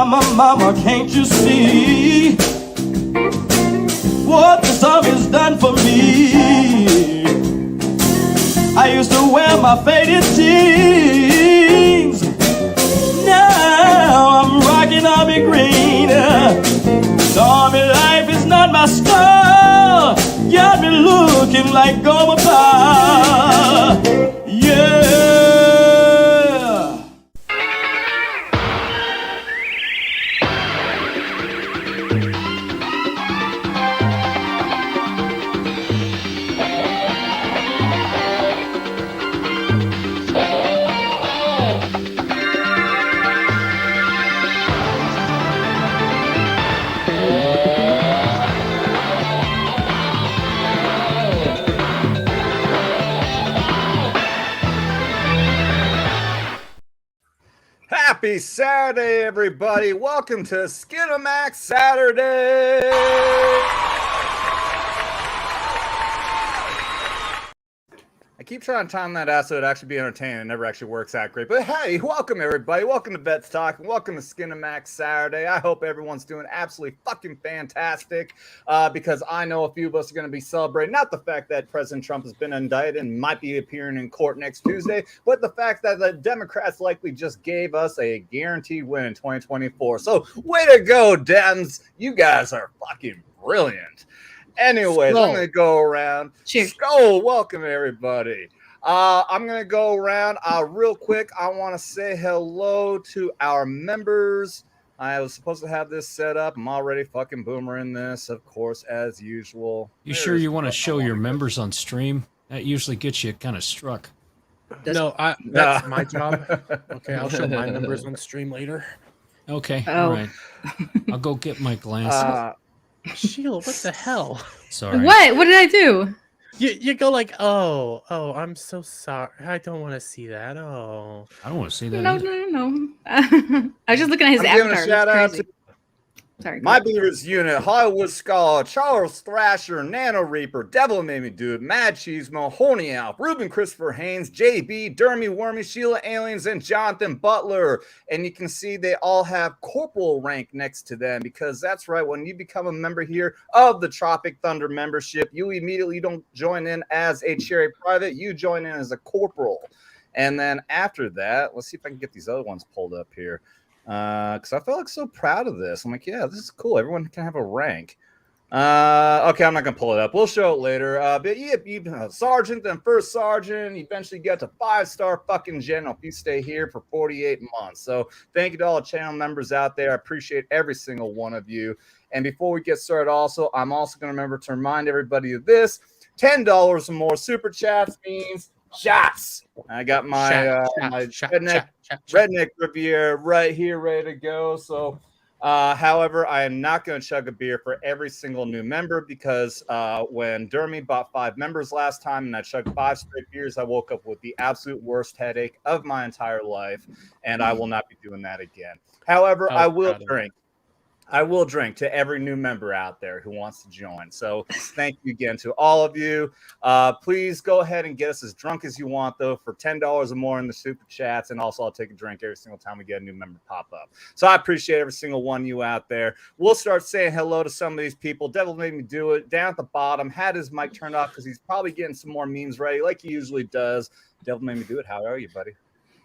Mama, can't you see what the song has done for me? I used to wear my faded jeans. Now I'm rocking army green. Army life is not my style. Got me looking like Gomer Pyle. Yeah. Happy Saturday, everybody. Welcome to Skinemax Saturday. I keep trying to time that out so it actually be entertaining. It never actually works out great. But hey, welcome, everybody. Welcome to Vets Talk. And welcome to Skinemax Saturday. I hope everyone's doing absolutely fucking fantastic because I know a few of us are going to be celebrating not the fact that President Trump has been indicted and might be appearing in court next Tuesday, but the fact that the Democrats likely just gave us a guaranteed win in 2024. So way to go, Dems. You guys are fucking brilliant. Anyways, I'm going to go around. Cheers. Skull, welcome, everybody. I'm going to go around real quick. I want to say hello to our members. I was supposed to have this set up. I'm already fucking boomering this, of course, as usual. You sure you want to show your members on stream? That usually gets you kind of struck. That's my job. Okay, I'll show my members on stream later. Okay, all right. I'll go get my glasses. Sheila, what the hell? Sorry. What? What did I do? You go like, oh, I'm so sorry. I don't want to see that. Oh, I don't want to see that. No. I was just looking at his avatar. Giving a shout out to Sorry. my Beavers unit, Hollywood Scholar, Charles Thrasher, Nanoreaper, Devil Made Me Do It, MADchismo, Horny Alf, Reuben, Christopher Haynes, JB, Dermy Wermy, Sheila Aliens, and Jonathan Butler. And you can see they all have corporal rank next to them because that's right. When you become a member here of the Tropic Thunder membership, you immediately don't join in as a cherry private. You join in as a corporal. And then after that, let's see if I can get these other ones pulled up here. Because I felt like so proud of this. I'm like, yeah, this is cool. Everyone can have a rank. Okay, I'm not gonna pull it up. We'll show it later. But yeah, you sergeant, then first sergeant, eventually get to 5-star fucking general if you stay here for 48 months. So thank you to all the channel members out there. I appreciate every single one of you. And before we get started, I'm also gonna remember to remind everybody of this: $10 or more super chats means shots. I got my redneck Riviera right here, ready to go. So, however, I am not going to chug a beer for every single new member because when Dermy bought 5 members last time and I chugged 5 straight beers, I woke up with the absolute worst headache of my entire life, and I will not be doing that again. However, I will drink. I will drink to every new member out there who wants to join. So thank you again to all of you. Please go ahead and get us as drunk as you want, though, for $10 or more in the super chats. And also I'll take a drink every single time we get a new member pop up. So I appreciate every single one of you out there. We'll start saying hello to some of these people. Devil Made Me Do It. Down at the bottom, had his mic turned off because he's probably getting some more memes ready like he usually does. Devil Made Me Do It. How are you, buddy?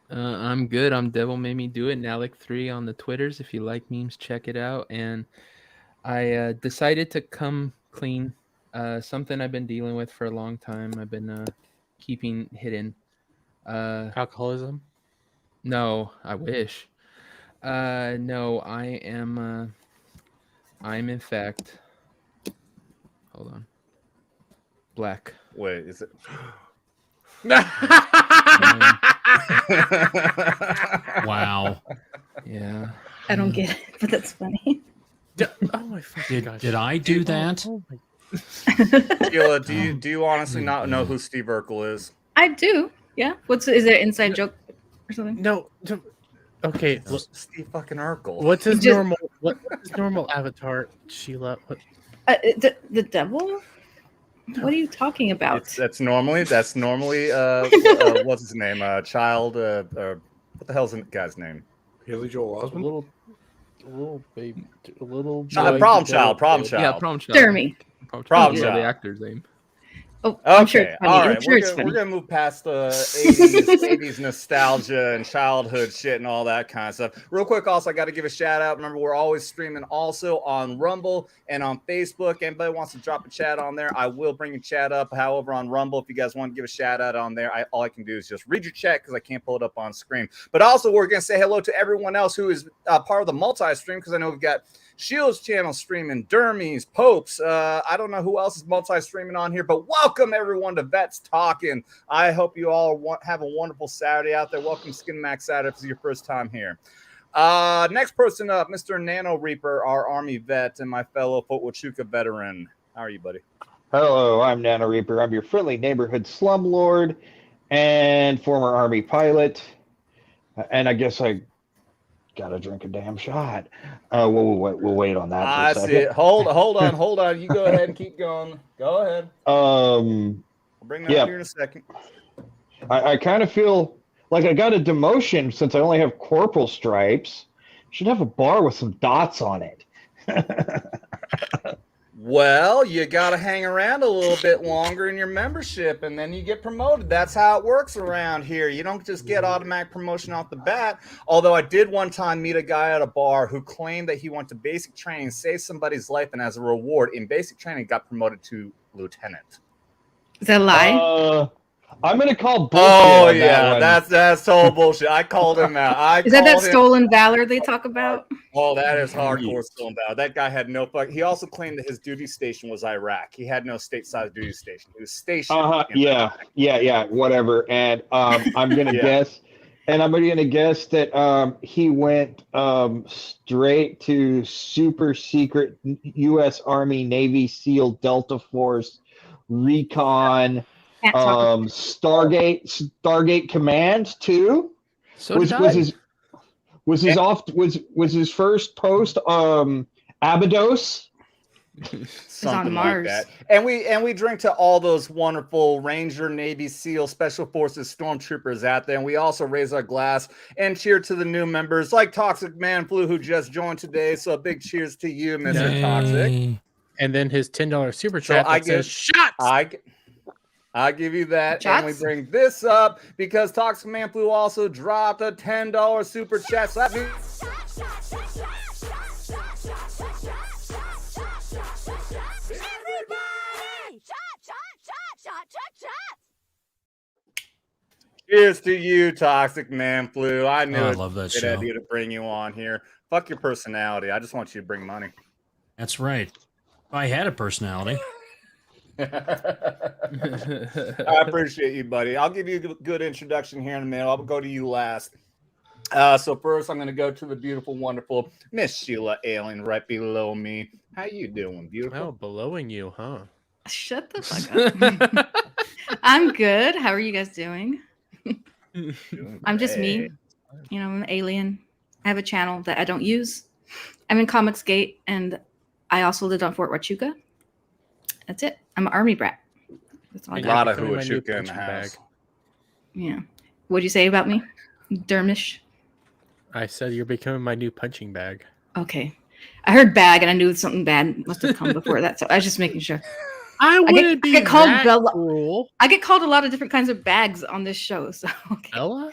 I'm good. I'm Devil Made Me Do It, Nalik3 on the Twitters. If you like memes, check it out. And I decided to come clean. Something I've been dealing with for a long time. I've been keeping hidden. Alcoholism? No, I wish. No, I'm in fact. Hold on. Black. Wait, is it? Wow. Yeah. I don't get it, but that's funny. Oh my fucking gosh. Did I do that? Oh my. Sheila, do you honestly not know who Steve Urkel is? I do. Yeah. Is there an inside joke or something? No. Okay. Steve fucking Urkel. What's his normal avatar, Sheila? What? The devil? What are you talking about? That's normally what's his name? Child. What the hell's the guy's name? Haley Joel Osment. little baby, little Problem boy, child. Yeah, problem child. Dermy. Problem Yeah, child. the actor's name. Oh, I'm sure Okay, it's funny. all I'm right. sure it's We're funny. gonna move past the 80s nostalgia and childhood shit and all that kind of stuff. Real quick, also, I got to give a shout out. Remember, we're always streaming also on Rumble and on Facebook. Anybody wants to drop a chat on there, I will bring a chat up. However, on Rumble, if you guys want to give a shout out on there, all I can do is just read your chat because I can't pull it up on screen. But also, we're gonna say hello to everyone else who is part of the multi-stream because I know we've got Shield's channel streaming, Dermy's, Popes. I don't know who else is multi-streaming on here, but welcome everyone to Vets Talking. I hope you all have a wonderful Saturday out there. Welcome Skinemax Saturday if this is your first time here. Next person up, Mr. Nanoreaper, our Army vet and my fellow Fort veteran. How are you, buddy? Hello, I'm Nanoreaper. I'm your friendly neighborhood slumlord and former Army pilot. And I guess I gotta drink a damn shot. We'll wait on that for I a second. see it. Hold on. You go ahead and keep going. Go ahead. We'll bring that up here in a second. I kind of feel like I got a demotion since I only have corporal stripes. Should have a bar with some dots on it. Well, you got to hang around a little bit longer in your membership, and then you get promoted. That's how it works around here. You don't just get automatic promotion off the bat. Although I did one time meet a guy at a bar who claimed that he went to basic training, saved somebody's life, and as a reward, in basic training, got promoted to lieutenant. Is that a lie? I'm gonna call bullshit. Oh on yeah, that that's total bullshit. I called him out. Is that stolen valor they talk about? Oh, that is hardcore stolen valor. That guy had no fuck. He also claimed that his duty station was Iraq. He had no stateside duty station. He was stationed. Yeah, whatever. And I'm gonna guess, and I'm gonna guess that he went straight to super secret U.S. Army Navy SEAL Delta Force recon. Stargate Command too. So was his first post Abydos? Something on Mars. like that. And we drink to all those wonderful Ranger, Navy SEAL, Special Forces, Stormtroopers out there. And we also raise our glass and cheer to the new members like Toxic Man Flu, who just joined today. So a big cheers to you, Mr. Toxic. And then his $10 super chat says shots. I give you that. Shots? And we bring this up because Toxic Man Flu also dropped a $10 super chat. So that means cheers to you, Toxic Man Flu. I knew I it love that was a show. good idea to bring you on here. Fuck your personality. I just want you to bring money. That's right. If I had a personality. I appreciate you, buddy. I'll give you a good introduction here in a minute. I'll go to you last. So first, I'm going to go to the beautiful, wonderful Miss Sheila Alien right below me. How you doing, beautiful? Oh, blowing you, huh? Shut the fuck up. I'm good. How are you guys doing? I'm just me. You know, I'm an alien. I have a channel that I don't use. I'm in Comicsgate, and I also lived on Fort Huachuca. That's it. I'm an army brat. That's all I A got. lot of Becoming my new Huachuca in the punching house. bag. Yeah. What'd you say about me? Dermish? I said you're becoming my new punching bag. Okay. I heard bag, and I knew something bad must have come before that, so I was just making sure. I wouldn't be get called that Bella. cruel. I get called a lot of different kinds of bags on this show, so okay. Bella?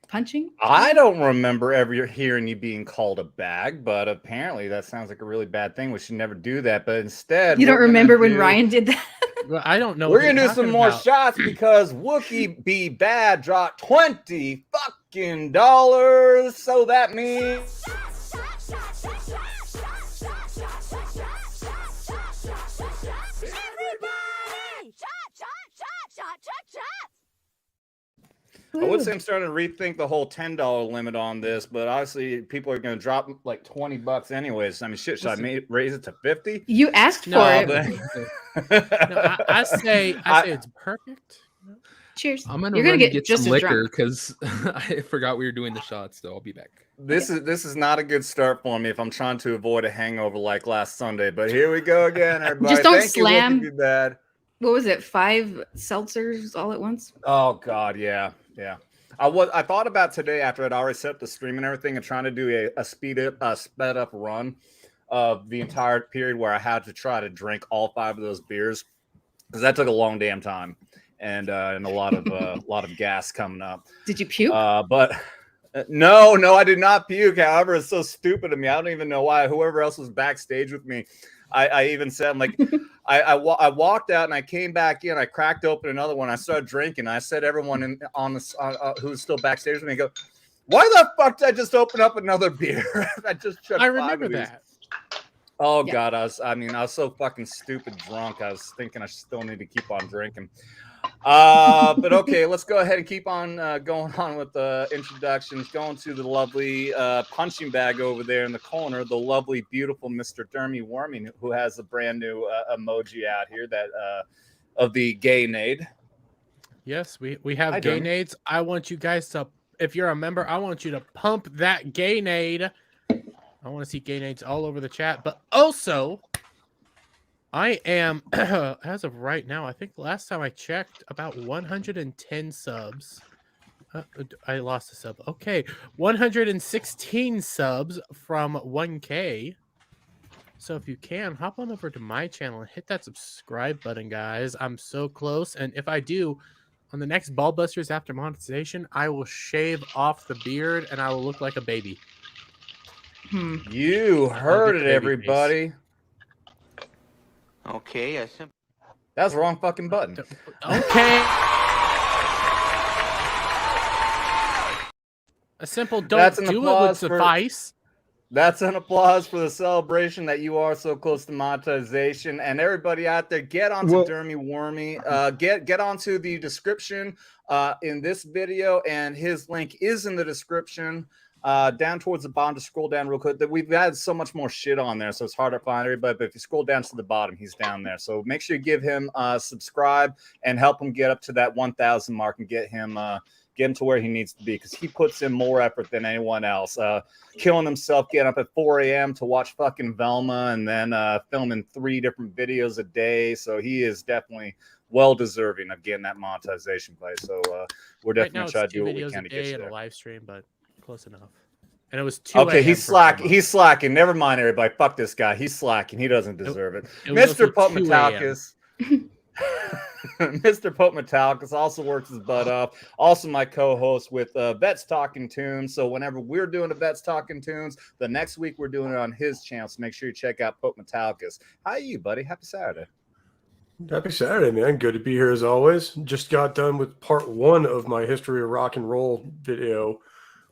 Punching? I don't remember ever hearing you being called a bag, but apparently that sounds like a really bad thing. We should never do that. But instead, You don't we're gonna remember when do- Ryan did that? Well, I don't know. We're what you're gonna do some talking more about. shots because Wookie Be Bad dropped $20 fucking dollars. So that means I would say I'm starting to rethink the whole $10 limit on this, but obviously people are going to drop like $20 anyways. I mean, shit, should I raise it to 50? You asked for No, it. No, I say it's perfect. Cheers. I'm gonna You're run gonna to get get just some as liquor drunk. because I forgot we were doing the shots. So I'll be back. This is not a good start for me if I'm trying to avoid a hangover like last Sunday. But here we go again, everybody. Just don't Thank slam. You, Wookie Be Bad. What was it? 5 seltzers all at once? Oh God, yeah. I thought about today after I'd already set up the stream and everything, and trying to do a sped up run of the entire period where I had to try to drink all 5 of those beers, because that took a long damn time, and a lot of gas coming up. Did you puke? But no, I did not puke. However, it's so stupid of me. I don't even know why. Whoever else was backstage with me, I even said, I'm like, I walked out and I came back in. I cracked open another one. I started drinking. I said, everyone who's still backstage with me, go, why the fuck did I just open up another beer? I remember that. Oh yeah. God, I was so fucking stupid drunk. I was thinking I still need to keep on drinking. But okay, let's go ahead and keep on going on with the introductions. Going to the lovely punching bag over there in the corner, the lovely, beautiful Mr. Dermy Wermy, who has a brand new emoji out here that of the gay nade. Yes, we have gay nades. I want you guys to, if you're a member, I want you to pump that gay nade. I want to see gay nades all over the chat, but also I am, as of right now, I think last time I checked, about 110 subs. I lost a sub. Okay, 116 subs from 1K. So if you can, hop on over to my channel and hit that subscribe button, guys. I'm so close. And if I do, on the next Ballbusters after monetization, I will shave off the beard and I will look like a baby. You heard it, everybody. Okay, that's the wrong fucking button. Okay. A simple don't do it would suffice. That's an applause for the celebration that you are so close to monetization. And everybody out there, get onto DermyWermy. Get onto the description in this video, and his link is in the description. Down towards the bottom, to scroll down real quick. We've had so much more shit on there, so it's hard to find everybody. But if you scroll down to the bottom, he's down there. So make sure you give him subscribe and help him get up to that 1,000 mark and get him to where he needs to be, because he puts in more effort than anyone else. Killing himself, getting up at 4 a.m. to watch fucking Velma, and then filming 3 different videos a day. So he is definitely well deserving of getting that monetization play. So we're definitely gonna try to do what we can to get you there. A live stream, but close enough. And it was 2 okay. He's slacking. He's slacking. Never mind, everybody. Fuck this guy. He's slacking. He doesn't deserve it. Mr. Pope Metallicus. Mr. Pope Metallicus also works his butt off. Also, my co-host with Vets Talking Tunes. So whenever we're doing the Vets Talking Tunes, the next week we're doing it on his channel. So make sure you check out Pope Metallicus. How are you, buddy? Happy Saturday. Happy Saturday, man. Good to be here as always. Just got done with part 1 of my history of rock and roll video,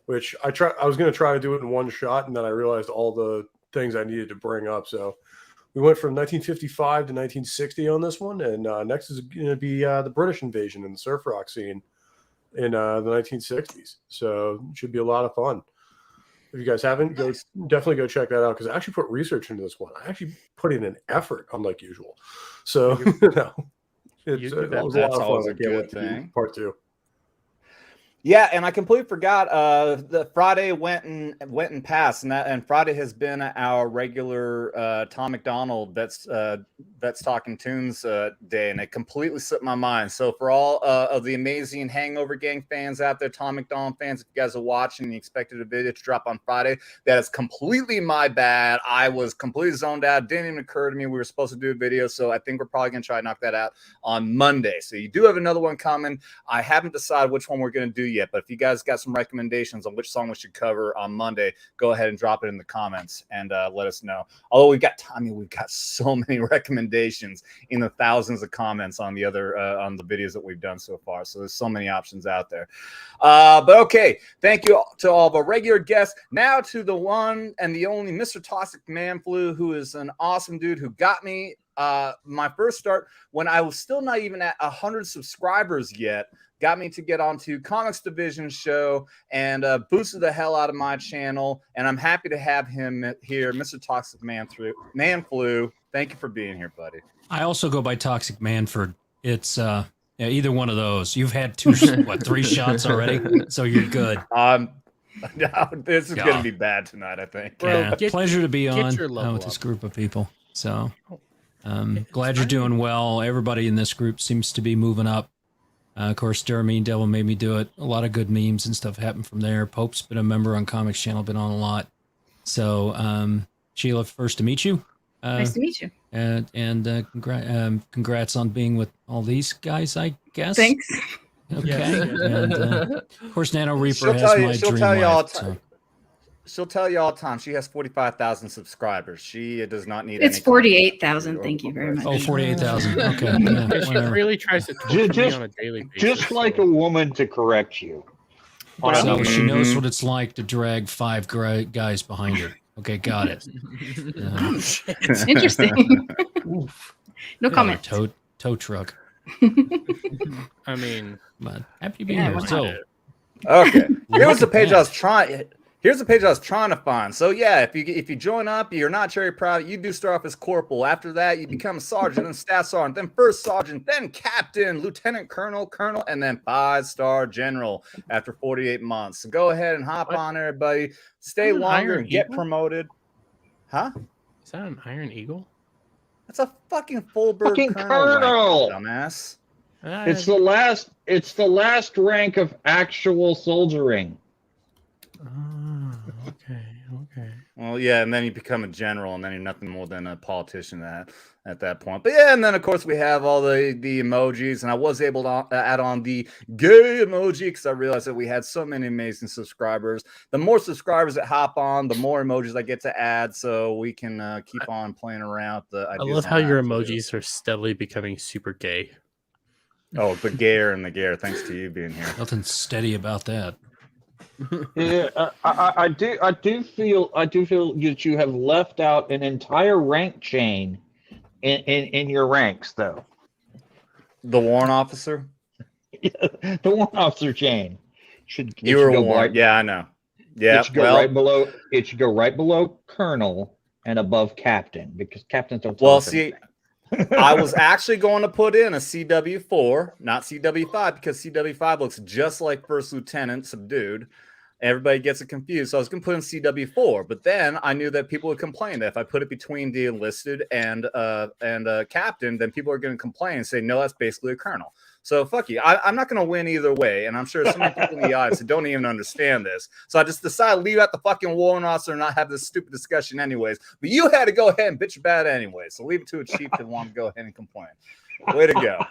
which I was going to try to do it in one shot, and then I realized all the things I needed to bring up. So we went from 1955 to 1960 on this one, and next is going to be the British invasion and the surf rock scene in the 1960s. So it should be a lot of fun. If you guys haven't, definitely go check that out, because I actually put research into this one. I actually put in an effort, unlike usual. So it was a lot of fun. I can't wait to do part 2. Yeah, and I completely forgot. The Friday went and passed, and Friday has been our regular Tom McDonald Vets Talking Tunes day, and it completely slipped my mind. So for all of the amazing Hangover Gang fans out there, Tom McDonald fans, if you guys are watching and you expected a video to drop on Friday, that is completely my bad. I was completely zoned out. Didn't even occur to me we were supposed to do a video, so I think we're probably going to try to knock that out on Monday. So you do have another one coming. I haven't decided which one we're going to do yet, but if you guys got some recommendations on which song we should cover on Monday, go ahead and drop it in the comments and let us know. Although we've got so many recommendations in the thousands of comments on the other on the videos that we've done so far. So there's so many options out there. But okay, thank you to all of our regular guests. Now to the one and the only Mr. Toxic Man Flu, who is an awesome dude who got me my first start when I was still not even at 100 subscribers yet. Got me to get onto Comics Division show and boosted the hell out of my channel. And I'm happy to have him here, Mr. Toxic Man Flu. Thank you for being here, buddy. I also go by Toxic Manford. It's either one of those. You've had 3 shots already, so you're good. No, this is going to be bad tonight, I think. Yeah, pleasure to be on with this group of people. So glad you're doing well. Everybody in this group seems to be moving up. Of course, Dermy, Devil Made Me Do It. A lot of good memes and stuff happened from there. Pope's been a member on Comics Channel, been on a lot. So, Sheila, first to meet you. Nice to meet you. And congrats on being with all these guys, I guess. Thanks. Okay. Yes. And, of course, Nanoreaper has my dream life. So. She'll tell you all the time. She has 45,000 subscribers. She does not need. It's 48,000. Thank you very much. Oh, 48,000. Okay. Yeah, She really tries to torture me on a daily basis. Just like a woman to correct you. So she knows what it's like to drag 5 guys behind her. Okay, got it. Interesting. No comment. Tow truck. I mean, But happy to be here. So, okay, here's the page I was trying. Here's the page I was trying to find. So yeah, if you join up, you're not cherry private. You do start off as corporal. After that, you become sergeant, then staff sergeant, then first sergeant, then captain, lieutenant colonel, and then 5-star general after 48 months. So go ahead and hop on, everybody. Stay longer and get promoted. Huh? Is that an Iron Eagle? That's a fucking full bird colonel, dumbass. It's the last rank of actual soldiering. Okay. Well, yeah, and then you become a general, and then you're nothing more than a politician at that point. But yeah, and then of course we have all the emojis, and I was able to add on the gay emoji because I realized that we had so many amazing subscribers. The more subscribers that hop on, the more emojis I get to add, so we can keep on playing around. I love how your emojis are steadily becoming super gay. Oh, the gayer and the gayer, thanks to you being here. Nothing steady about that. Yeah, I do feel that you have left out an entire rank chain in your ranks, though. The warrant officer. The warrant officer chain You were warned. Yeah, I know. Yeah, it should go right below. It should go right below colonel and above captain because captains don't. Well, see, I was actually going to put in a CW4, not CW5, because CW5 looks just like first lieutenant subdued. Everybody gets it confused. So I was going to put in CW4, but then I knew that people would complain that if I put it between the enlisted and captain, then people are going to complain and say, no, that's basically a colonel. So fuck you. I'm not going to win either way. And I'm sure so many people in the audience that don't even understand this. So I just decided to leave out the fucking warrant officer and not have this stupid discussion anyways. But you had to go ahead and bitch about it anyway. So leave it to a chief that want to go ahead and complain. Way to go.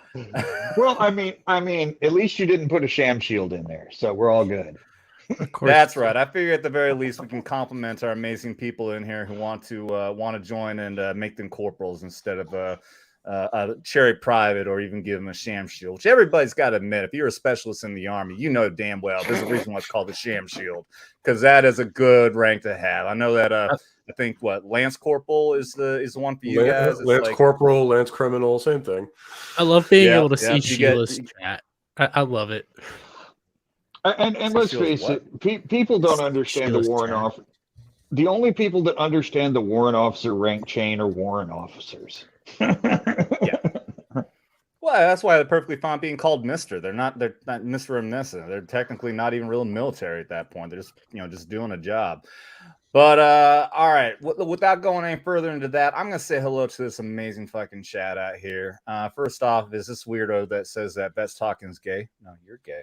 Well, I mean, at least you didn't put a sham shield in there. So we're all good. Of course. That's right. I figure at the very least we can compliment our amazing people in here who want to join and make them corporals instead of a cherry private or even give them a sham shield, which everybody's got to admit. If you're a specialist in the army, you know damn well there's a reason why it's called the sham shield, because that is a good rank to have. I know that I think Lance Corporal is the one for you guys. Lance Corporal, Lance Criminal, same thing. I love being able to see Sheila's chat. I love it. And let's face it, people don't understand the warrant officer. The only people that understand the warrant officer rank chain are warrant officers. Yeah. Well, that's why they're perfectly fine being called Mister. They're not Mr. and Mrs. They're technically not even real military at that point. They're just doing a job. But all right, without going any further into that, I'm gonna say hello to this amazing fucking chat out here. First off, is this weirdo that says that Bet's Talking's gay? No, you're gay.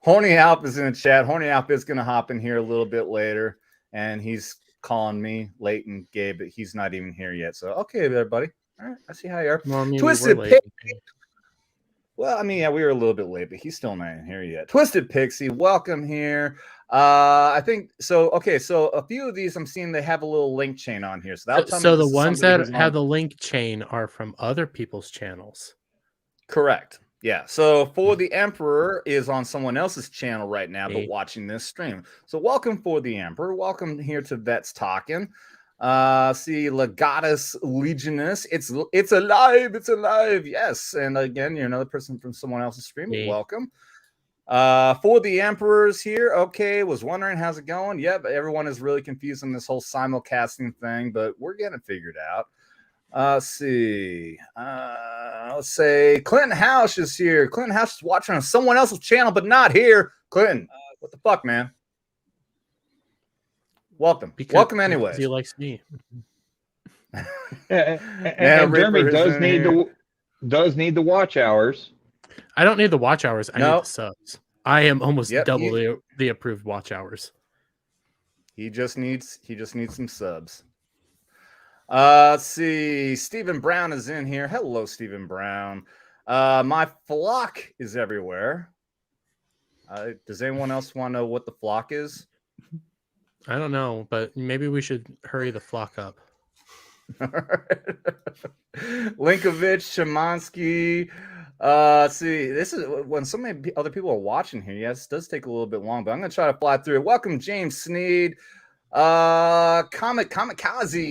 Horny Alf is in the chat. Horny Alf is gonna hop in here a little bit later, and he's calling me late and gay, but he's not even here yet. So okay, everybody. All right, I see how you are. Well, I mean, Twisted Pixie. Well, I mean, yeah, we were a little bit late, but he's still not in here yet. Twisted Pixie, welcome here. I think so. Okay, so a few of these I'm seeing they have a little link chain on here. So the ones that have the link chain are from other people's channels. Correct. Yeah. So For the Emperor is on someone else's channel right now, but watching this stream. So welcome For the Emperor. Welcome here to Vets Talking. See Legatus Legionus. It's alive. It's alive. Yes. And again, you're another person from someone else's stream. Welcome. For the Emperor's here. Okay. Was wondering how's it going? Yep. Everyone is really confused on this whole simulcasting thing, but we're getting it figured out. Let's see. Let's say Clinton House is here. Clinton House is watching on someone else's channel, but not here. Clinton, what the fuck, man? Welcome. Welcome anyway. He likes me. And Dermy does need to. does need the watch hours. I don't need the watch hours. I need Nope. the subs. I am almost Yep, double the approved watch hours. He just needs some subs. Let's see. Stephen Brown is in here. Hello, Stephen Brown. My flock is everywhere. Does anyone else want to know what the flock is? I don't know, but maybe we should hurry the flock up. Linkovich, Shemansky. Let's see. This is when so many other people are watching here. Yes, it does take a little bit long, but I'm going to try to fly through it. Welcome, James Sneed. Kamikaze.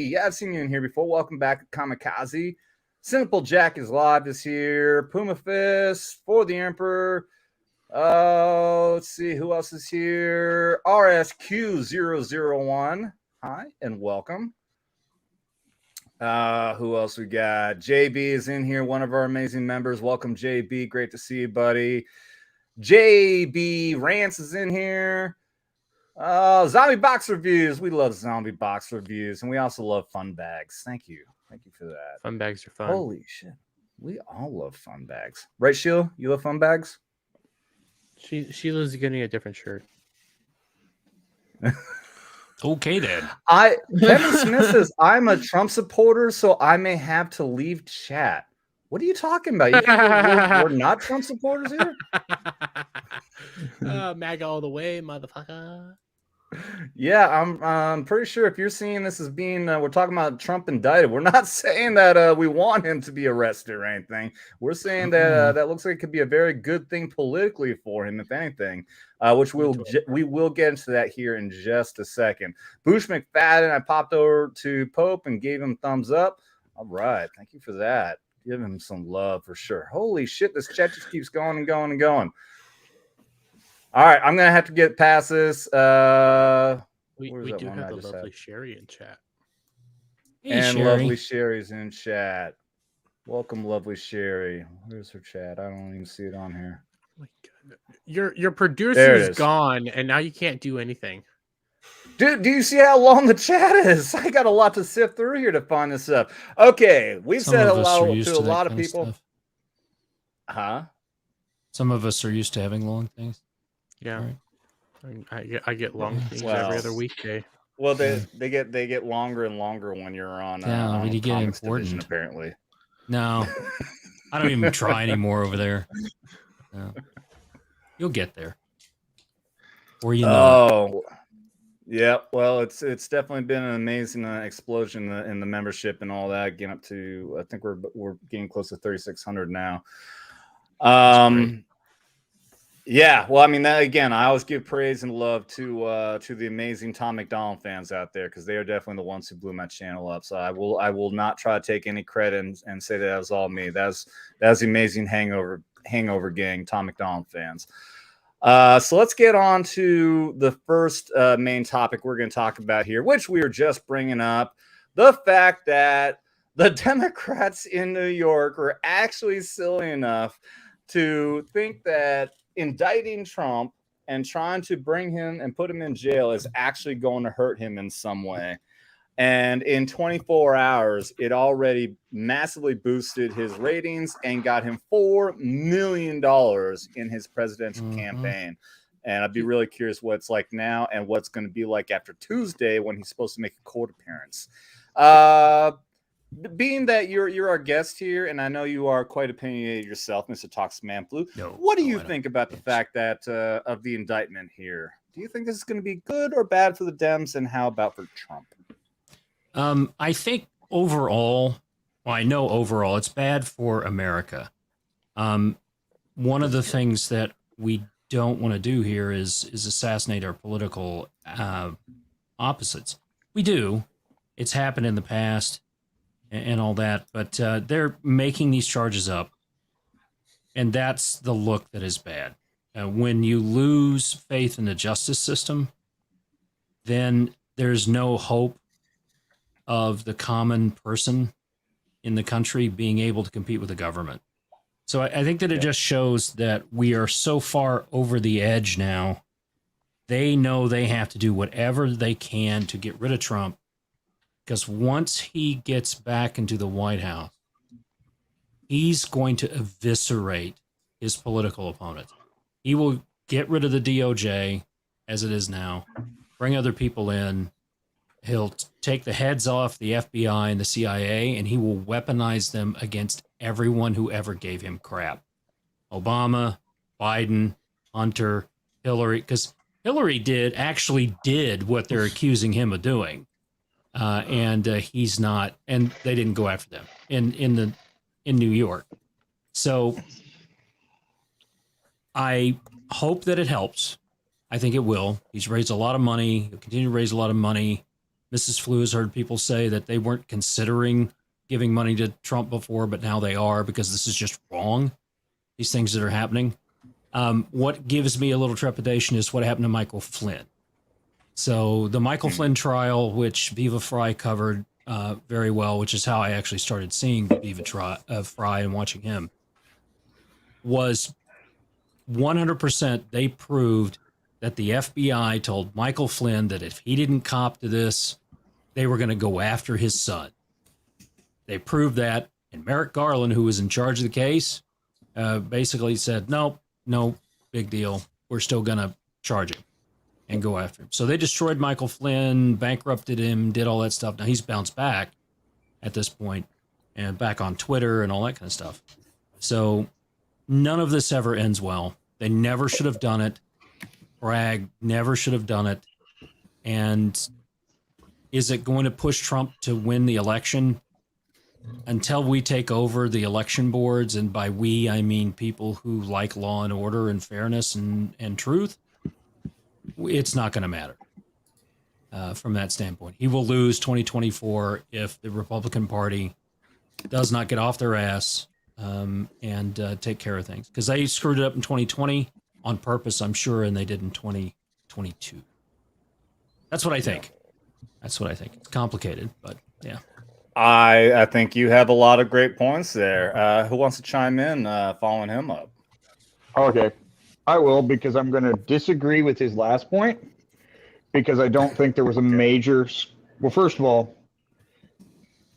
Yeah, I've seen you in here before. Welcome back, Kamikaze. Simple Jack is live this year. Puma Fist for the Emperor. Let's see who else is here. RSQ001. Hi and welcome. Who else we got? JB is in here, one of our amazing members. Welcome, JB. Great to see you, buddy. JB Rance is in here. Zombie box reviews. We love zombie box reviews, and we also love fun bags. Thank you for that. Fun bags are fun. Holy shit, we all love fun bags, right, Sheila? You love fun bags? Sheila's getting a different shirt. Okay, then. Kevin Smith says I'm a Trump supporter, so I may have to leave chat. What are you talking about? You think we're not Trump supporters here? MAGA all the way, motherfucker. Yeah, I'm pretty sure if you're seeing this as being, we're talking about Trump indicted. We're not saying that we want him to be arrested or anything. We're saying that that looks like it could be a very good thing politically for him, if anything. Which we will get into that here in just a second. Bush McFadden, I popped over to Pope and gave him thumbs up. All right, thank you for that. Give him some love for sure. Holy shit, this chat just keeps going and going and going. All right, I'm gonna have to get past this. We do have the lovely Sherry in chat. Hey, and Sherry. lovely Sherry's in chat. Welcome, lovely Sherry. Where's her chat? I don't even see it on here. Oh my God. Your producer's gone, and now you can't do anything. Dude, do you see how long the chat is? I got a lot to sift through here to find this up. Okay, we've said hello to a lot of people. Huh? Some of us are used to having long things. Yeah, right. I get long things every other weekday. Well, they get longer and longer when you're on. Yeah, when you get important, division, apparently. No, I don't even try anymore over there. No. You'll get there. Or you know. Oh, yeah. Well, it's definitely been an amazing explosion in the membership and all that. Getting up to, I think we're getting close to 3,600 now. Yeah, well, I mean, that again, I always give praise and love to the amazing Tom McDonald fans out there, because they are definitely the ones who blew my channel up. So I will not try to take any credit and say that was all me. That's the amazing hangover gang, Tom McDonald fans. So let's get on to the first main topic we're going to talk about here, which we were just bringing up, the fact that the Democrats in New York were actually silly enough to think that indicting Trump and trying to bring him and put him in jail is actually going to hurt him in some way. And in 24 hours, it already massively boosted his ratings and got him $4 million in his presidential campaign. And I'd be really curious what it's like now and what's going to be like after Tuesday when he's supposed to make a court appearance. Being that you're our guest here, and I know you are quite opinionated yourself, Mr. Toxic Man Blue, what do you think about the fact that of the indictment here? Do you think this is going to be good or bad for the Dems, and how about for Trump? I think overall, well, I know overall it's bad for America. One of the things that we don't want to do here is assassinate our political opposites. We do. It's happened in the past and all that, but they're making these charges up, and that's the look that is bad. When you lose faith in the justice system, then there's no hope of the common person in the country being able to compete with the government. So I think that it just shows that we are so far over the edge now. They know they have to do whatever they can to get rid of Trump, because once he gets back into the White House, he's going to eviscerate his political opponents. He will get rid of the DOJ as it is now, bring other people in. He'll take the heads off the FBI and the CIA, and he will weaponize them against everyone who ever gave him crap. Obama, Biden, Hunter, Hillary, because Hillary actually did what they're accusing him of doing. And he's not, and they didn't go after them in New York. So I hope that it helps. I think it will. He's raised a lot of money. He'll continue to raise a lot of money. Mrs. Flu has heard people say that they weren't considering giving money to Trump before, but now they are because this is just wrong. These things that are happening. What gives me a little trepidation is what happened to Michael Flynn. So the Michael Flynn trial, which Viva Fry covered very well, which is how I actually started seeing Viva Fry and watching him, was 100% they proved that the FBI told Michael Flynn that if he didn't cop to this, they were going to go after his son. They proved that, and Merrick Garland, who was in charge of the case, basically said, no big deal. We're still going to charge him and go after him. So they destroyed Michael Flynn, bankrupted him, did all that stuff. Now he's bounced back at this point and back on Twitter and all that kind of stuff. So none of this ever ends well. They never should have done it. Bragg never should have done it. And is it going to push Trump to win the election? Until we take over the election boards, and by we, I mean people who like law and order and fairness and truth, it's not going to matter from that standpoint. He will lose 2024 if the Republican Party does not get off their ass and take care of things. Because they screwed it up in 2020 on purpose, I'm sure, and they did in 2022. That's what I think. That's what I think. It's complicated, but yeah. I think you have a lot of great points there. Who wants to chime in following him up? Okay. I will, because I'm going to disagree with his last point, because I don't think there was a major... Well, first of all,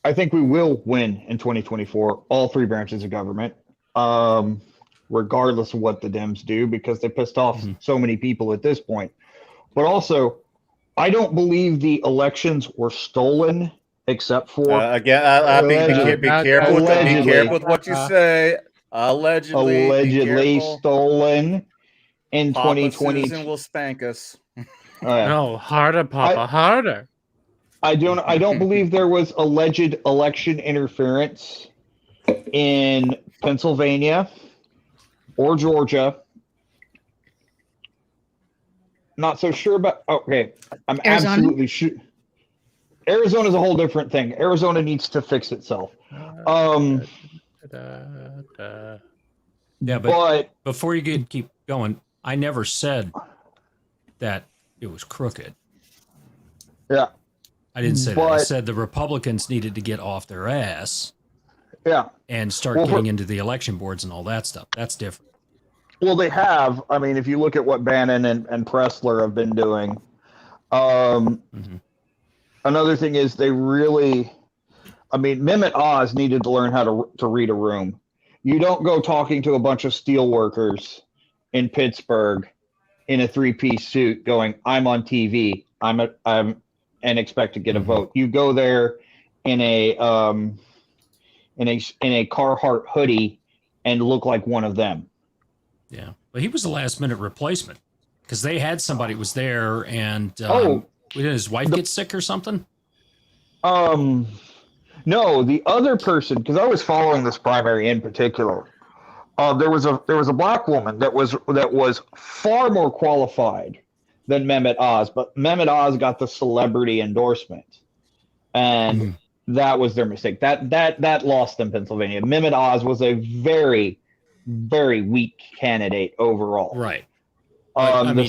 I think we will win in 2024, all three branches of government, regardless of what the Dems do, because they pissed off so many people at this point. But also, I don't believe the elections were stolen, except for... again, be careful with what you say. Allegedly stolen in Papa 2020. Susan will spank us. No, harder, Papa, harder. I don't believe there was alleged election interference in Pennsylvania or Georgia. Not so sure about. Okay, I'm Arizona? absolutely sure. Arizona's a whole different thing. Arizona needs to fix itself. Yeah, but before you keep going, I never said that it was crooked. Yeah. I didn't say that. I said the Republicans needed to get off their ass. Yeah. And start getting into the election boards and all that stuff. That's different. Well, they have. I mean, if you look at what Bannon and Pressler have been doing. Another thing is they really... I mean, Mehmet Oz needed to learn how to read a room. You don't go talking to a bunch of steel workers in Pittsburgh in a three-piece suit going, I'm on TV, and expect to get a vote. You go there in a Carhartt hoodie and look like one of them. Yeah. Well, he was the last-minute replacement because they had somebody who was there and did his wife get sick or something? No, the other person, because I was following this primary in particular. There was a black woman that was far more qualified than Mehmet Oz, but Mehmet Oz got the celebrity endorsement, and that was their mistake. That lost them Pennsylvania. Mehmet Oz was a very, very weak candidate overall. Right. The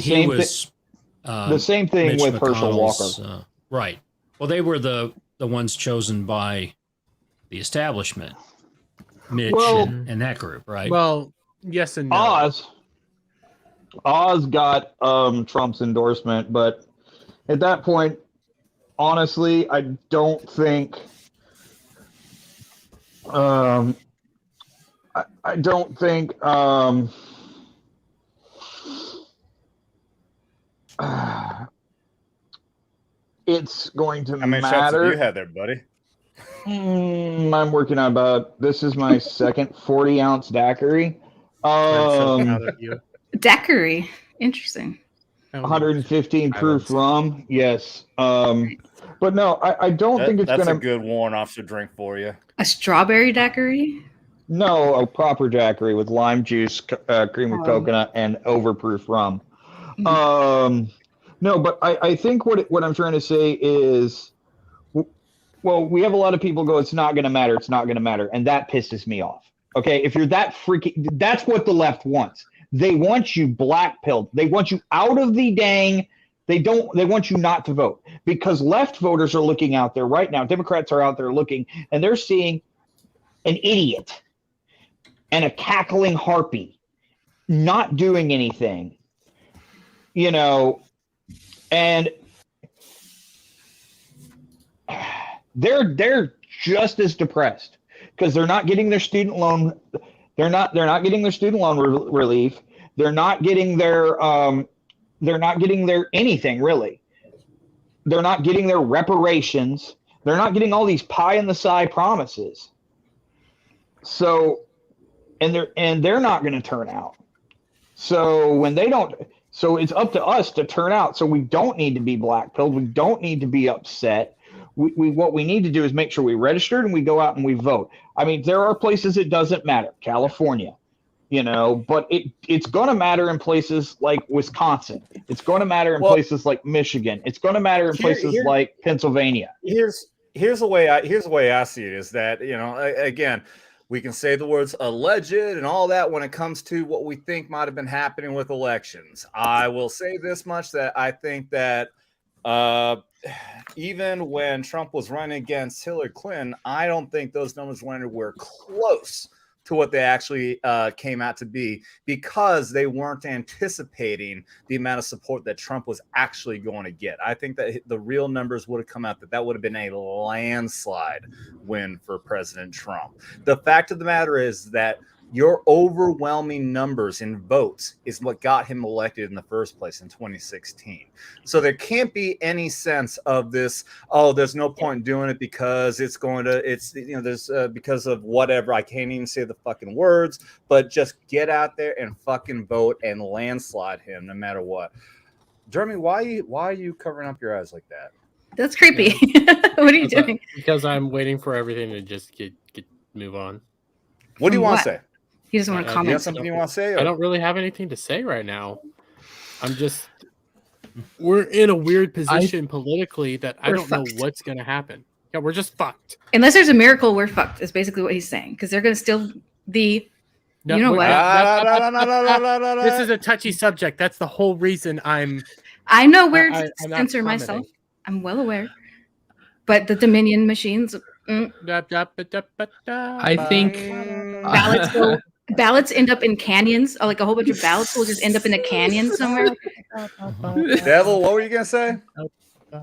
same thing Mitch with Herschel McConnell's, Walker. Right. Well, they were the ones chosen by the establishment, Mitch and that group, right? Well, yes and no. Oz got Trump's endorsement, but at that point, honestly, I don't think I don't think it's going to How many shots have you matter. had there, buddy? I'm working on this is my second 40-ounce daiquiri. I'm so proud of you. Daiquiri. Interesting. 115 proof rum. Yes. But no, I don't think it's that's going a good warrant officer drink for you. A strawberry daiquiri? No, a proper daiquiri with lime juice, cream of coconut, and overproof rum. No, but I think what I'm trying to say is, well, we have a lot of people go, it's not going to matter, it's not going to matter, and that pisses me off. Okay, if you're that freaking, that's what the left wants. They want you black-pilled. They want you out of the dang. They want you not to vote, because left voters are looking out there right now. Democrats are out there looking, and they're seeing an idiot and a cackling harpy not doing anything, you know, and they're just as depressed because they're not getting their student loan. They're not getting their student loan relief. They're not getting their anything really. They're not getting their reparations. They're not getting all these pie in the sky promises. So, and they're not going to turn out. So when they don't, so it's up to us to turn out. So we don't need to be black-pilled. We don't need to be upset. What we need to do is make sure we registered and we go out and we vote. I mean, there are places it doesn't matter, California, you know, but it's going to matter in places like Wisconsin. It's going to matter in places like Michigan. It's going to matter in places like Pennsylvania. Here's the way I see it is that, you know, again, we can say the words alleged and all that when it comes to what we think might have been happening with elections. I will say this much, that I think that even when Trump was running against Hillary Clinton, I don't think those numbers were anywhere close to what they actually came out to be, because they weren't anticipating the amount of support that Trump was actually going to get. I think that the real numbers would have come out that would have been a landslide win for President Trump. The fact of the matter is that your overwhelming numbers in votes is what got him elected in the first place in 2016. So there can't be any sense of this, oh, there's no point in doing it because there's because of whatever. I can't even say the fucking words, but just get out there and fucking vote and landslide him no matter what. Dermy, why are you covering up your eyes like that? That's creepy. What are you doing? Because I'm waiting for everything to just move on. What do you want to say? He doesn't want to comment. You have something you want to say? Or? I don't really have anything to say right now. We're in a weird position politically that I don't know what's going to happen. Yeah, we're just fucked. Unless there's a miracle, we're fucked, is basically what he's saying. Because they're going to steal the... No, you know what? This is a touchy subject. That's the whole reason I know where to censor myself. I'm well aware. But the Dominion machines... I think... ballots end up in canyons. Like a whole bunch of ballots will just end up in a canyon somewhere. Devil, what were you going to say?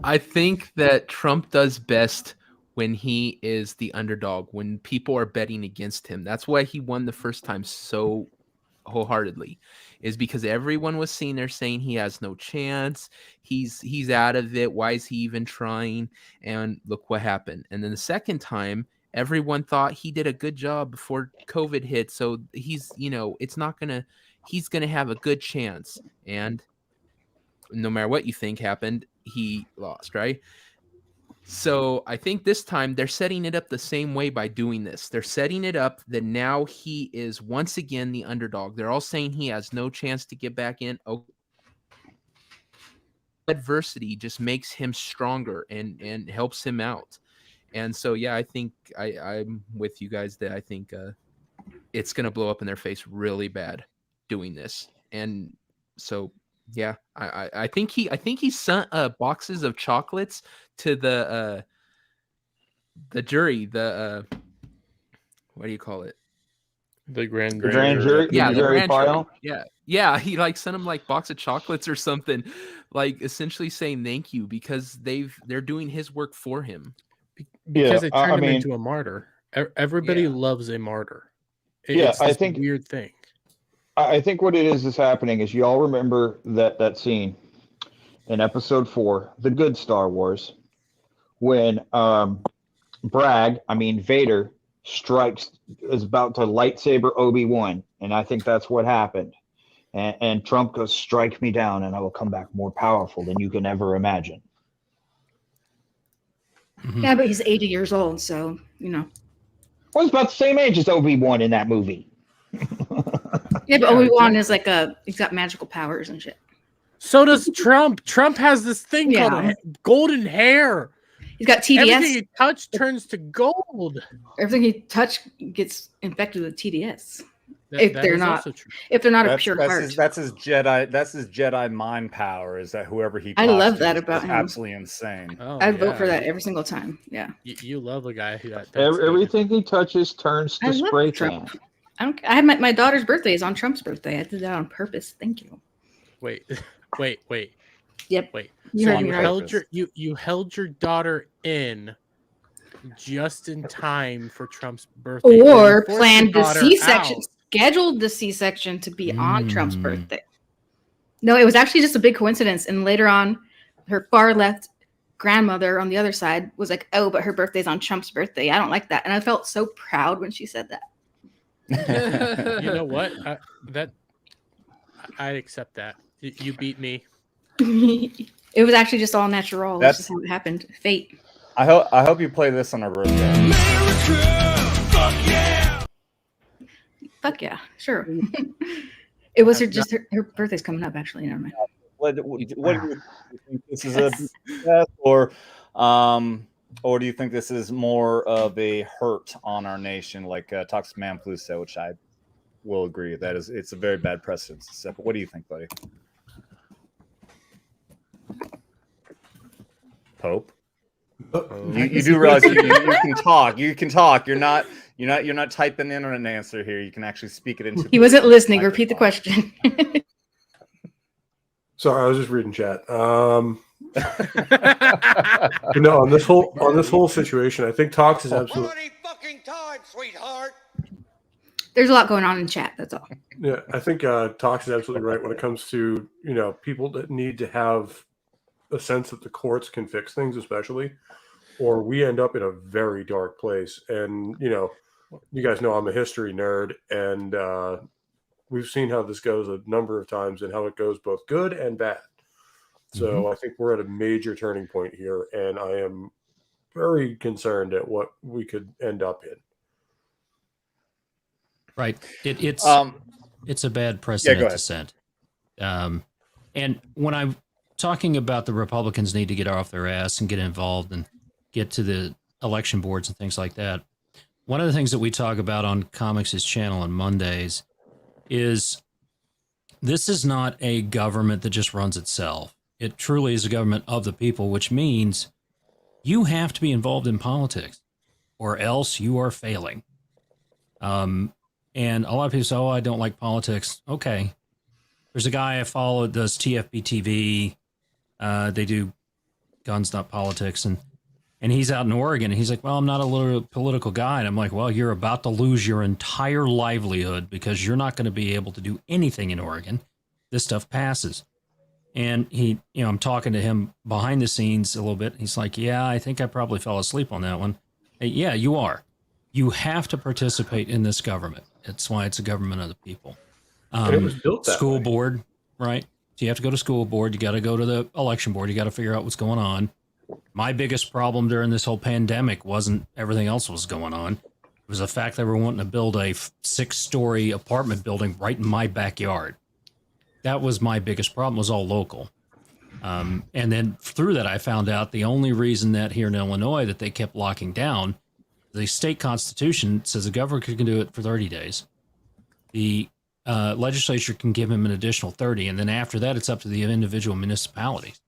I think that Trump does best when he is the underdog, when people are betting against him. That's why he won the first time so wholeheartedly, is because everyone was sitting there saying he has no chance. He's out of it. Why is he even trying? And look what happened. And then the second time, everyone thought he did a good job before COVID hit. So he's going to have a good chance. And no matter what you think happened, he lost, right? So I think this time they're setting it up the same way by doing this. They're setting it up that now he is once again the underdog. They're all saying he has no chance to get back in. Oh, adversity just makes him stronger and helps him out. And so, yeah, I think I'm with you guys that I think it's going to blow up in their face really bad doing this. And so, yeah, I think he sent boxes of chocolates to the jury. The what do you call it? The grand jury. Yeah, the jury file. Yeah. He sent him box of chocolates or something, essentially saying thank you because they're doing his work for him. Because it turned him into a martyr. Everybody loves a martyr. It's I this think weird thing. I think what it is happening is you all remember that scene in episode 4, the good Star Wars, when Vader is about to lightsaber Obi-Wan, and I think that's what happened. And Trump goes, "Strike me down, and I will come back more powerful than you can ever imagine." Mhm. Yeah, but he's 80 years old, so Well, he's about the same age as Obi-Wan in that movie. yeah, but Obi-Wan is like he's got magical powers and shit. So does Trump. Trump has this thing called golden hair. He's got TDS. Everything he touches turns to gold. Everything he touches gets infected with TDS. If they're not a pure heart. That's his Jedi mind power. Is that whoever he? I love that about him. Absolutely insane. Oh, I'd vote for that every single time. Yeah. You love a guy who. Everything he touches turns to spray tan. I had my daughter's birthday is on Trump's birthday. I did that on purpose. Thank you. Wait. Yep. Wait. You So heard me right. you held your daughter in just in time for Trump's birthday, Or planned the C-section, scheduled the C-section to be on Trump's birthday. No, it was actually just a big coincidence. And later on, her far left grandmother on the other side was like, "Oh, but her birthday's on Trump's birthday. I don't like that." And I felt so proud when she said that. You know what? I'd accept that. You beat me. It was actually just all natural. That's just how it happened. Fate. I hope you play this on her birthday. America, fuck yeah! Fuck yeah, sure. It was her birthday's coming up. Actually, never mind. What do you think? This is a success, or do you think this is more of a hurt on our nation, like Toxic Man Flu said, which I will agree that it's a very bad precedent. But what do you think, buddy? Pope. You do realize you can talk. You can talk. You're not typing in an answer here. You can actually speak it into. He wasn't listening. Repeat the question. Sorry, I was just reading chat. No, on this whole situation, I think Tox is absolutely. Fucking time, sweetheart. There's a lot going on in chat. That's all. Yeah, I think Tox is absolutely right when it comes to people that need to have a sense that the courts can fix things, especially, or we end up in a very dark place. And you guys know I'm a history nerd, and we've seen how this goes a number of times and how it goes both good and bad. So I think we're at a major turning point here, and I am very concerned at what we could end up in. Right. It's a bad precedent to set. And when I'm talking about the Republicans need to get off their ass and get involved and get to the election boards and things like that, one of the things that we talk about on Comics' channel on Mondays is this is not a government that just runs itself. It truly is a government of the people, which means you have to be involved in politics or else you are failing. And a lot of people say, "Oh, I don't like politics." Okay. There's a guy I follow that does TFB TV. They do Guns Not Politics. And he's out in Oregon. And he's like, "Well, I'm not a political guy." And I'm like, "Well, you're about to lose your entire livelihood because you're not going to be able to do anything in Oregon. This stuff passes." And I'm talking to him behind the scenes a little bit. He's like, "Yeah, I think I probably fell asleep on that one." Hey, yeah, you are. You have to participate in this government. It's why it's a government of the people. It was built that school way. board, right? So you have to go to school board. You got to go to the election board. You got to figure out what's going on. My biggest problem during this whole pandemic wasn't everything else was going on. It was the fact that we were wanting to build a 6-story apartment building right in my backyard. That was my biggest problem, was all local. And then through that, I found out the only reason that here in Illinois that they kept locking down, the state constitution says the governor can do it for 30 days. The legislature can give him an additional 30. And then after that, it's up to the individual municipalities.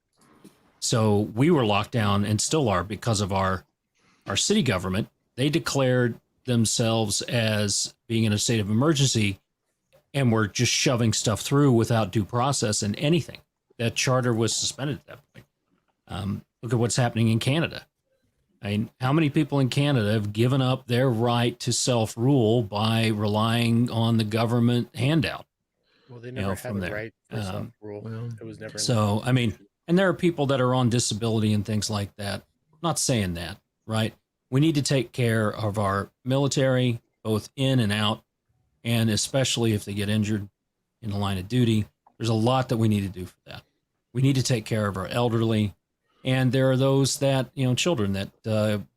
So we were locked down and still are because of our city government. They declared themselves as being in a state of emergency and were just shoving stuff through without due process and anything. That charter was suspended at that point. Look at what's happening in Canada. I mean, how many people in Canada have given up their right to self-rule by relying on the government handout? Well, they never had from a there. right for self-rule. It was never. So, I mean, and there are people that are on disability and things like that. Not saying that, right? We need to take care of our military, both in and out, and especially if they get injured in the line of duty. There's a lot that we need to do for that. We need to take care of our elderly. And there are those that, children that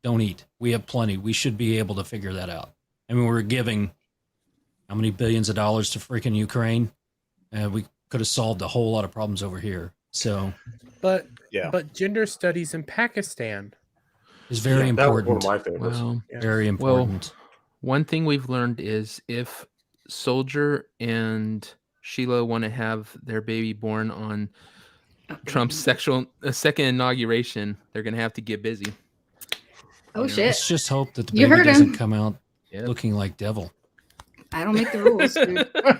don't eat. We have plenty. We should be able to figure that out. I mean, we're giving how many billions of dollars to freaking Ukraine? We could have solved a whole lot of problems over here. So, but gender studies in Pakistan is very important. That was one of my favorites. Well, very important. Well, one thing we've learned is if Soldier and Sheila want to have their baby born on Trump's second inauguration, they're gonna have to get busy. Oh shit! Let's just hope that the You baby heard doesn't him. come out looking like devil. I don't make the rules, dude. Well,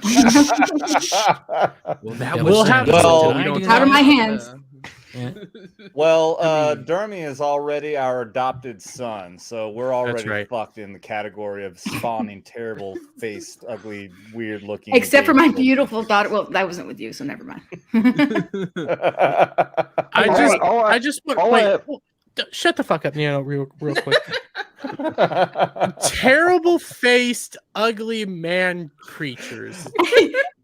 that Yeah, was we'll sad. have- well, We don't out of have- my hands. Well, Dermy is already our adopted son, so we're already right. fucked in the category of spawning terrible faced, ugly, weird looking. Except for my babies. beautiful daughter. Well, that wasn't with you, so never mind. I just want all wait, I- shut the fuck up, real quick. Terrible faced, ugly man creatures.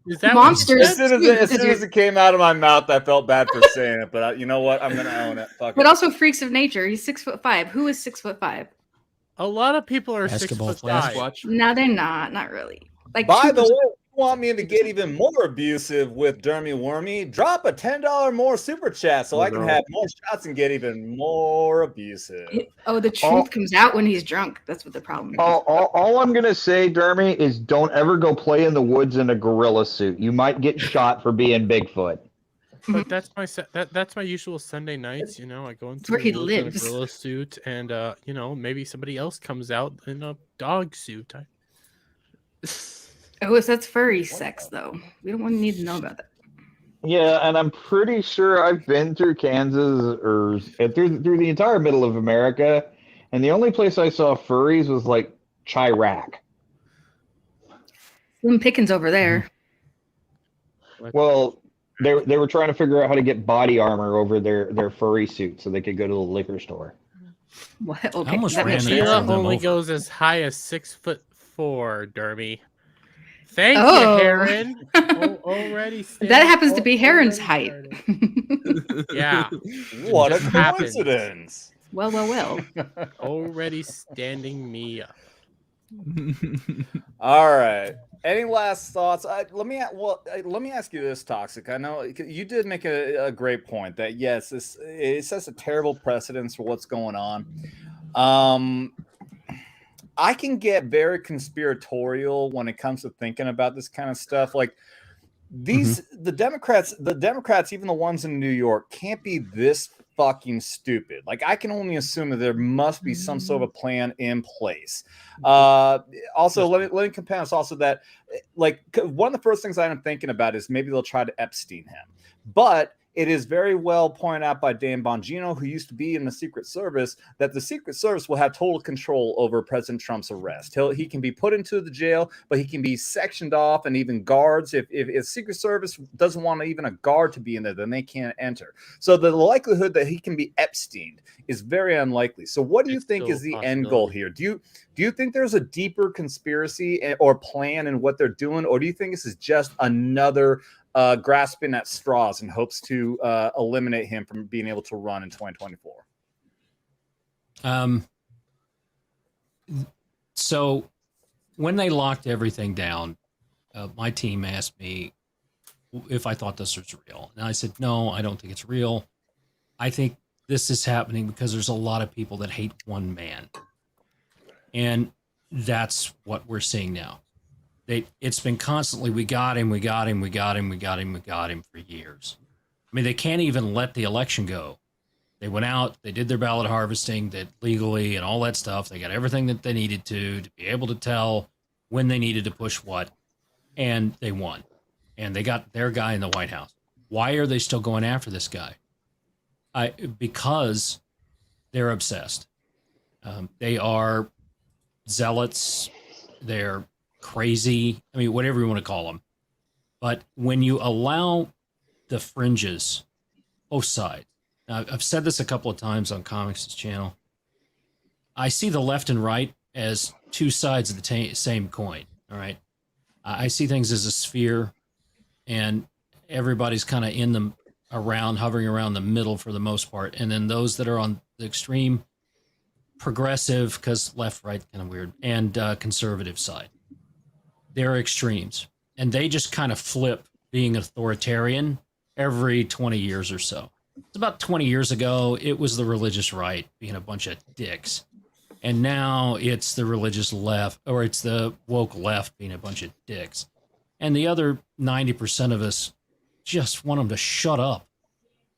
Is that what you Monsters. said? As soon as it came out of my mouth, I felt bad for saying it, but you know what? I'm gonna own it. Fuck But it. also freaks of nature. He's 6'5". Who is 6'5"? A lot of people are Basketball 6'5". Watch. No, they're not. Not really. Like By the 2%. way, if you want me to get even more abusive with DermyWermy, drop a $10 more super chat so I can have more shots and get even more abusive. Oh, the truth comes out when he's drunk. That's what the problem is. All I'm gonna say, Dermy, is don't ever go play in the woods in a gorilla suit. You might get shot for being Bigfoot. But that's my that's my usual Sunday nights. I go into where the he woods in a lives. gorilla suit, and maybe somebody else comes out in a dog suit. Oh, that's furry sex, though. We don't want to need to know about that. Yeah, and I'm pretty sure I've been through Kansas or through the entire middle of America, and the only place I saw furries was like Chirac. Slim Pickens over there. Well, they were trying to figure out how to get body armor over their furry suit so they could go to the liquor store. What? Okay. I almost that ran makes into sense. Sheila them only over. goes as high as 6'4", Dermy. Thank Oh. you, Heron. Already. That happens to be Heron's height. Yeah. What a Just happens. coincidence! Well. Already standing me up. All right. Any last thoughts? Let me ask you this, Toxic. I know you did make a great point that yes, it sets a terrible precedence for what's going on. I can get very conspiratorial when it comes to thinking about this kind of stuff. Like the Democrats, even the ones in New York, can't be this fucking stupid. Like I can only assume that there must be some sort of a plan in place. Also, let me compare this also that like one of the first things I'm thinking about is maybe they'll try to Epstein him, but it is very well pointed out by Dan Bongino, who used to be in the Secret Service, that the Secret Service will have total control over President Trump's arrest. He can be put into the jail, but he can be sectioned off, and even guards. If Secret Service doesn't want even a guard to be in there, then they can't enter. So the likelihood that he can be Epsteined is very unlikely. So what do you think is the end goal here? Do you think there's a deeper conspiracy or plan in what they're doing, or do you think this is just another grasping at straws in hopes to eliminate him from being able to run in 2024? So when they locked everything down, my team asked me if I thought this was real. And I said, no, I don't think it's real. I think this is happening because there's a lot of people that hate one man. And that's what we're seeing now. It's been constantly, we got him for years. I mean, they can't even let the election go. They went out, they did their ballot harvesting, that legally and all that stuff. They got everything that they needed to be able to tell when they needed to push what, and they won. And they got their guy in the White House. Why are they still going after this guy? Because they're obsessed. They are zealots. They're crazy. I mean, whatever you want to call them. But when you allow the fringes, both sides. Now, I've said this a couple of times on Comics' channel. I see the left and right as two sides of the same coin. All right. I see things as a sphere, and everybody's kind of in them around, hovering around the middle for the most part. And then those that are on the extreme progressive, because left, right, kind of weird, and conservative side. They're extremes. And they just kind of flip being authoritarian every 20 years or so. It's about 20 years ago, it was the religious right being a bunch of dicks. And now it's the religious left, or it's the woke left being a bunch of dicks. And the other 90% of us just want them to shut up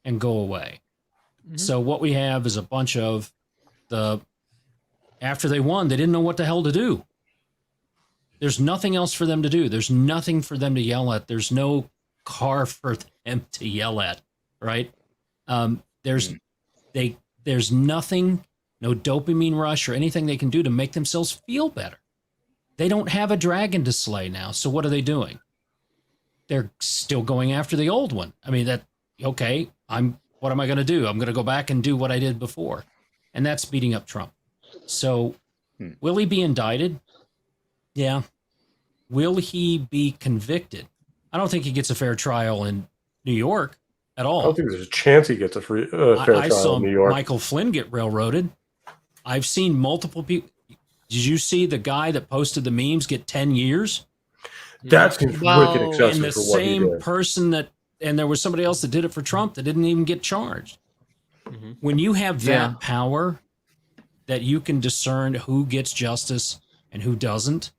and go away. Mm-hmm. So what we have is a bunch of after they won, they didn't know what the hell to do. There's nothing else for them to do. There's nothing for them to yell at. There's no car for them to yell at, right? There's nothing, no dopamine rush or anything they can do to make themselves feel better. They don't have a dragon to slay now, so what are they doing? They're still going after the old one. I mean, okay, what am I going to do? I'm going to go back and do what I did before. And that's beating up Trump. So will he be indicted? Yeah. Will he be convicted? I don't think he gets a fair trial in New York at all. I don't think there's a chance he gets a fair trial in New York. Michael Flynn get railroaded. I've seen multiple people. Did you see the guy that posted the memes get 10 years? That seems wicked excessive and the for what he did. same person and there was somebody else that did it for Trump that didn't even get charged. Mm-hmm. When you have that power that you can discern who gets justice and who doesn't,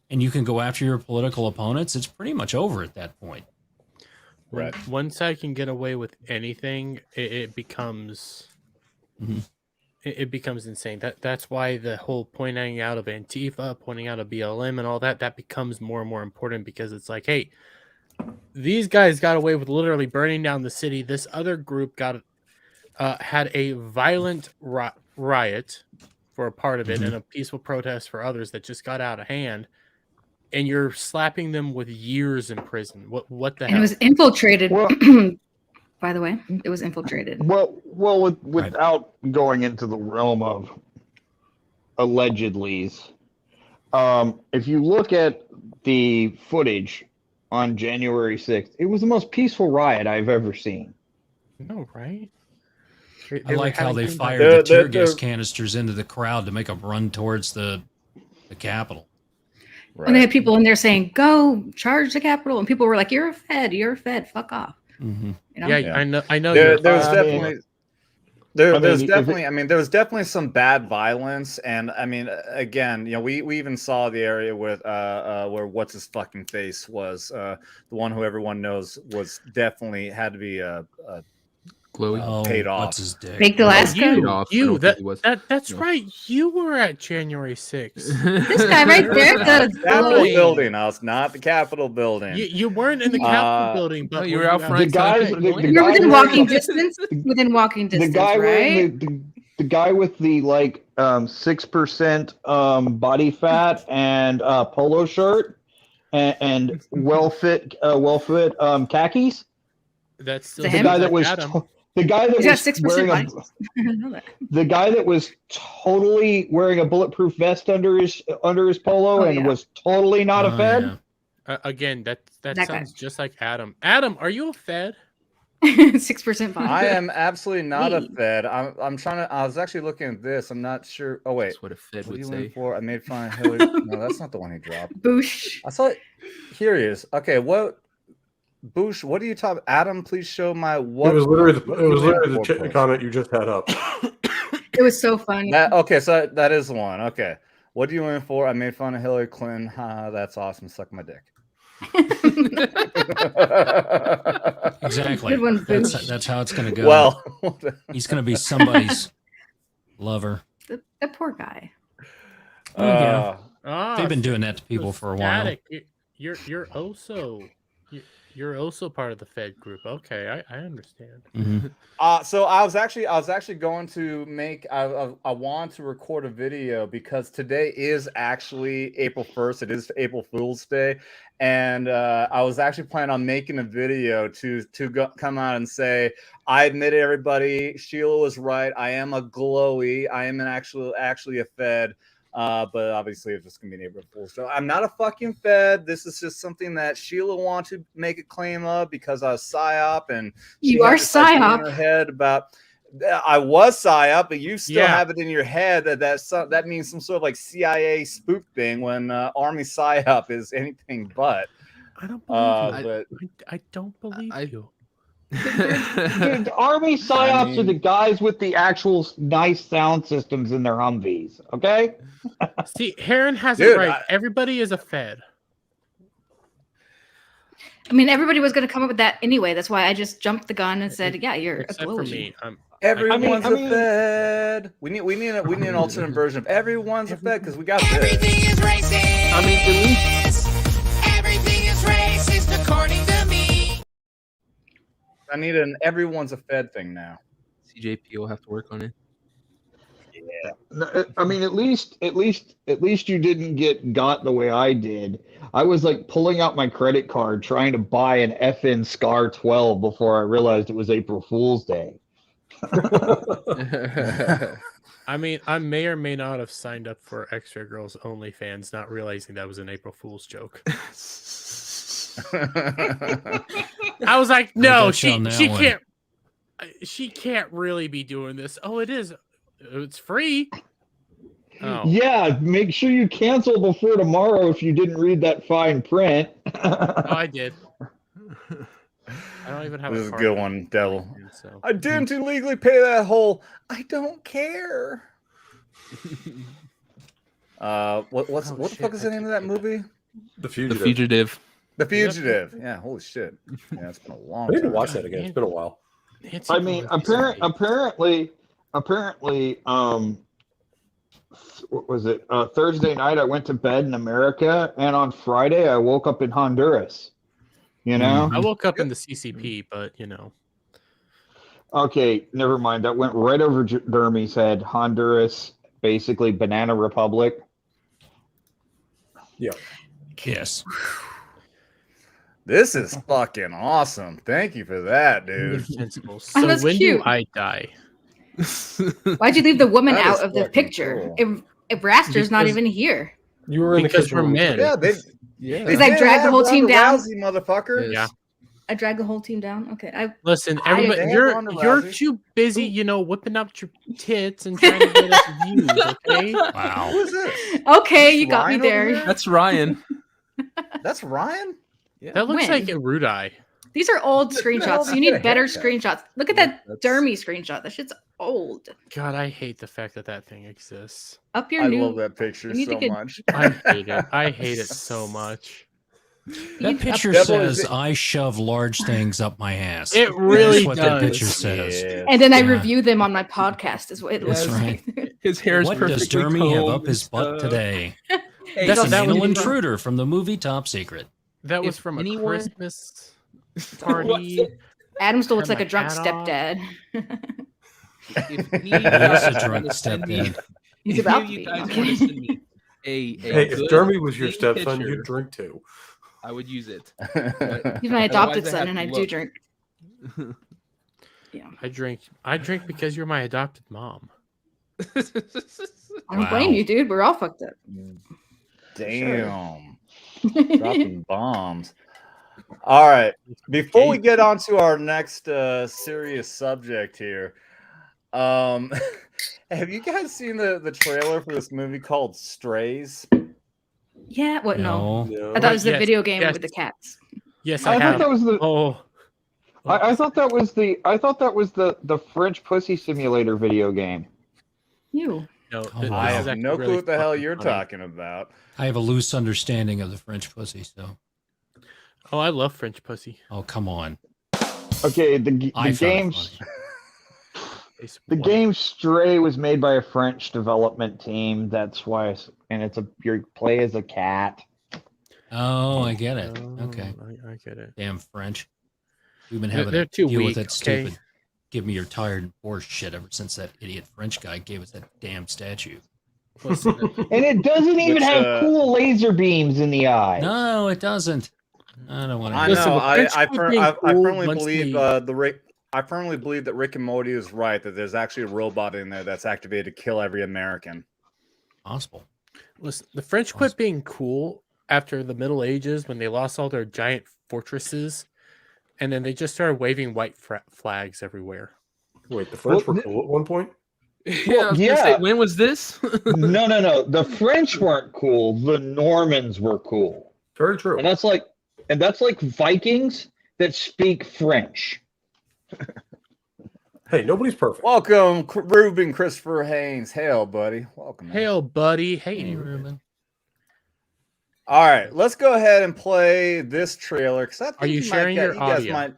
and you can go after your political opponents, it's pretty much over at that point. Right. Once I can get away with anything, it becomes it becomes insane. That's why the whole pointing out of Antifa, pointing out of BLM and all that becomes more and more important, because it's like, hey, these guys got away with literally burning down the city. This other group had a violent riot for a part of it and a peaceful protest for others that just got out of hand. And you're slapping them with years in prison. What the hell? It was infiltrated. Well, by the way, it was infiltrated. Without going into the realm of allegedlys, if you look at the footage on January 6th, it was the most peaceful riot I've ever seen. No, right? I like how they fired the tear gas canisters into the crowd to make them run towards the Capitol. Right. And they had people in there saying, "Go charge the Capitol," and people were like, "You're a Fed, fuck off." Mm-hmm. You know? Yeah, I know. There was definitely some bad violence, and I mean, again, we even saw the area with where what's his fucking face was the one who everyone knows was definitely had to be paid off. What's his dick? Big Alaska. That's right. You were at January 6th. This guy right there. The Capitol building. I was not the Capitol building. You weren't in the Capitol building, but you were out front. You were within walking distance. Within walking distance, right? The guy with the 6% body fat and polo shirt and well fit khakis. That's still the guy that was. The guy that was wearing the guy that was totally wearing a bulletproof vest under his polo was totally not a Fed. Yeah. Again, that sounds just like Adam. Adam, are you a Fed? 6% body. I am absolutely not a Fed. I'm trying to. I was actually looking at this. I'm not sure. Oh wait, that's what a Fed would say. I made fun of Hillary. No, that's not the one he dropped. Boosh. I saw it. Here he is. Okay, what? Bush, what are you talking? Adam, please show my what. It was literally the comment you just had up. It was so funny. So that is the one. Okay, what do you in for? I made fun of Hillary Clinton. That's awesome. Suck my dick. Exactly. That's how it's going to go. Well, he's going to be somebody's lover. The poor guy. They've been doing that to people for a while. You're also You're also part of the Fed group. Okay, I understand. Mhm. So I was actually going to make I want to record a video because today is actually April 1st. It is April Fool's Day, and I was actually planning on making a video to come out and say I admitted everybody. Sheila was right. I am a glowy. I am actually a Fed. But obviously it's just gonna be an April Fool's. So I'm not a fucking Fed. This is just something that Sheila wanted to make a claim of because I was PSYOP and You are PSYOP. in her head about I was PSYOP, but you still have it in your head that means some sort of like CIA spook thing when Army PSYOP is anything but. I don't believe you. I don't believe you. Dude, Army PSYOPs are the guys with the actual nice sound systems in their Humvees, okay? See, Heron has it right. Everybody is a Fed. I mean, everybody was going to come up with that anyway. That's why I just jumped the gun and said, "Yeah, you're Except a for glowy." me. Everyone's a Fed. We need an alternate version of everyone's a Fed because we got everything this. is racist. I mean, at least everything is racist according to me. I need an everyone's a Fed thing now. CJP will have to work on it. Yeah. I mean, at least you didn't get got the way I did. I was like pulling out my credit card trying to buy an FN Scar 12 before I realized it was April Fool's Day. I mean, I may or may not have signed up for Extra Girls OnlyFans, not realizing that was an April Fool's joke. I was like, no, she can't really be doing this. Oh, it is. It's free. Oh. Yeah, make sure you cancel before tomorrow if you didn't read that fine print. Oh, I did. I don't even have this a is a good one, Devil. So. I didn't illegally pay that whole. I don't care. What the fuck is the name of that movie? The Fugitive. The Fugitive. The Fugitive. Yeah, holy shit. Yeah, it's been a long I need to time. watch that again. It's been a while. I mean, apparently, what was it? Thursday night, I went to bed in America, and on Friday, I woke up in Honduras. You know? I woke up in the CCP, but you know. Okay, never mind. That went right over Dermy's head. Honduras, basically Banana Republic. Yeah. Yes. This is fucking awesome. Thank you for that, dude. So that's when cute. do I die? Why'd you leave the woman That out is of the fucking picture? cool. If Raster's not Because- even here. You were in the Because kitchen. we're men. Yeah, Yeah. Because I dragged the whole team down. Rousey, motherfucker. Yeah. I dragged the whole team down. Okay, Listen, I- everybody, They have you're Ronda Rousey. too busy, you know, whipping up your tits and trying to get us views. Okay. Who Wow. is this? okay, you got me Ryan over there. here? That's Ryan. That's Ryan? That looks When? like a Rudai. These are old the hell screenshots. is You need that better haircut? screenshots. Look at that Dermy screenshot. That shit's old. God, I hate the fact that thing exists. Up your I new. love that picture you need to so get- much. I hate it. I hate it so much. That picture Devil, is says, it- I shove large things up my ass. It really That's what that does. picture says. Yes. And then I Yeah. review them on my podcast. Is what it looks That's right. like. His hair is What does perfectly Dermy have combed up his and butt stuff. today? Hey, That's so an that anal was- intruder from the movie Top Secret. That was If from a anyone- Christmas party. Adam still looks Had like a my drunk hat on. stepdad. If any He of you is guys a want drunk to send me- stepdad. He's if about any to of you be. guys want to send me a Hey, if good Dermy was your clean stepson, picture, you'd drink too. I would use it. He's my adopted Otherwise, I son, have and to I do look. drink. Yeah, I drink because you're my adopted mom. I don't Wow. blame you, dude. We're all fucked up. Damn. Dropping bombs. All right. Before we get on to our next serious subject here, have you guys seen the trailer for this movie called Strays? Yeah, what? No. No. I thought it was the Yes, video game yes. with the cats. Yes, I I thought have. that was the. Oh, I thought that was the French pussy simulator video game. You. no, Oh, this wow. I is have actually no clue really what the hell fucking you're funny. talking about. I have a loose understanding of the French pussy, so. Oh, I love French pussy. Oh, come on. Okay, the I found it game's funny. It's the wonderful. game Stray was made by a French development team. That's why, and you play as a cat. Oh, I get it. Okay. I get it. Damn French. We've been having They're to too deal weak, with that okay? stupid give me your tired and poor shit ever since that idiot French guy gave us that damn statue. Listen, And it doesn't even Which, have cool laser beams in the eyes. No, it doesn't. I don't want to. I Listen, know. with French I food being cool firmly once believe they- I firmly believe that Rick and Morty is right. That there's actually a robot in there that's activated to kill every American. Possible. listen, the French quit being cool after the Middle Ages when they lost all their giant fortresses, and then they just started waving white flags everywhere. Wait, the French were cool at one point? Yeah, I was gonna say, when was this? No. The French weren't cool. The Normans were cool. Very true. And that's like Vikings that speak French. Hey, nobody's perfect. Welcome, Reuben Christopher Haynes. Hail, buddy. Welcome. man. Hail, buddy. Hey, Hey, Reuben. All right, let's go ahead and play this trailer because I think Are you sharing your audio? You Are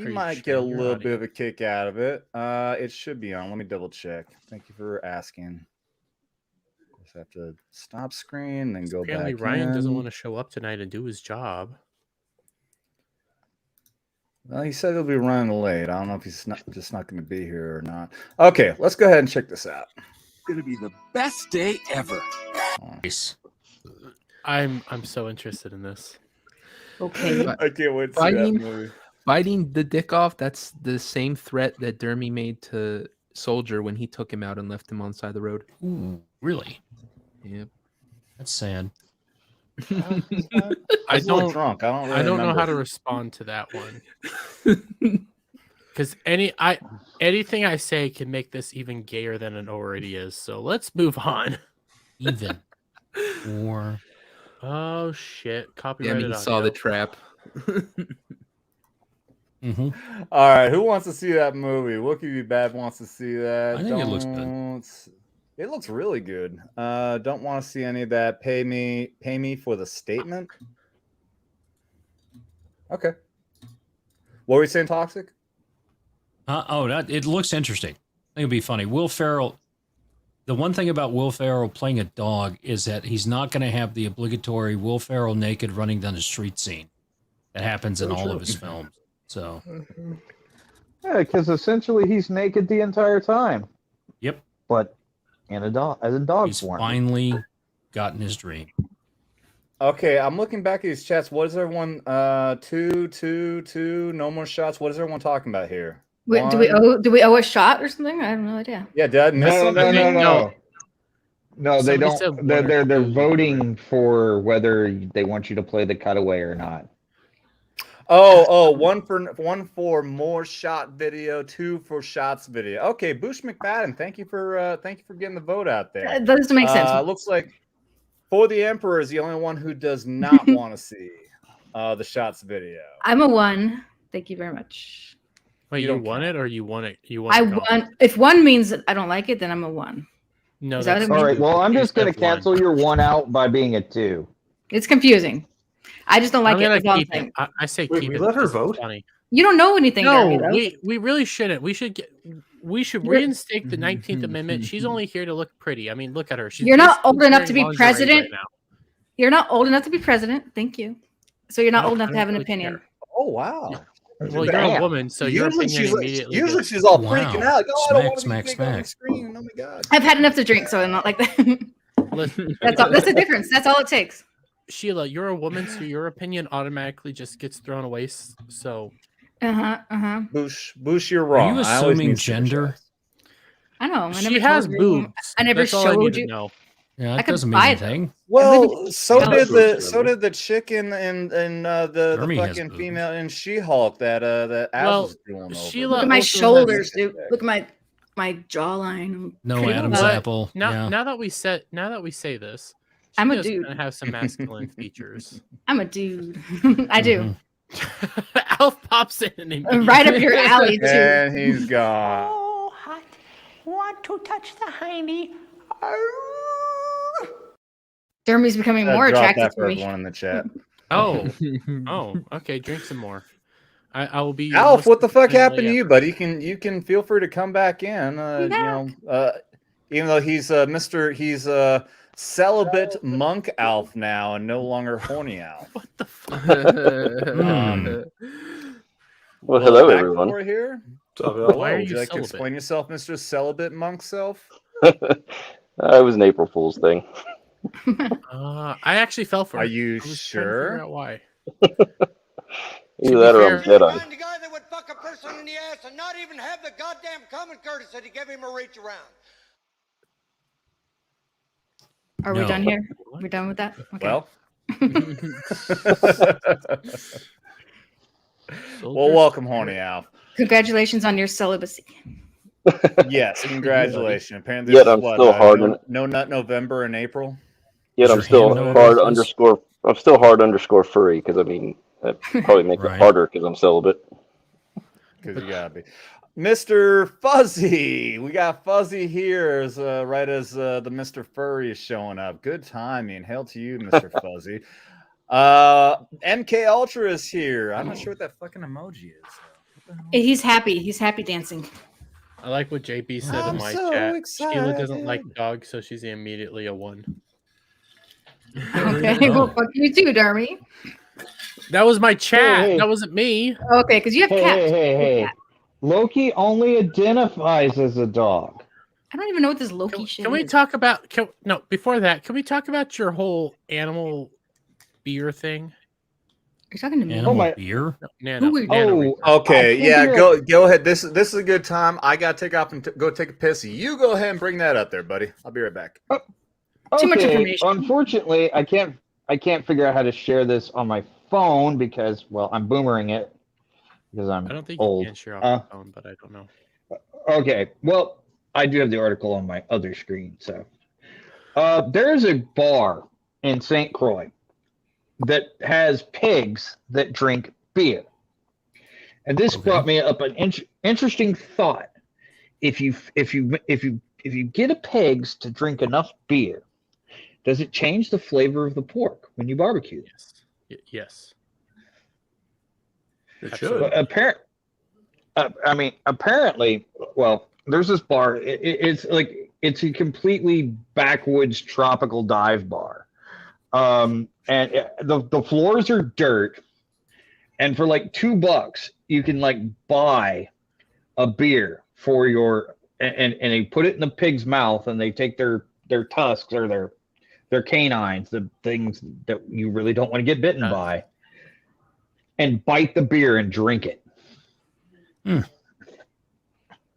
you might get a sharing your little audio? bit of a kick out of it. It should be on. Let me double check. Thank you for asking. Just have to stop screen, then go apparently back. Ryan doesn't in. want to show up tonight and do his job. Well, he said he'll be running late. I don't know if he's just not going to be here or not. Okay, let's go ahead and check this out. Gonna be the best day ever. Nice. I'm so interested in this. Okay. I can't wait to see that Fighting- movie. Biting the dick off, that's the same threat that Dermy made to Soldier when he took him out and left him on the side of the road. Ooh, really? Yep. That's sad. I I was a little don't drunk. I don't. Really I don't know remember. how to respond to that one. Because anything I say can make this even gayer than it already is. So let's move on. Even. Or Oh shit! Copyrighted Damn, he audio. saw the trap. All right, who wants to see that movie? Wookie Be Bad wants to see that. I think it looks good. Don't- It looks really good. Don't want to see any of that. Pay me for the statement. Okay. What were you saying, Toxic? It looks interesting. I think it'd be funny. Will Ferrell. The one thing about Will Ferrell playing a dog is that he's not going to have the obligatory Will Ferrell naked running down the street scene that happens in all of his films. So, Yeah, because essentially he's naked the entire time. yep, But in a dog as a dog he's form. finally gotten his dream. Okay, I'm looking back at these chats. What is everyone? Two. No more shots. What is everyone talking about here? Wait, do we owe a shot or something? I have no idea. Yeah, did I miss No, something? No, they Somebody said don't. one or They're two. voting for whether they want you to play the cutaway or not. One for more shot video, 2 for shots video. Okay, Bush McFadden, thank you for getting the vote out there. That doesn't make sense. Looks like For the Emperor is the only one who does not want to see the shots video. I'm a 1. Thank you very much. Wait, You you don't won count. it or you want it? You want I it gone? won. If 1 means that I don't like it, then I'm a 1. No, Is that that's what it All right. Well, I'm just going to Step one. cancel your 1 out by being a 2. It's confusing. I just don't like I'm it. gonna That's all I'm keep saying. it. I say Wait, keep we it. let her because it's vote? Funny. You don't know anything. Dermy, No, though. we really shouldn't. We should You're- reinstate the 19th Amendment. She's only here to look pretty. I mean, look at her. She's You're not basically old enough to wearing be lingerie president. right now. You're not old enough to be president. Thank you. So you're not I old don't enough to have an really opinion. care. Oh wow! Well, you're Damn. a woman, so your usually opinion she's immediately. usually gets- she's all Wow. freaking out. Like, oh, I don't want to Smack, be smack, big on the smack. screen. Oh my god! I've had enough to drink, so I'm not like that. Listen, That's the difference. That's all it takes. Sheila, you're a woman, so your opinion automatically just gets thrown away. So Bush, you're wrong. Are you I always assuming need to see the gender? shots. I know. I she never has told you. boobs. I never That's all I need showed to you. know. Yeah, I that could doesn't mean buy them. anything. Well, so Yeah. did the Boobs, the chick in the Dermy has fucking boobs. female in She-Hulk that Al Well, was doing over. Sheila Look at my also shoulders, has- dude. Look at my jawline. No Pretty Adam's much. apple. Now, yeah. now that we say this, I'm a Sheila's dude. gonna have some masculine features. I'm a dude. I do. Mhm. Alf pops in and immediately- Right up your alley too. And he's gone. Oh, hot. Want to touch the hiney? Dermy's becoming more Drop attractive that to for me. everyone in the chat. Oh, okay. Drink some more. I will be. Alf, what the fuck listening happened to later. you, buddy? You can feel free to come back in. You know, even though he's celibate monk Alf now and no longer Horny Alf. What the fuck? Well, hello, back everyone. door here. What's up, Hello, Why are would you you like to celibate? explain yourself, Mr. Celibate Monk Self? It was an April Fool's thing. I actually fell for it. Are you I was trying to sure? figure out why. Either that or I'm fair- Jedi. Find the guy that would fuck a person in the ass and not even have the goddamn common courtesy to give him a reach around. Are we No. done here? We're done with that? Okay. Well. Well, welcome, Horny Alf. Congratulations on your celibacy. Yes, congratulations. Apparently, Yet this is I'm what, still hard in no nut November and April. Yet Is I'm your still hand over hard this? underscore. I'm still hard underscore furry because I mean that probably makes Right. it harder because I'm celibate. Because you gotta be. Mr. Fuzzy, we got Fuzzy here as right as the Mr. Furry is showing up. Good timing. Hail to you, Mr. Fuzzy. MK Ultra is here. I'm not sure what that fucking emoji is. What the hell? He's happy. He's happy dancing. I like what JB said I'm in my so chat. excited. Sheila doesn't like dogs, so she's immediately a 1. Okay. Well, fuck you too, Dermy. That was my chat. Hey. That wasn't me. Okay, because you have Hey, cats. hey. Loki only identifies as a dog. I don't even know what this Loki shit Can we is. talk about? No, before that, can we talk about your whole animal beer thing? You're talking to me. Animal my- beer? Nano, Who are you? Nanoreaper. Okay, I yeah, figure- go ahead. This is a good time. I gotta take off and go take a piss. You go ahead and bring that up there, buddy. I'll be right back. Too much Okay, information. Unfortunately, I can't figure out how to share this on my phone because, well, I'm boomering it because I'm I don't think old. you can share off your phone, but I don't know. Okay, well, I do have the article on my other screen. So, there's a bar in St. Croix that has pigs that drink beer, and this brought me up an interesting thought. If you get a pigs to drink enough beer, does it change the flavor of the pork when you barbecue? Yes. It should. But apparently, well, there's this bar. It's a completely backwoods tropical dive bar, and the floors are dirt. And for like $2, you can like buy a beer for your and they put it in the pig's mouth, and they take their tusks or their canines, the things that you really don't want to get bitten by, and bite the beer and drink it.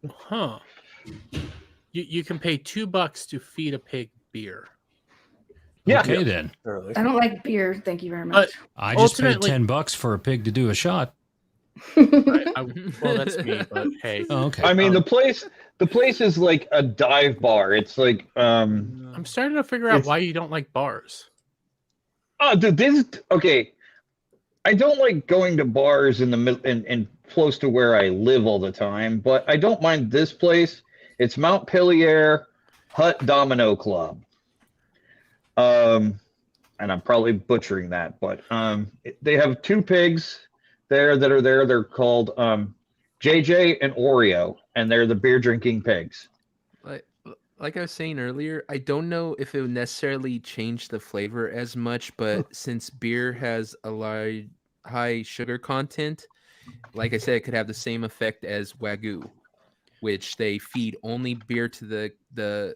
Huh. You can pay $2 to feed a pig beer. Yeah. Okay, then. I don't like beer. Thank you very much. But I just paid ultimately- $10 for a pig to do a shot. Well, that's me, but hey. Oh, okay. I mean, the place is like a dive bar. It's like I'm starting to figure out why you don't like bars. oh, dude, this okay. I don't like going to bars in the middle and close to where I live all the time, but I don't mind this place. It's Mount Pilier Hut Domino Club. And I'm probably butchering that, but they have 2 pigs there that are there. They're called JJ and Oreo, and they're the beer drinking pigs. Like I was saying earlier, I don't know if it would necessarily change the flavor as much, but since beer has a high sugar content, like I said, it could have the same effect as Wagyu, which they feed only beer to the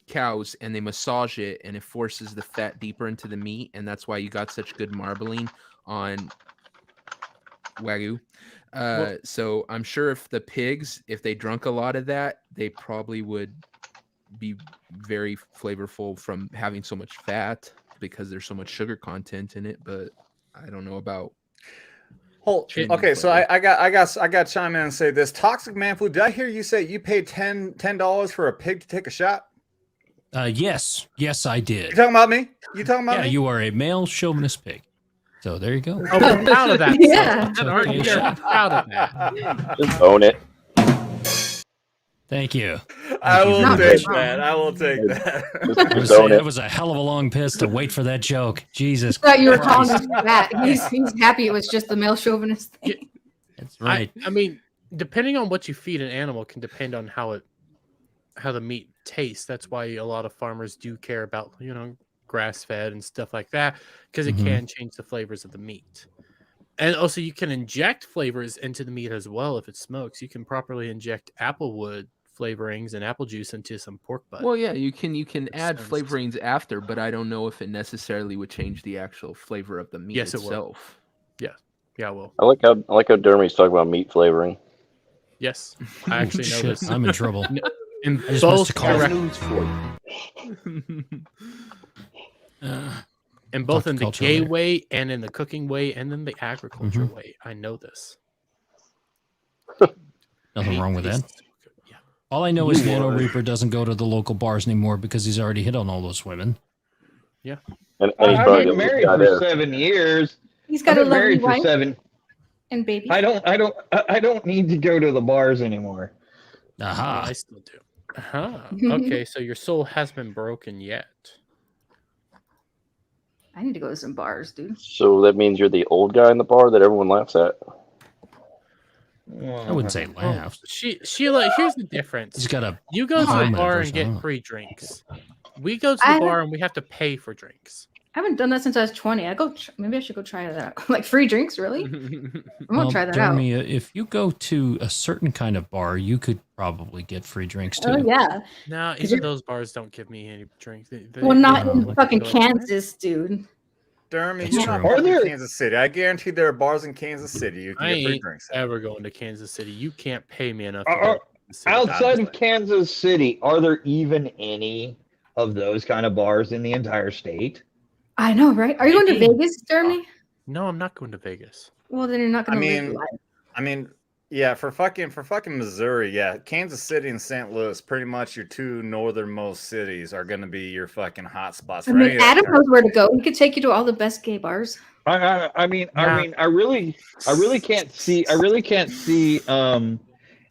cows, and they massage it, and it forces the fat deeper into the meat, and that's why you got such good marbling on Wagyu. So I'm sure if the pigs, if they drunk a lot of that, they probably would be very flavorful from having so much fat because there's so much sugar content in it. But I don't know about. Okay, so I got to chime in and say this. Toxic Man Food, did I hear you say you paid $10 for a pig to take a shot? Yes, I did. You talking about me? You talking about Yeah, me? you are a male chauvinist pig. So there you go. Oh, we're proud of that. Yeah. Aren't we are proud of that. Just own it. Thank you. I Thank you will very take much. that. I will take that. I was Just saying, own that it. was a hell of a long piss to wait for that joke. Jesus I thought you were calling Christ. us fat. He's happy it was just the male chauvinist thing. That's right. I mean, depending on what you feed an animal can depend on how it the meat tastes. That's why a lot of farmers do care about, grass fed and stuff like that, because it can change the flavors of the meat. And also you can inject flavors into the meat as well. If it smokes, you can properly inject applewood flavorings and apple juice into some pork butt. Well, yeah, you can add flavorings after, but I don't know if it necessarily would change the actual flavor of the meat itself. Yeah, well. I like how Dermy's talking about meat flavoring. Yes, I actually know this. I'm in trouble. In I just both missed a call. And both in the culture gay there. way and in the cooking way and in the agriculture way. I know this. Nothing wrong with that. All I know is Nanoreaper doesn't go to the local bars anymore because he's already hit on all those women. Yeah. And I've been married for 7 years. He's got I've a been married lovely for wife 7. and baby. I don't need to go to the bars anymore. Aha. I still do. Okay, so your soul has been broken yet. I need to go to some bars, dude. So that means you're the old guy in the bar that everyone laughs at. I wouldn't say laugh. Sheila, here's the difference. He's got a You go to the helmet bar or and get something. free drinks. We go to the bar and we have to pay for drinks. I haven't done that since I was 20. Maybe I should go try that out. Like free drinks, really? I'm gonna try that out. Dermy, if you go to a certain kind of bar, you could probably get free drinks too. Oh yeah. No, even those bars don't give me any drinks. Well, not in fucking Kansas, dude. Dermy, That's you're not true. born in Kansas City. I guarantee there are bars in Kansas City you can I get free ain't drinks. ever going to Kansas City. You can't pay me enough. To go to Kansas City. Outside of Kansas City, are there even any of those kind of bars in the entire state? I know, right? Are you going to Vegas, Dermy? No, I'm not going to Vegas. Well, then you're not going to live life. I mean, yeah, for fucking Missouri, yeah, Kansas City and St. Louis, pretty much your two northernmost cities are going to be your fucking hot spots. I mean, Adam knows where to go. He could take you to all the best gay bars. I really can't see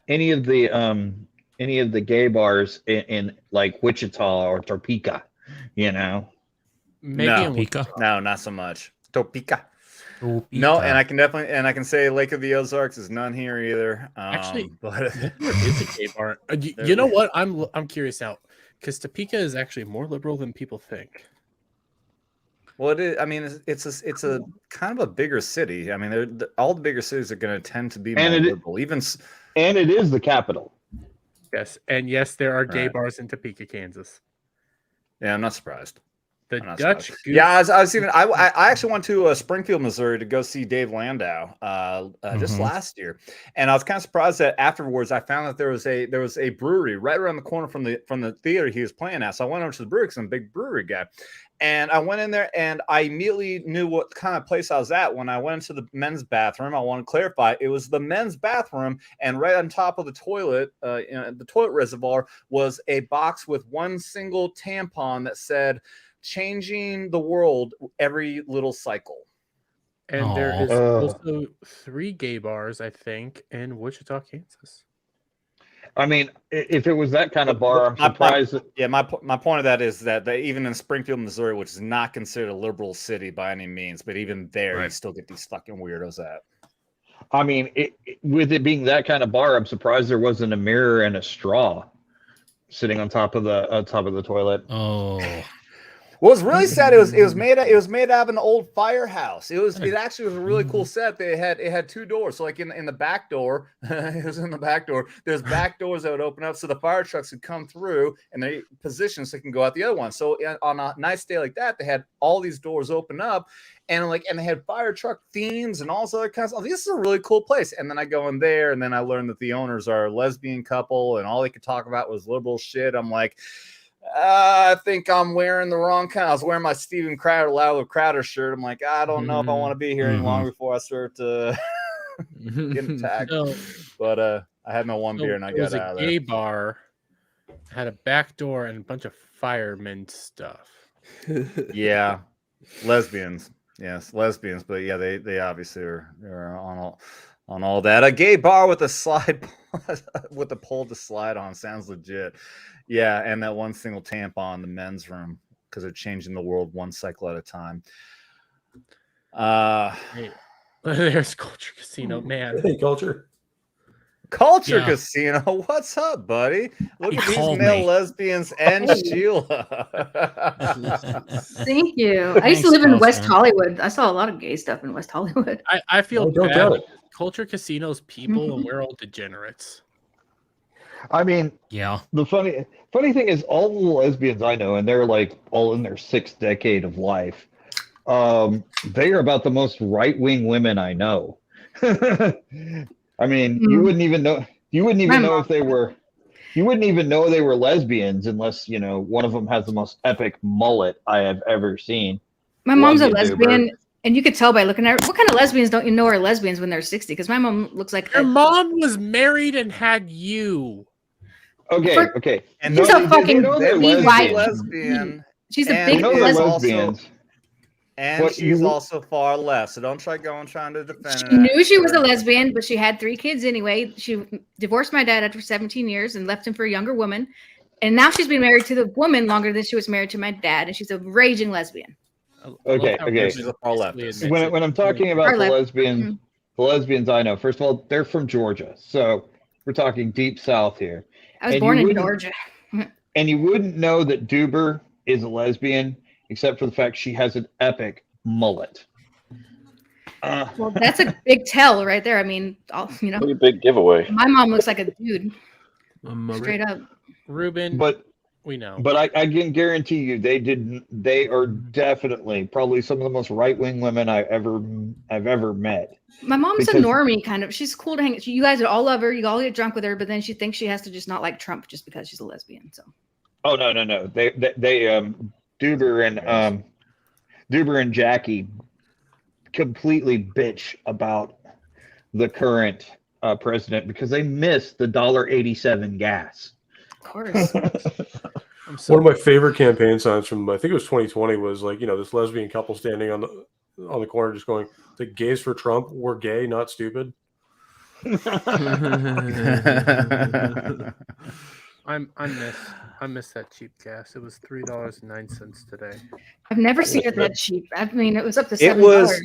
any of the gay bars in like Wichita or Topeka, Maybe No, not so much. Topeka. No, and I can say Lake of the Ozarks is none here either. Actually, but there is a gay bar. You know what? I'm curious now because Topeka is actually more liberal than people think. Well, it is. I mean, it's a kind of a bigger city. I mean, all the bigger cities are going to tend to be more liberal. And it is the capital. Yes, and yes, there are gay bars in Topeka, Kansas. Yeah, I'm not surprised. The Dutch. Yeah, I was even. I actually went to Springfield, Missouri, to go see Dave Landau just last year, and I was kind of surprised that afterwards I found that there was a brewery right around the corner from the theater he was playing at. So I went over to the brewery because I'm a big brewery guy, and I went in there and I immediately knew what kind of place I was at. When I went into the men's bathroom, I want to clarify it was the men's bathroom, and right on top of the toilet, the toilet reservoir was a box with one single tampon that said, "Changing the world every little cycle." And there is also 3 gay bars, I think, in Wichita, Kansas. I mean, if it was that kind of bar, I'm surprised. My point of that is that even in Springfield, Missouri, which is not considered a liberal city by any means, but even there, you still get these fucking weirdos at. I mean, with it being that kind of bar, I'm surprised there wasn't a mirror and a straw sitting on top of the toilet. Oh. What was really sad, it was made out of an old firehouse. It actually was a really cool set. It had 2 doors. So like in the back door, it was in the back door. There's back doors that would open up so the fire trucks could come through and they position so they can go out the other one. So on a nice day like that, they had all these doors open up and they had fire truck themes and all this other kinds of stuff. This is a really cool place. And then I go in there and then I learned that the owners are a lesbian couple and all they could talk about was liberal shit. I'm like, I think I'm wearing the wrong kind. I was wearing my Steven Crowder shirt. I'm like, I don't know if I want to be here any longer before I start to get attacked. But I had my one beer and I got out of there. Gay bar had a back door and a bunch of firemen stuff. Yeah, lesbians. Yes, lesbians. But yeah, they obviously are on all that. A gay bar with a slide with a pole to slide on sounds legit. Yeah, and that one single tampon in the men's room because they're changing the world one cycle at a time. Hey, there's Culture Casino, man. Hey, Culture. Culture Yeah. Casino, what's up, buddy? Look He at these called male me. lesbians and Hey. Sheila. Thank you. I used to Thanks, live in Kelsey. West Hollywood. I saw a lot of gay stuff in West Hollywood. I feel Oh, don't bad. doubt it. Culture Casino's people, and we're all degenerates. I mean, Yeah. the funny thing is, all the lesbians I know, and they're like all in their 6th decade of life, they are about the most right-wing women I know. I mean, you wouldn't even know. You wouldn't even know if they were. You wouldn't even know they were lesbians unless one of them has the most epic mullet I have ever seen. My mom's a Love you, lesbian, Duber. and you could tell by looking at her. What kind of lesbians don't you know are lesbians when they're 60? Because my mom looks like Your mom was married and had you. Okay, For- okay. And She's a fucking know they're BY. lesbian. She's a And big You know they're is lesbian. also- lesbians. And What, she's you- also far left, so don't try trying to defend She her. knew she was a lesbian, but she had 3 kids anyway. She divorced my dad after 17 years and left him for a younger woman. And now she's been married to the woman longer than she was married to my dad, and she's a raging lesbian. Okay, okay. She's a far leftist. When I'm talking about Far the left. lesbians I know, first of all, they're from Georgia, so we're talking deep south here. I was And born you in wouldn't- Georgia. And you wouldn't know that Duber is a lesbian except for the fact she has an epic mullet. Well, that's a big tell right there. I mean, Pretty big giveaway. my mom looks like a dude, I'm straight up. Ruben, But we know. but I can guarantee you they are definitely probably some of the most right-wing women I've ever met. My mom's Because- a normie kind of. She's cool to hang. You guys would all love her. You all get drunk with her, but then she thinks she has to just not like Trump just because she's a lesbian. So Oh no. They Duber and Jackie completely bitch about the current president because they missed the $1.87 gas. of course. One of my favorite campaign signs from I think it was 2020 was like this lesbian couple standing on the corner just going, "The gays for Trump, we're gay, not stupid." I miss that cheap gas. It was $3.09 today. I've never seen it that cheap. I mean, it was up to It $7 was-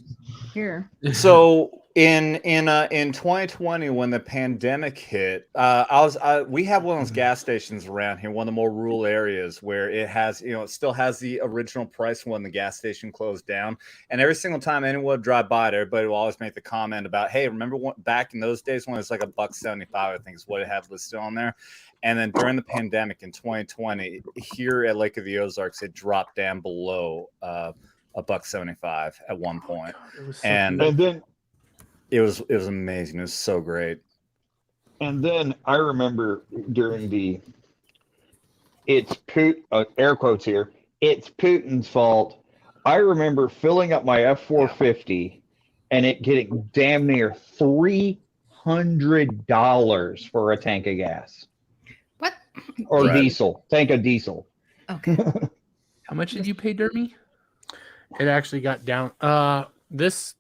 here. So in 2020 when the pandemic hit, we have one of those gas stations around here, one of the more rural areas where it has it still has the original price when the gas station closed down. And every single time anyone would drive by it, everybody will always make the comment about, hey, remember back in those days when it was like $1.75, I think is what it had listed on there. And then during the pandemic in 2020, here at Lake of the Ozarks, it dropped down below $1.75 at one point. It was so And good. then it was amazing. It was so great. And then I remember during the air quotes here, it's Putin's fault. I remember filling up my F-450 and it getting damn near $300 for a tank of gas. What? Or Right. diesel. Tank of diesel. Okay. How much did you pay, Dermy? It actually got down. This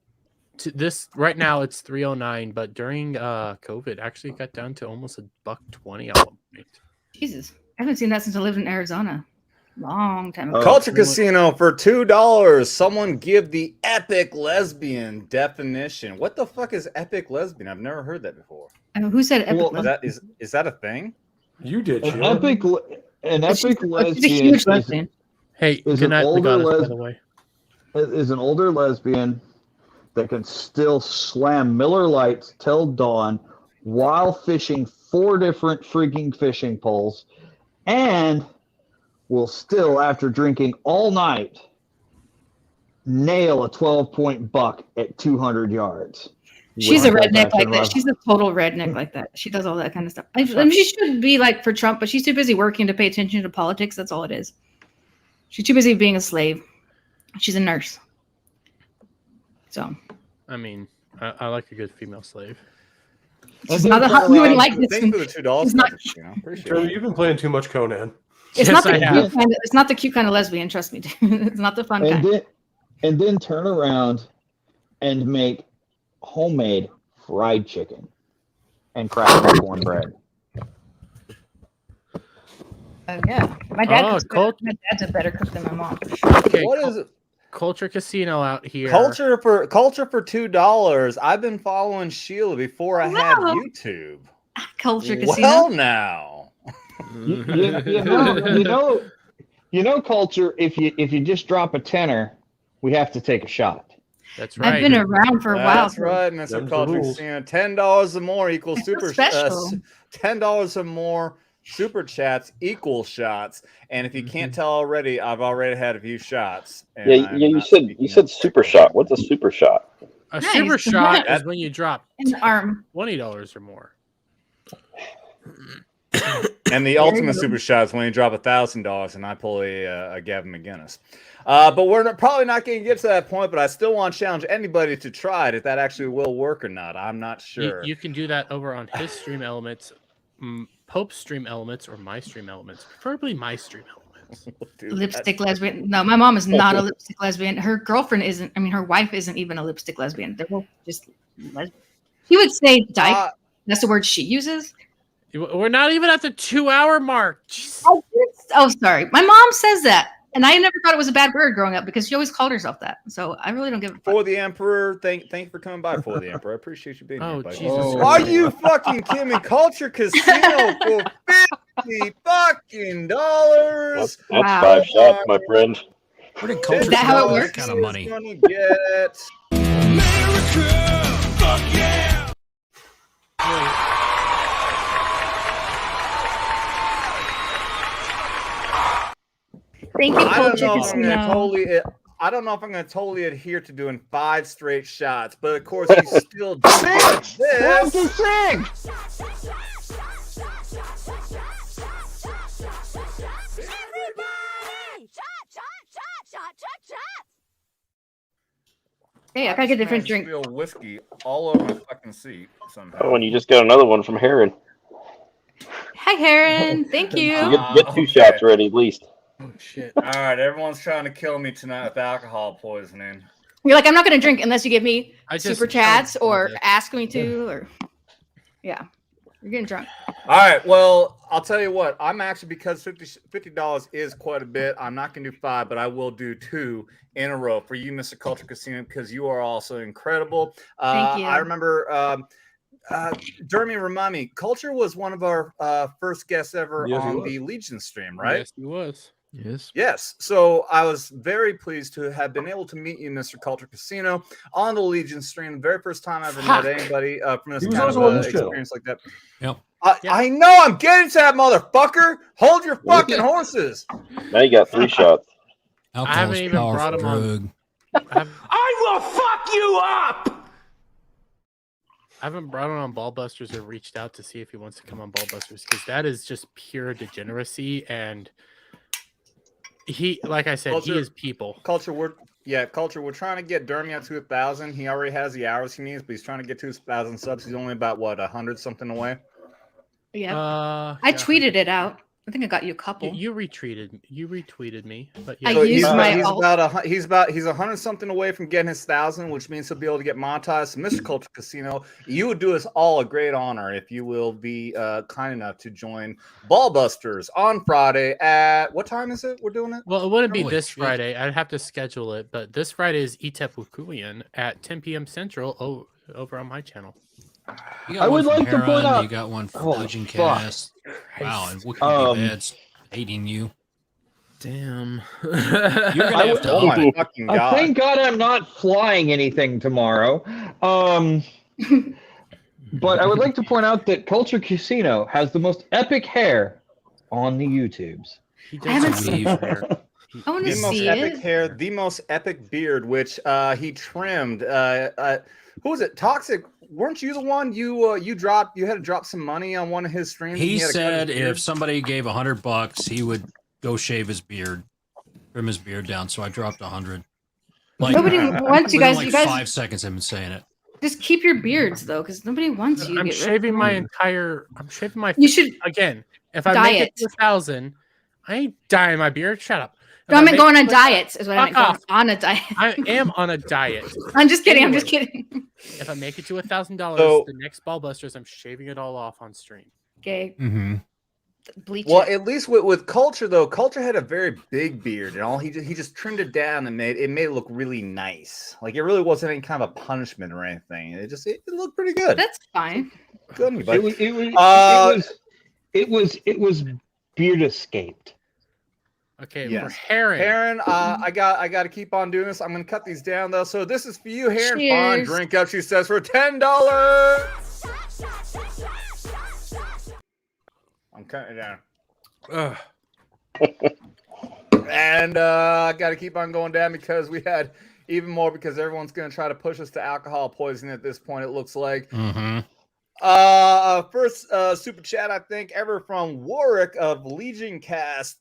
right now it's 309, but during COVID, actually got down to almost $1.20 at one point. Jesus. I haven't seen that since I lived in Arizona. Long time ago. Culture Casino for $2. Someone give the epic lesbian definition. What the fuck is epic lesbian? I've never heard that before. Who said epic? Well, lesbian? Is that a thing? You did, An Sheila. epic She's a lesbian huge lesbian. Hey, is good an night, older Legatus, by the way. is an older lesbian that can still slam Miller Lights till dawn while fishing 4 different freaking fishing poles and will still, after drinking all night, nail a 12-point buck at 200 yards. She's a With redneck like and that. rub- She's a total redneck like that. She does all that kind of stuff. I mean, she should be like for Trump, but she's too busy working to pay attention to politics. That's all it is. She's too busy being a slave. She's a nurse. So I mean, I like a good female slave. she's not we wouldn't like this. Thanks for the $2. It's not- Appreciate Jeremy, it. you've been playing too much Conan. It's Yes, not the I cute have. kind of, it's not the cute kind of lesbian. Trust me. It's not the fun kind. And then turn around and make homemade fried chicken and cracked cornbread. Yeah, my dad. Oh, cooks better. cult- My dad's a better cook than my mom. For sure. Okay, What is it? Culture Casino out here? Culture for $2. I've been following Sheila before I had Wow. YouTube. Culture Casino. Well, now. You know, Culture. If you just drop a tenner, we have to take a shot. That's right. I've been around for a while. That's right, Mr. Culture Casino. $10 or more equals super. $10 or more super chats equal shots. And if you can't tell already, I've already had a few shots. You said super shot. What's a super shot? A super shot is when you drop an arm $20 or more. And the ultimate super shot is when you drop $1,000 and I pull a Gavin McGinnis. But we're probably not going to get to that point, but I still want to challenge anybody to try it if that actually will work or not. I'm not sure. You can do that over on his stream elements, Pope's stream elements, or my stream elements. Preferably my stream elements. Dude, lipstick lesbian. No, my mom is not a lipstick lesbian. Her girlfriend isn't. I mean, her wife isn't even a lipstick lesbian. They're both just lesbian. She would say dyke. That's the word she uses. We're not even at the 2-hour mark. Oh, sorry. My mom says that. And I never thought it was a bad word growing up because she always called herself that. So I really don't give a fuck. For the Emperor, thank you for coming by. For the Emperor, I appreciate you being here. Jesus! Are you fucking kidding me? Culture Casino for $50 fucking dollars. That's 5 shots, my friend. Where did Culture Is that how it works? Kind of money. Get. America, fuck yeah. Thank you, Culture I don't know if I'm going to totally adhere to doing 5 straight shots, but of course you still do get this. Hey, I gotta get a different drink. Spill whiskey all over my fucking seat somehow. Oh, and you just got another one from Heron. Hi, Heron. Thank you. Get 2 shots ready, at least. Oh, shit. All right, everyone's trying to kill me tonight with alcohol poisoning. You're like, I'm not gonna drink unless you give me super chats or drunk. ask me to, or yeah, you're getting drunk. All right, well, I'll tell you what. I'm actually, because $50 is quite a bit, I'm not going to do 5, but I will do 2 in a row for you, Mr. Culture Casino, because you are also incredible. Thank you. I remember Dermy Wermy. Culture was one of our first guests ever on the Legion stream, right? Yes, he was. Yes. So I was very pleased to have been able to meet you, Mr. Culture Casino, on the Legion stream. The very first time I ever met anybody from this kind of experience like that. Yep. I know I'm getting to that, motherfucker. Hold your fucking horses. Now you got 3 shots. I haven't even brought him on. I will fuck you up. I haven't brought him on Ballbusters or reached out to see if he wants to come on Ballbusters, because that is just pure degeneracy. And he, like I said, he is people. Culture, we're trying to get Dermy up to 1,000. He already has the hours he needs, but he's trying to get to 1,000 subs. He's only about 100 something away. Yeah. I tweeted it out. I think I got you a couple. You retweeted me, but I used my. He's 100 something away from getting his 1,000, which means he'll be able to get monetized. So, Mr. Culture Casino, you would do us all a great honor if you will be kind enough to join Ballbusters on Friday at what time is it? We're doing it. Well, it wouldn't be this Friday. I'd have to schedule it, but this Friday is Etep Wukuyan at 10 p.m. Central over on my channel. I would like to point out. You got one for Legion Cast. Wow, and Wookiee Bad's hating you. Damn. You're gonna have to fucking God. Thank God I'm not flying anything tomorrow. But I would like to point out that Culture Casino has the most epic hair on the YouTubes. I haven't seen hair. I want to see epic hair, the most epic beard, which he trimmed. Who was it? Toxic. Weren't you the one you had to drop some money on one of his streams? He said if somebody gave $100, he would go shave his beard, trim his beard down. So I dropped 100. Like, nobody wants you guys. Like you guys 5 seconds. I've been saying it. Just keep your beards though, because nobody wants you. I'm shaving my. You should again. If I make it to 1,000, I ain't dyeing my beard. Shut up. No, I meant going on diets is what I meant. Going on a diet. I am on a diet. I'm just kidding. I'm just kidding. If I make it to $1,000, the next Ballbusters, I'm shaving it all off on stream. Okay. Mm-hmm. bleach Well, it. at least with Culture though, Culture had a very big beard, and all he just trimmed it down and made it look really nice. Like it really wasn't any kind of a punishment or anything. It looked pretty good. That's fine. Good on you, buddy. It was beard escaped. Okay, Yes. for Heron. Heron, I got to keep on doing this. I'm gonna cut these down though. So this is for you, Heron. Cheers. Fine, drink up. She says for $10. I'm cutting it down. Ugh. And I got to keep on going down because we had even more because everyone's going to try to push us to alcohol poisoning at this point, it looks like. Mm-hmm. First super chat, I think, ever from Warwick of Legion Cast.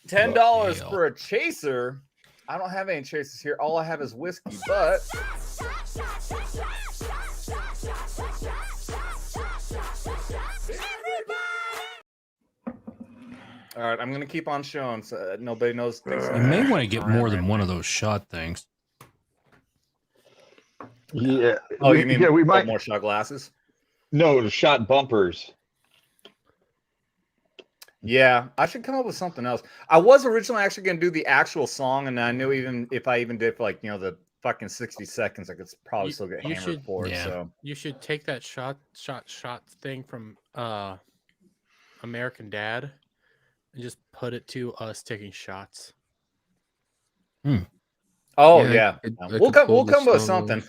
$10 for a chaser. I don't have any chasers here. All I have is whiskey, but... All right, I'm going to keep on showing so nobody knows. You may want to get more than one of those shot things. Yeah. Oh, you mean we might more shot glasses? No, shot bumpers. Yeah, I should come up with something else. I was originally actually going to do the actual song, and I knew even if I even did for like, the fucking 60 seconds, I could probably still get hammered for it. So you should take that shot thing from American Dad and just put it to us taking shots. Oh Yeah, yeah, I we'll could pull come up the with song something.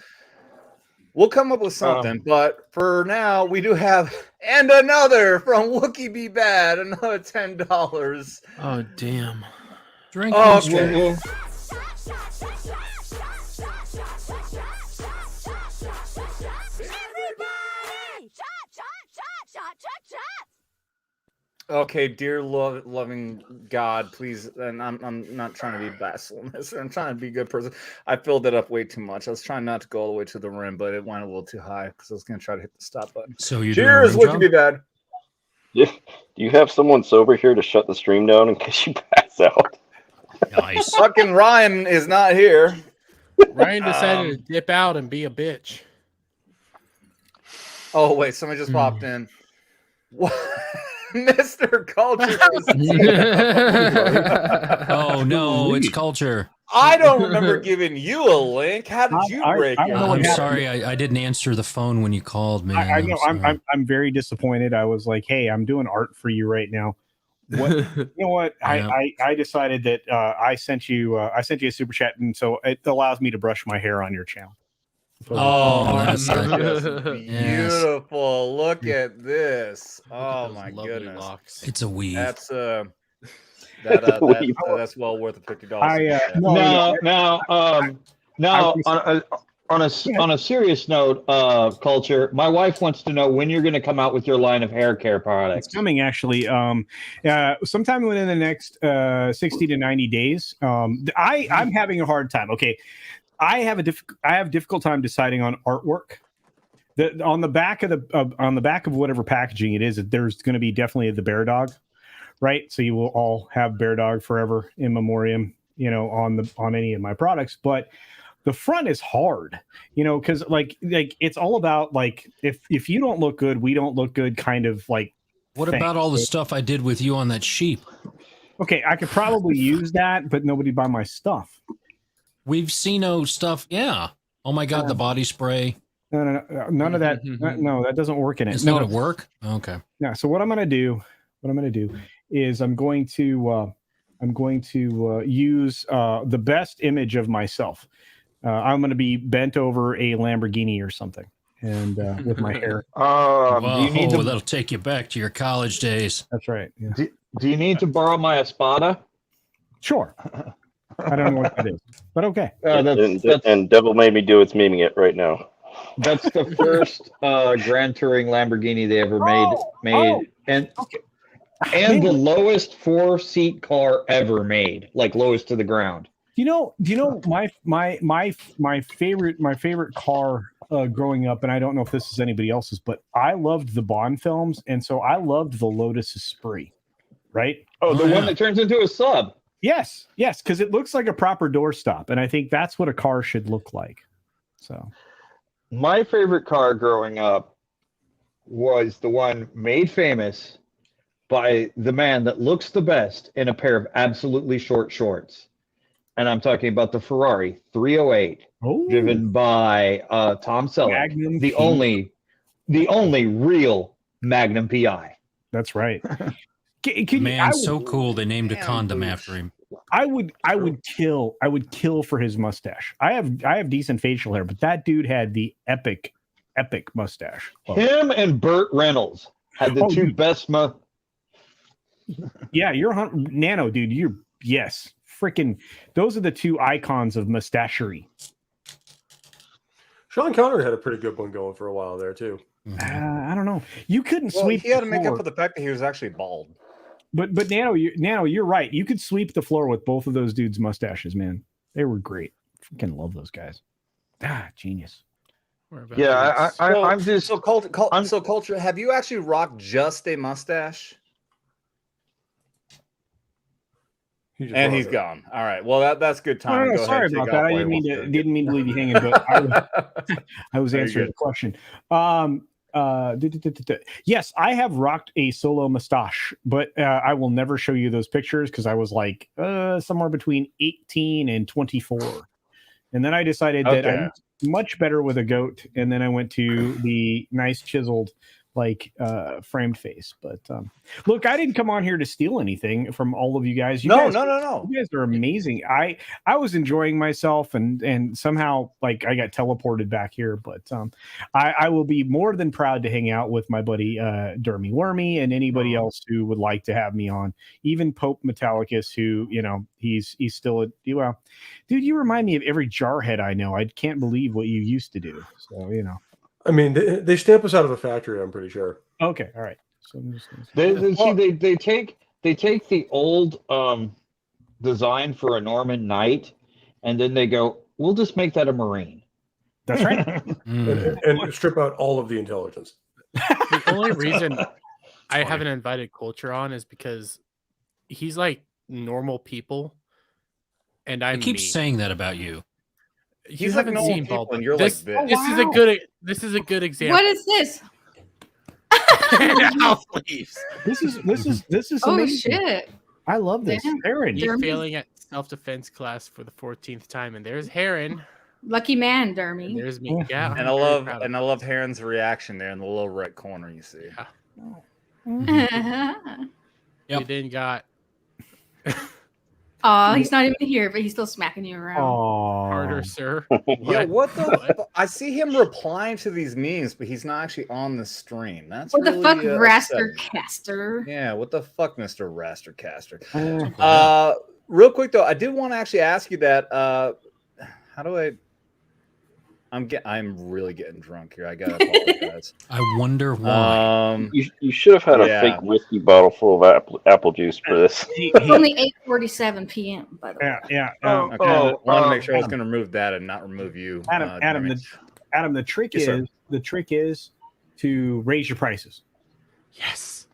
We'll come up with something, but for now we do have and another from Wookie Be Bad, another $10. Oh damn! Drink. Oh, okay. okay. Okay, dear loving God, please, and I'm not trying to be blasphemous. I'm trying to be a good person. I filled it up way too much. I was trying not to go all the way to the rim, but it went a little too high because I was going to try to hit the stop button. So you Cheers, Wookie Be Bad. Do you have someone sober here to shut the stream down in case you pass out? Nice. Fucking Ryan is not here. Ryan decided to dip out and be a bitch. Oh wait, somebody just popped in. What? Mr. Culture. Oh no, it's Culture. I don't remember giving you a link. How did you break it? I'm sorry, I didn't answer the phone when you called, man. I know. I'm very disappointed. I was like, hey, I'm doing art for you right now. What you know what? I decided that I sent you a super chat, and so it allows me to brush my hair on your channel. Oh, that's beautiful. Look at this. Oh my goodness. Locks. It's a weave. That's that's well worth the $50. On a serious note, Culture, my wife wants to know when you're going to come out with your line of hair care products. It's coming actually sometime within the next 60 to 90 days. I'm having a hard time. Okay, I have difficult time deciding on artwork. On the back of whatever packaging it is, there's going to be definitely the bear dog, right? So you will all have bear dog forever in memoriam, on any of my products. But the front is hard, because like it's all about like if you don't look good, we don't look good, kind of like. What about all the stuff I did with you on that sheep? Okay, I could probably use that, but nobody buy my stuff. We've seen no stuff. Yeah. Oh my God, the body spray. No, none of that. No, that doesn't work in it. It's not going to work. Okay. Yeah. So what I'm going to do is I'm going to use the best image of myself. I'm going to be bent over a Lamborghini or something, and with my hair. That'll take you back to your college days. That's right. Yeah. Do you need to borrow my Espada? Sure. I don't know what that is, but okay. And Devil Made Me Do It's memeing it right now. That's the first Grand Touring Lamborghini they ever made, and the lowest 4-seat car ever made, like lowest to the ground. Do you know my favorite car growing up, and I don't know if this is anybody else's, but I loved the Bond films, and so I loved the Lotus Esprit, right? Oh, the one that turns into a sub. Yes, because it looks like a proper doorstop, and I think that's what a car should look like. So, my favorite car growing up was the one made famous by the man that looks the best in a pair of absolutely short shorts. And I'm talking about the Ferrari 308, driven by Tom Selleck, Magnum the only real Magnum PI. That's right. Man, so cool. They named a condom after him. I would kill for his mustache. I have decent facial hair, but that dude had the epic mustache. Him and Burt Reynolds had the two best. Yeah, you're Nano, dude. Yes, freaking. Those are the two icons of mustachery. Sean Connery had a pretty good one going for a while there too. I don't know. You couldn't sweep. He had to make up for the fact that he was actually bald. But Nano, you're right. You could sweep the floor with both of those dudes' mustaches, man. They were great. Freaking love those guys. Genius. Yeah, I'm just so culture. Have you actually rocked just a mustache? And he's gone. All right. Well, that's good time. No, sorry about that. I didn't mean to leave you hanging, but I was answering the question. Yes, I have rocked a solo mustache, but I will never show you those pictures because I was like somewhere between 18 and 24. And then I decided that I'm much better with a goat. And then I went to the nice chiseled framed face. But look, I didn't come on here to steal anything from all of you guys. No. You guys are amazing. I was enjoying myself and somehow I got teleported back here. But I will be more than proud to hang out with my buddy DermyWermy and anybody else who would like to have me on. Even Pope Metallicus, who he's still dude, you remind me of every jarhead I know. I can't believe what you used to do. So I mean, they stamp us out of a factory. I'm pretty sure. Okay, all right. So they take the old design for a Norman Knight, and then they go, "We'll just make that a Marine." That's right. and strip out all of the intelligence. The only reason I haven't invited Culture on is because he's like normal people, and I keep saying that about you. You haven't seen Ball, and you're this, like this is a good example. What is this? Alf leaves. This is Oh amazing. shit! I love this. Damn. Heron. He's failing at self-defense class for the 14th time, and there's Heron. Lucky man, Dermy. And there's me. Yeah, And I love Heron's reaction there in the little right corner. You see. Yeah. You then got. Oh, he's not even here, but he's still smacking you around. Harder, sir. Yeah, what the? I see him replying to these memes, but he's not actually on the stream. That's What really, the fuck, upsetting. Raster Caster? Yeah, what the fuck, Mr. Raster Caster? Real quick though, I did want to actually ask you that. How do I? I'm really getting drunk here. I gotta apologize. I wonder why. You should have had a fake whiskey bottle full of apple juice for this. It's only 8:47 p.m. By the way. Yeah. Okay. I wanted to make sure I was going to remove that and not remove you. Adam, the trick is to raise your prices. Yes.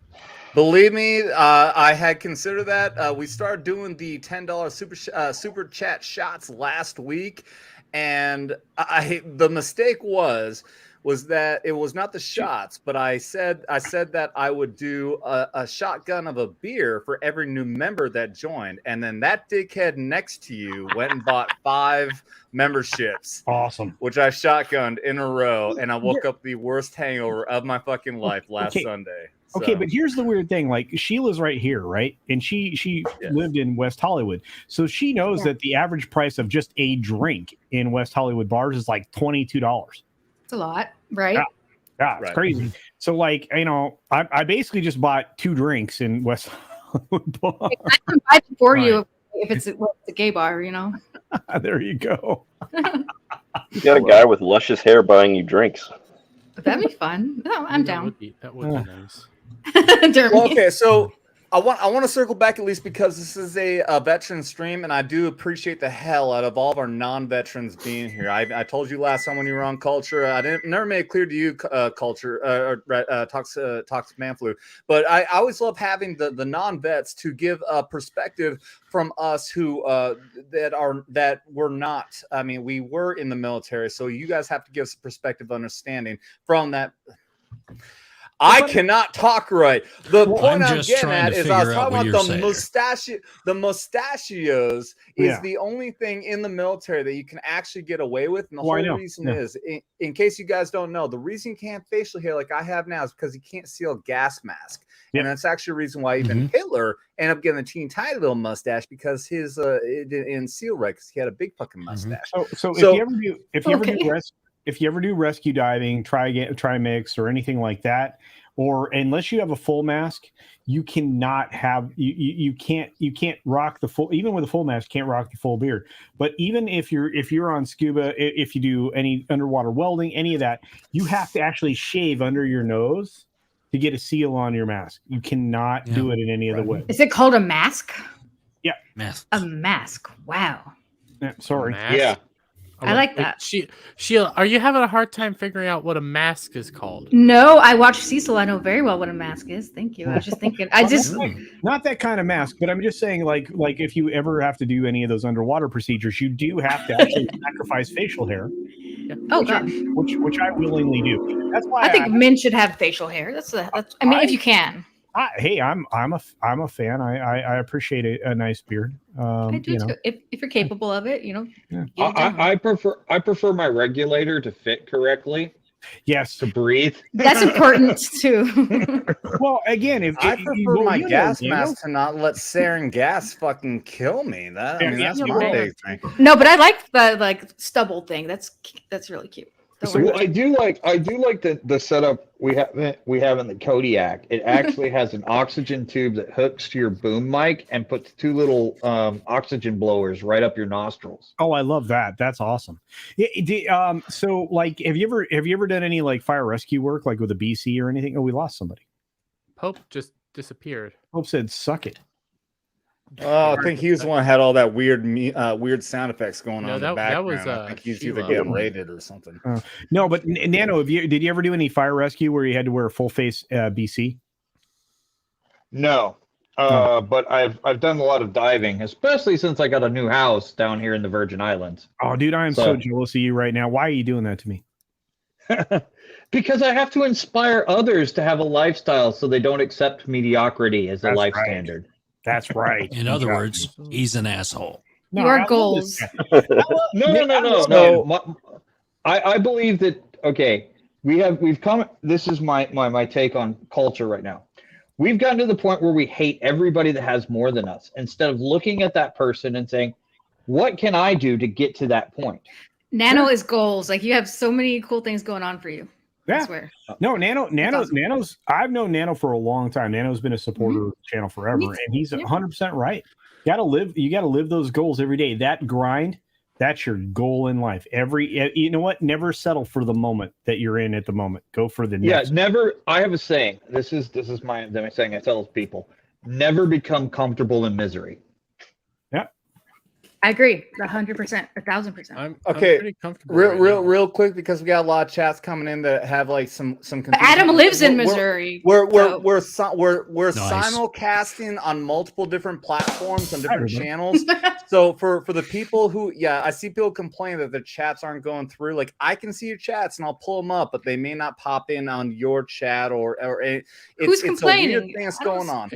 Believe me, I had considered that. We started doing the $10 super chat shots last week, and the mistake was that it was not the shots, but I said that I would do a shotgun of a beer for every new member that joined, and then that dickhead next to you went and bought 5 memberships. Awesome. Which I shotgunned in a row, and I woke up the worst hangover of my fucking life last Sunday. Okay, but here's the weird thing. Like, Sheila's right here, right? And she lived in West Hollywood. So she knows that the average price of just a drink in West Hollywood bars is like $22. It's a lot, right? Yeah, it's crazy. So, like, I basically just bought 2 drinks in West Hollywood bar. I can buy it for you if it's a gay bar, There you go. You got a guy with luscious hair buying you drinks. That'd be fun. No, I'm down. That would be nice. Well, okay, so I want to circle back at least because this is a veteran stream, and I do appreciate the hell out of all of our non-veterans being here. I told you last time when you were on Culture, I never made it clear to you, Culture, Toxic Man Flu, but I always love having the non-vets to give a perspective from us who that were not. I mean, we were in the military, so you guys have to give us a perspective, understanding from that. I cannot talk right. The point I'm just getting trying at to is I was figure out talking what about you're saying. the mustachios is Yeah. the only thing in the military that you can actually get away with. And the Well, I whole know. reason Yeah. is, in case you guys don't know, the reason you can't have facial hair like I have now is because you can't seal a gas mask. Yep. And that's actually the reason why even Hitler ended up getting a teeny tiny little mustache, because his it didn't seal right, because he had a big fucking mustache. So if you ever do rescue diving, try mix or anything like that, or unless you have a full mask, you cannot have you can't rock the full, even with a full mask, you can't rock the full beard. But even if you're on scuba, if you do any underwater welding, any of that, you have to actually shave under your nose to get a seal on your mask. You cannot do it in any other way. Is it called a mask? Yeah. Mask. A mask. Wow. Yeah, sorry. Mask? Yeah. I like that. Sheila, are you having a hard time figuring out what a mask is called? No, I watched Cecil. I know very well what a mask is. Thank you. I was just thinking. Not that kind of mask, but I'm just saying, like if you ever have to do any of those underwater procedures, you do have to actually sacrifice facial hair. Oh gosh. Which I willingly do. That's why I think men should have facial hair. That's I mean, if you can. Hey, I'm a fan. I appreciate a nice beard. I do too. If you're capable of it, you know. Yeah. I prefer my regulator to fit correctly. Yes, to breathe. That's important too. Well, again, if I prefer my gas mask to not let sarin gas fucking kill me. That I mean, that's my big thing. No, but I like the stubble thing. That's really cute. So I do like the setup we have in the Kodiak. It actually has an oxygen tube that hooks to your boom mic and puts two little oxygen blowers right up your nostrils. Oh, I love that. That's awesome. So like, have you ever done any like fire rescue work, like with a BC or anything? Oh, we lost somebody. Pope just disappeared. Pope said, "Suck it." Oh, I think he was the one that had all that weird sound effects going on in the that background. was, I think he's either Sheila. getting raided or something. No, but Nano, did you ever do any fire rescue where you had to wear a full face BC? No, but I've done a lot of diving, especially since I got a new house down here in the Virgin Islands. Oh, dude, I am so jealous of you right now. Why are you doing that to me? Because I have to inspire others to have a lifestyle so they don't accept mediocrity as a life standard. That's right. In other words, he's an asshole. Your goals. No. I believe that. Okay, we've come. This is my take on culture right now. We've gotten to the point where we hate everybody that has more than us, instead of looking at that person and saying, "What can I do to get to that point?" Nano is goals. Like, you have so many cool things going on for you. Yeah. I swear. No, Nano's. I've known Nano for a long time. Nano's been a supporter of the channel forever, and he's 100% right. You gotta live those goals every day. That grind, that's your goal in life. You know what? Never settle for the moment that you're in at the moment. Go for the next. Yeah, never. I have a saying. This is my saying. I tell people, never become comfortable in misery. I agree, 100%, 1,000%. I'm Okay, pretty comfortable. real quick, because we got a lot of chats coming in that have like some confusion. Adam lives in Missouri. We're simulcasting on multiple different platforms and different channels. So for the people who, I see people complain that their chats aren't going through. Like, I can see your chats and I'll pull them up, but they may not pop in on your chat or who's complaining? It's a weird thing that's going on.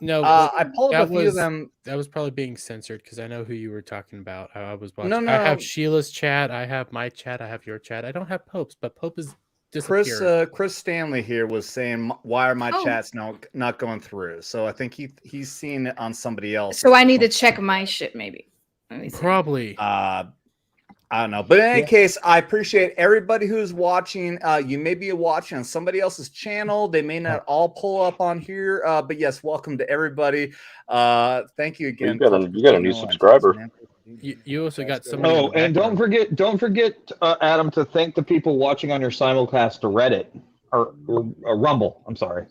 No, I pulled up a few of them. That was probably being censored because I know who you were talking about. I was watching. No. I have Sheila's chat. I have my chat. I have your chat. I don't have Pope's, but Pope is disappeared. Chris Stanley here was saying, why are my chats not going through? So I think he's seen it on somebody else. So I need to check my shit, maybe. Probably. I don't know. But in any case, I appreciate everybody who's watching. You may be watching on somebody else's channel. They may not all pull up on here. But yes, welcome to everybody. Thank you again. You got a new subscriber. You also got somebody. Oh, and don't forget, Adam, to thank the people watching on your simulcast to Reddit or Rumble. I'm sorry.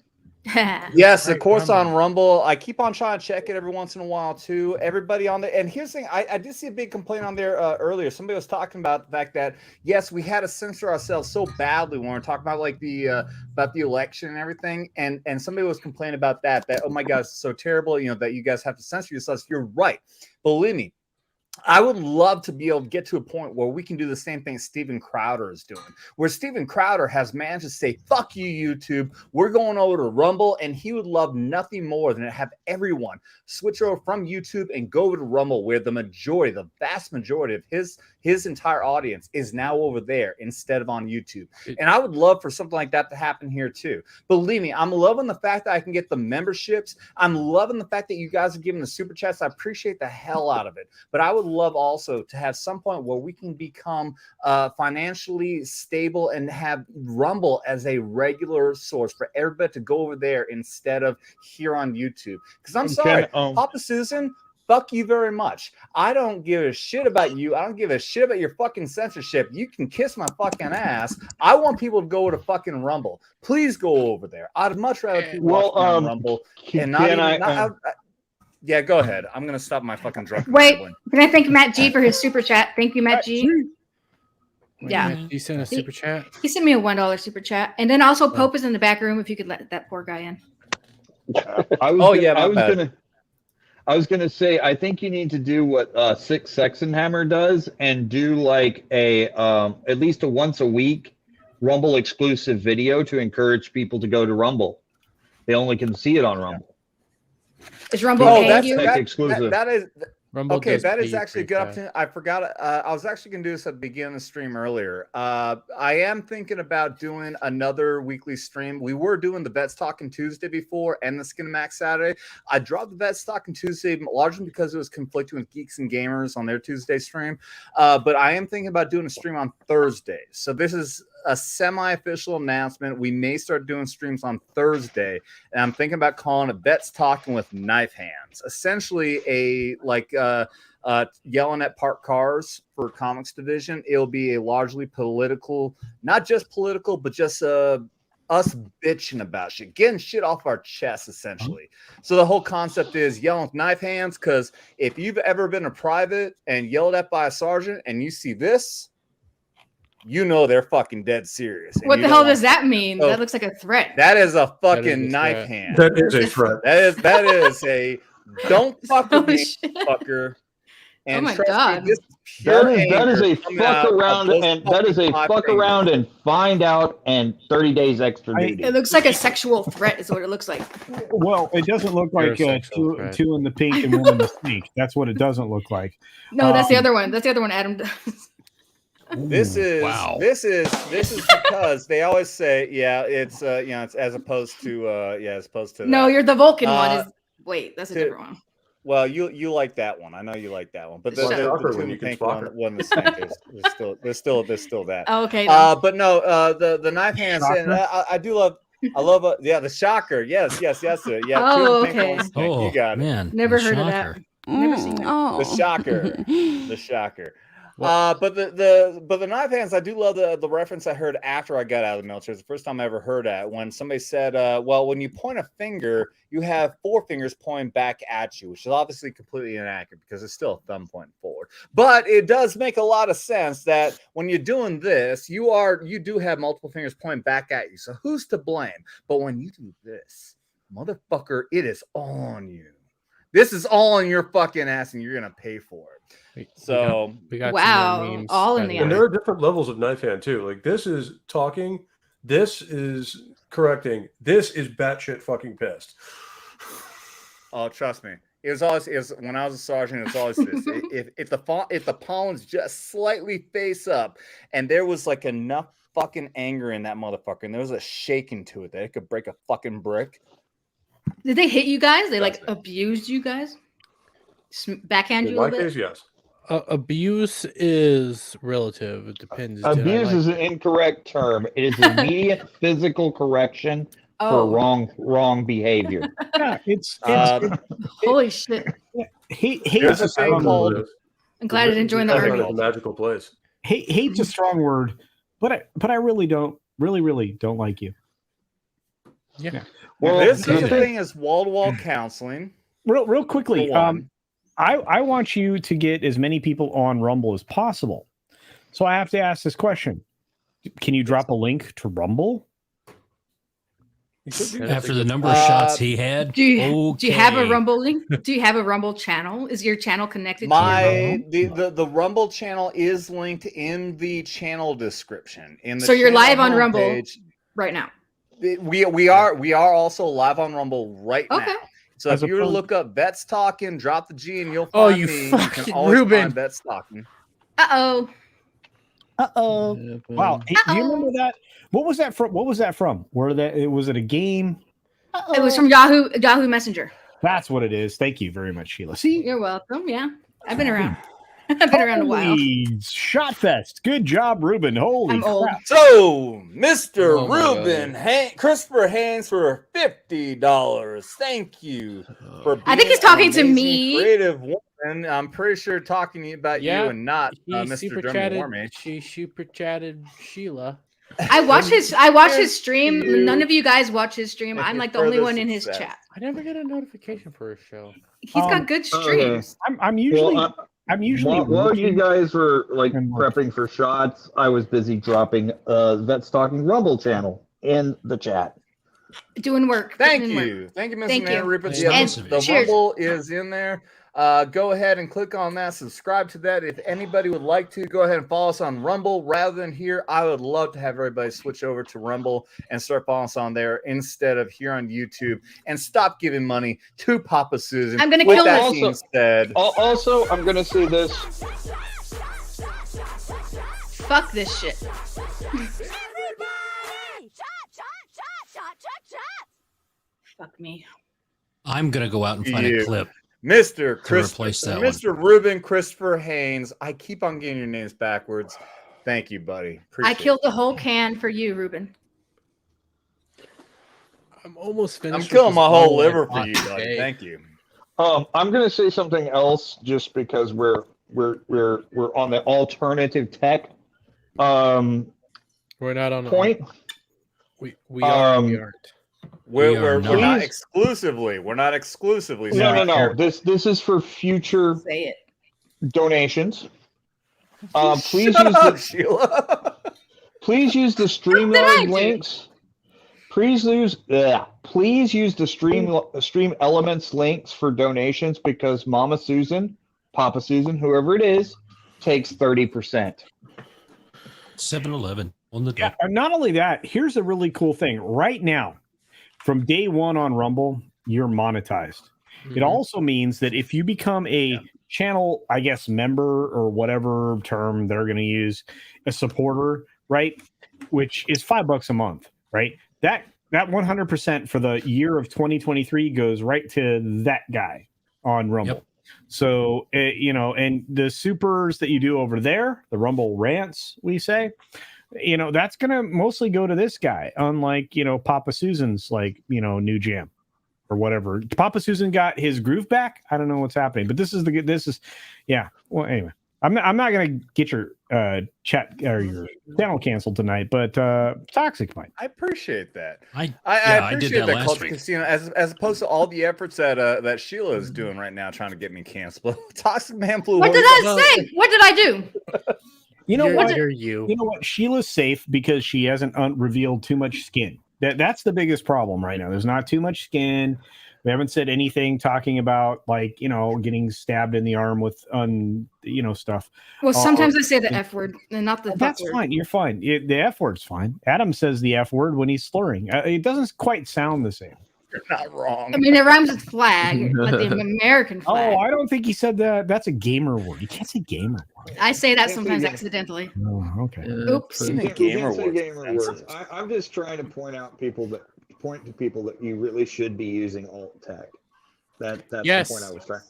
Yes, of course, on Rumble. I keep on trying to check it every once in a while too. Everybody on there, and here's the thing: I did see a big complaint on there earlier. Somebody was talking about the fact that yes, we had to censor ourselves so badly when we were talking about like the election and everything, and somebody was complaining about that oh my God, it's so terrible, that you guys have to censor yourselves. You're right. Believe me, I would love to be able to get to a point where we can do the same thing Steven Crowder is doing, where Steven Crowder has managed to say, fuck you, YouTube. We're going over to Rumble, and he would love nothing more than to have everyone switch over from YouTube and go over to Rumble, where the vast majority of his entire audience is now over there instead of on YouTube. And I would love for something like that to happen here too. Believe me, I'm loving the fact that I can get the memberships. I'm loving the fact that you guys are giving the super chats. I appreciate the hell out of it. But I would love also to have some point where we can become financially stable and have Rumble as a regular source for everybody to go over there instead of here on YouTube. Because I'm sorry, Papa Susan, fuck you very much. I don't give a shit about you. I don't give a shit about your fucking censorship. You can kiss my fucking ass. I want people to go to fucking Rumble. Please go over there. I'd much rather people watch me on Rumble and yeah, go ahead. I'm gonna stop my fucking drunk. Wait, can I thank Matt G for his super chat? Thank you, Matt G. Yeah, you sent a super chat. He sent me a $1 super chat, and then also Pope is in the back room. If you could let that poor guy in. I was gonna say, I think you need to do what Six Sexenhammer does and do like a at least a once a week Rumble exclusive video to encourage people to go to Rumble. They only can see it on Rumble. Is Rumble paying you? Exclusive. That is Rumble okay. That is pay actually a for good that. opportunity. I forgot. I was actually going to do this at the beginning of the stream earlier. I am thinking about doing another weekly stream. We were doing the Vets Talking Tuesday before and the Skinemax Saturday. I dropped the Vets Talking Tuesday largely because it was conflicting with Geeks and Gamers on their Tuesday stream. But I am thinking about doing a stream on Thursday. So this is a semi-official announcement. We may start doing streams on Thursday, and I'm thinking about calling it Vets Talking with Knife Hands. Essentially, yelling at parked cars for comics division. It'll be a largely political, not just political, but just us bitching about shit, getting shit off our chests, essentially. So the whole concept is yelling with knife hands, because if you've ever been a private and yelled at by a sergeant and you see this, you know they're fucking dead serious. What the hell does that mean? That looks like a threat. That is a fucking knife hand. That is a threat. That is a don't fuck with me, fucker. And oh my God. Me, that is a fuck around and that is a fuck around and find out and 30 days extra duty. It looks like a sexual threat is what it looks like. Well, it doesn't look like two in the pink and one in the snake. That's what it doesn't look like. No, that's the other one. That's the other one Adam does. This is because they always say, it's it's as opposed to No, you're the Vulcan one. Wait, that's a different one. Well, you like that one. I know you like that one, but the pink one, the snake is there's still that. Oh, okay. But no, the knife hands, and I love the shocker. Yes. Oh, okay. You got it. Man, never heard of that. Never seen that. The shocker. But the knife hands, I do love the reference I heard after I got out of the military. It's the first time I ever heard that, when somebody said, well, when you point a finger, you have four fingers pointing back at you, which is obviously completely inaccurate because it's still a thumb pointing forward. But it does make a lot of sense that when you're doing this, you do have multiple fingers pointing back at you. So who's to blame? But when you do this, motherfucker, it is on you. This is all on your fucking ass, and you're gonna pay for it. So we got wow, all in the and there are different levels of knife hand too. Like this is talking, this is correcting, this is batshit fucking pissed. Oh, trust me. It was always when I was a sergeant. It was always this. if the pollens just slightly face up, and there was like enough fucking anger in that motherfucker, and there was a shaking to it that it could break a fucking brick. Did they hit you guys? They abused you guys? Backhand you a little bit? Case, yes. Abuse is relative. It depends. Abuse is an incorrect term. It is immediate physical correction for wrong behavior. Yeah, it's holy shit. Hate's a strong word. I'm glad I didn't join the army. A magical place. Hate's a strong word, but I really don't like you. Yeah. Well, this thing is wall-to-wall counseling. Real quickly, I want you to get as many people on Rumble as possible. So I have to ask this question. Can you drop a link to Rumble? After the number of shots he had, Do you have a okay. Rumble link? Do you have a Rumble channel? Is your channel connected to your Rumble? The Rumble channel is linked in the channel description. So you're live on Rumble homepage. right now. We are also live on Rumble right Okay. now. So if you were to look up Vets Talking, drop the G and you'll Oh, find you me. fucking you can always Reuben. find Vets Talking. Uh-oh. Wow. Hey, do you remember that? What was that from? Was it a game? It was from Yahoo Messenger. That's what it is. Thank you very much, Sheila. See? You're welcome. Yeah. I've been around. I've been around a while. Holy Shot Fest. Good job, Reuben. Holy I'm old. crap. So, Mr. Oh my Reuben, Christopher Haynes for $50. Thank you for being I think he's talking to an me. amazing creative woman. I'm pretty sure talking about you and not He Mr. super Dermy chatted. Wermy. She super chatted Sheila. I watch his stream. None of you guys watch his stream. I'm like the only one in his chat. I never get a notification for a show. He's got good streams. I'm usually while you guys were like prepping for shots, I was busy dropping Vets Talking Rumble channel in the chat. Doing work. Thank doing you. work. Thank you, Mr. Thank you. Nanoreaper. And The cheers. Rumble is in there. Go ahead and click on that. Subscribe to that. If anybody would like to, go ahead and follow us on Rumble rather than here. I would love to have everybody switch over to Rumble and start following us on there instead of here on YouTube, and stop giving money to Papa Susan. I'm gonna With kill that this. being said, Also, I'm going to say this. Fuck this shit. Fuck me. I'm gonna go out and find a clip. Mr. to replace that one. Mr. Reuben Christopher Haynes. I keep on getting your names backwards. Thank you, buddy. I killed the whole can for you, Reuben. I'm almost finished. I'm with killing this my whole bottle I liver for bought you, buddy. today. Thank you. I'm going to say something else just because we're on the alternative tech We're not on point. We are. We aren't. We're not. not exclusively. We're not exclusively. No. This is for future Say it. donations. Please Shut use up, the Sheila. please use the Streamyard links. Please use the Stream Elements links for donations because Mama Susan, Papa Susan, whoever it is, takes 30%. 7-Eleven on the door. And not only that, here's a really cool thing. Right now, from day one on Rumble, you're monetized. It also means that if you become a channel, I guess, member or whatever term they're going to use, a supporter, right? Which is $5 a month, right? That 100% for the year of 2023 goes right to that guy on Rumble. Yep. So, and the supers that you do over there, the Rumble rants, we say, that's going to mostly go to this guy, unlike, Papa Susan's, new jam or whatever. Papa Susan got his groove back. I don't know what's happening, but yeah. Well, anyway, I'm not going to get your chat or your channel canceled tonight, but Toxic might. I appreciate that. I appreciate did that last culture week. casino as opposed to all the efforts that Sheila is doing right now trying to get me canceled. Toxic Man Blue. What did I say? What did I do? You know what? You know what? Sheila's safe because she hasn't revealed too much skin. That's the biggest problem right now. There's not too much skin. We haven't said anything talking about getting stabbed in the arm with stuff. Well, sometimes I say the F word and not the fuck That's word. fine. You're fine. The F word's fine. Adam says the F word when he's slurring. It doesn't quite sound the same. You're not wrong. I mean, it rhymes with flag, like the American flag. Oh, I don't think he said that. That's a gamer word. You can't say gamer word. I say that sometimes accidentally. Oh, okay. Oops. Gamer words. I'm just trying to point to people that you really should be using alt tech. That's Yes. the point I was trying.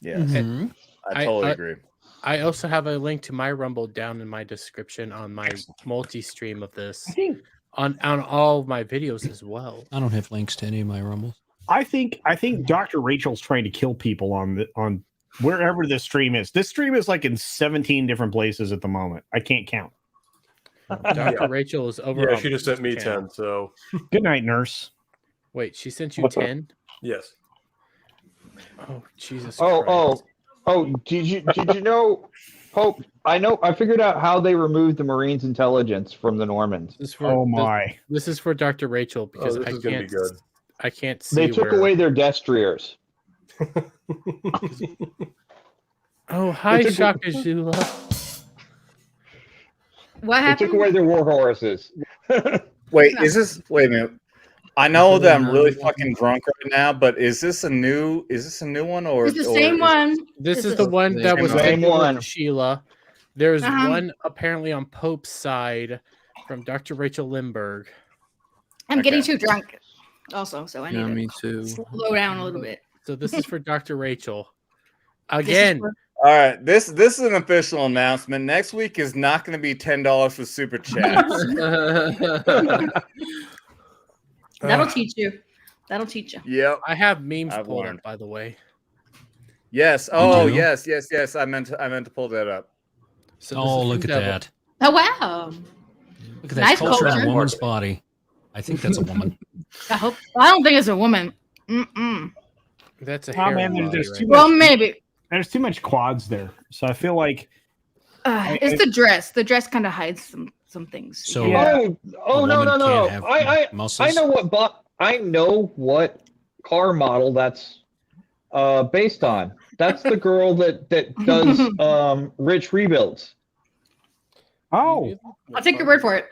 Yeah, I totally agree. I also have a link to my Rumble down in my description on my multi-stream of this. On all of my videos as well. I don't have links to any of my Rumbles. I think Dr. Rachel's trying to kill people on wherever this stream is. This stream is like in 17 different places at the moment. I can't count. Dr. Rachel is over. Yeah, she just sent me 10. So good night, nurse. Wait, she sent you 10? Yes. Oh, Jesus Christ. Oh, did you know, Hope, I figured out how they removed the Marines' intelligence from the Normans. This is for Dr. Rachel because this is gonna be good. I can't see. They took away their destriers. Oh, hi, Shaka Zula. What They happened? took away their war horses. Wait a minute. I know that I'm really fucking drunk right now, but is this a new one or It's the same one. This is the one that was Same taken one. with Sheila. There's Uh-huh. one apparently on Pope's side from Dr. Rachel Lindbergh. I'm getting too drunk also, so I need to me too. slow down a little bit. So this is for Dr. Rachel. Again, All right, this is an official announcement. Next week is not going to be $10 for super chats. That'll teach you. That'll teach you. Yep, I have memes I've pulled learned. up, by the way. Yes. Oh, do? yes. I meant to pull that up. So this Oh, is look at from Devil. that. Oh wow! Look at that Nice culture in culture. a woman's body. I think that's a woman. I hope. I don't think it's a woman. Mm-mm. That's a Oh hair man, body there's right too Well, much. maybe. There's too much quads there, so I feel like It's the dress. The dress kind of hides some things. So Yeah. Oh a no woman no can't no! have muscles? I know what car model that's based on. That's the girl that does rich rebuilds. oh, I'll take your word for it.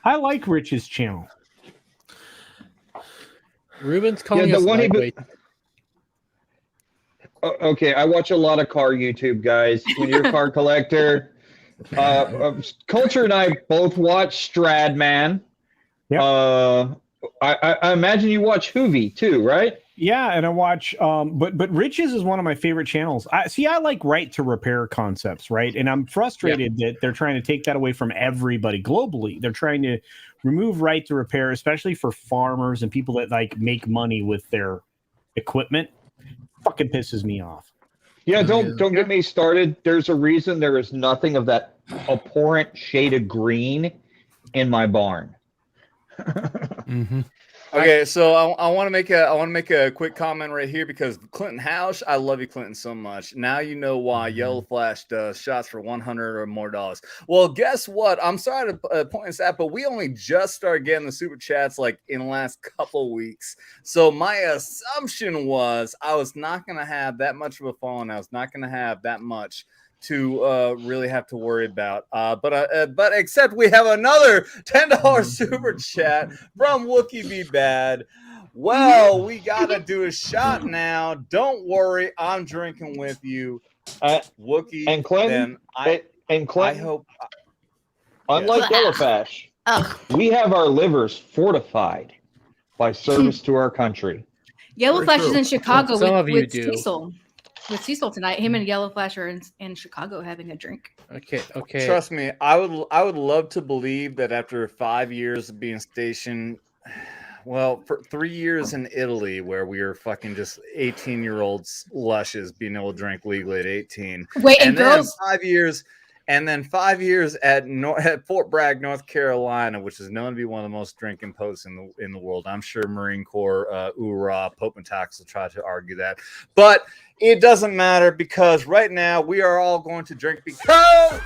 I like Rich's channel. Reuben's calling the us one he lightweight. Okay, I watch a lot of car YouTube, guys. When you're a car collector, Culture and I both watch Stradman. Yep. I imagine you watch Hoovie too, right? Yeah, and I watch but Rich's is one of my favorite channels. I like right to repair concepts, right? And I'm frustrated that they're trying to take that away from everybody globally. They're trying to remove right to repair, especially for farmers and people that like make money with their equipment. Fucking pisses me off. Yeah, don't get me started. There's a reason there is nothing of that abhorrent shade of green in my barn. Mm-hmm. Okay, so I want to make a quick comment right here because Clinton House, I love you, Clinton, so much. Now you know why Yellow Flash does shots for $100 or more. Well, guess what? I'm sorry to point this out, but we only just started getting the super chats like in the last couple weeks. So my assumption was I was not going to have that much of a phone. I was not going to have that much to really have to worry about. But except we have another $10 super chat from Wookie Be Bad. Well, we gotta do a shot now. Don't worry, I'm drinking with you, Wookie. And Clinton, I hope. Unlike Yellowfash, we have our livers fortified by service to our country. Yellow Flash is in Chicago Some of you with do. Cecil. With Cecil tonight, him and Yellow Flash are in Chicago having a drink. Okay. Trust me, I would love to believe that after 5 years of being stationed, well, for 3 years in Italy, where we were fucking just 18-year-olds lushes being able to drink legally at 18. Wait, and then girls. 5 years. And then 5 years at Fort Bragg, North Carolina, which is known to be one of the most drinking posts in the world. I'm sure Marine Corps, URA, Pope and Tax will try to argue that. But it doesn't matter because right now we are all going to drink because...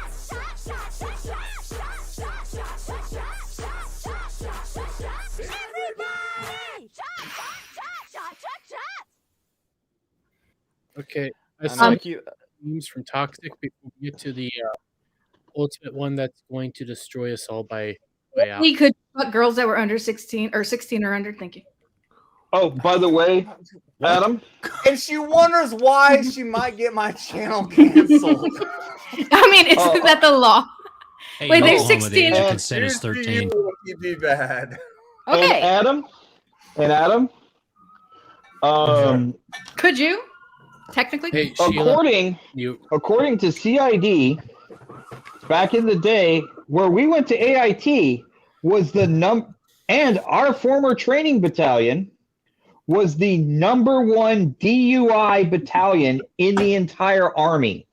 Okay. I know, saw memes from Toxic before we get to the ultimate one that's going to destroy us all by out. We could fuck girls that were under 16 or 16 or under. Thank you. Oh, by the way, Adam. And she wonders why she might get my channel canceled. I mean, isn't that the law? Hey, Wait, they're Oklahoma, 16. The age of consent is 13. Be bad. Okay. And Adam. Could you? Technically? Hey, according to CID, back in the day where we went to AIT was and our former training battalion was the #1 DUI battalion in the entire Army.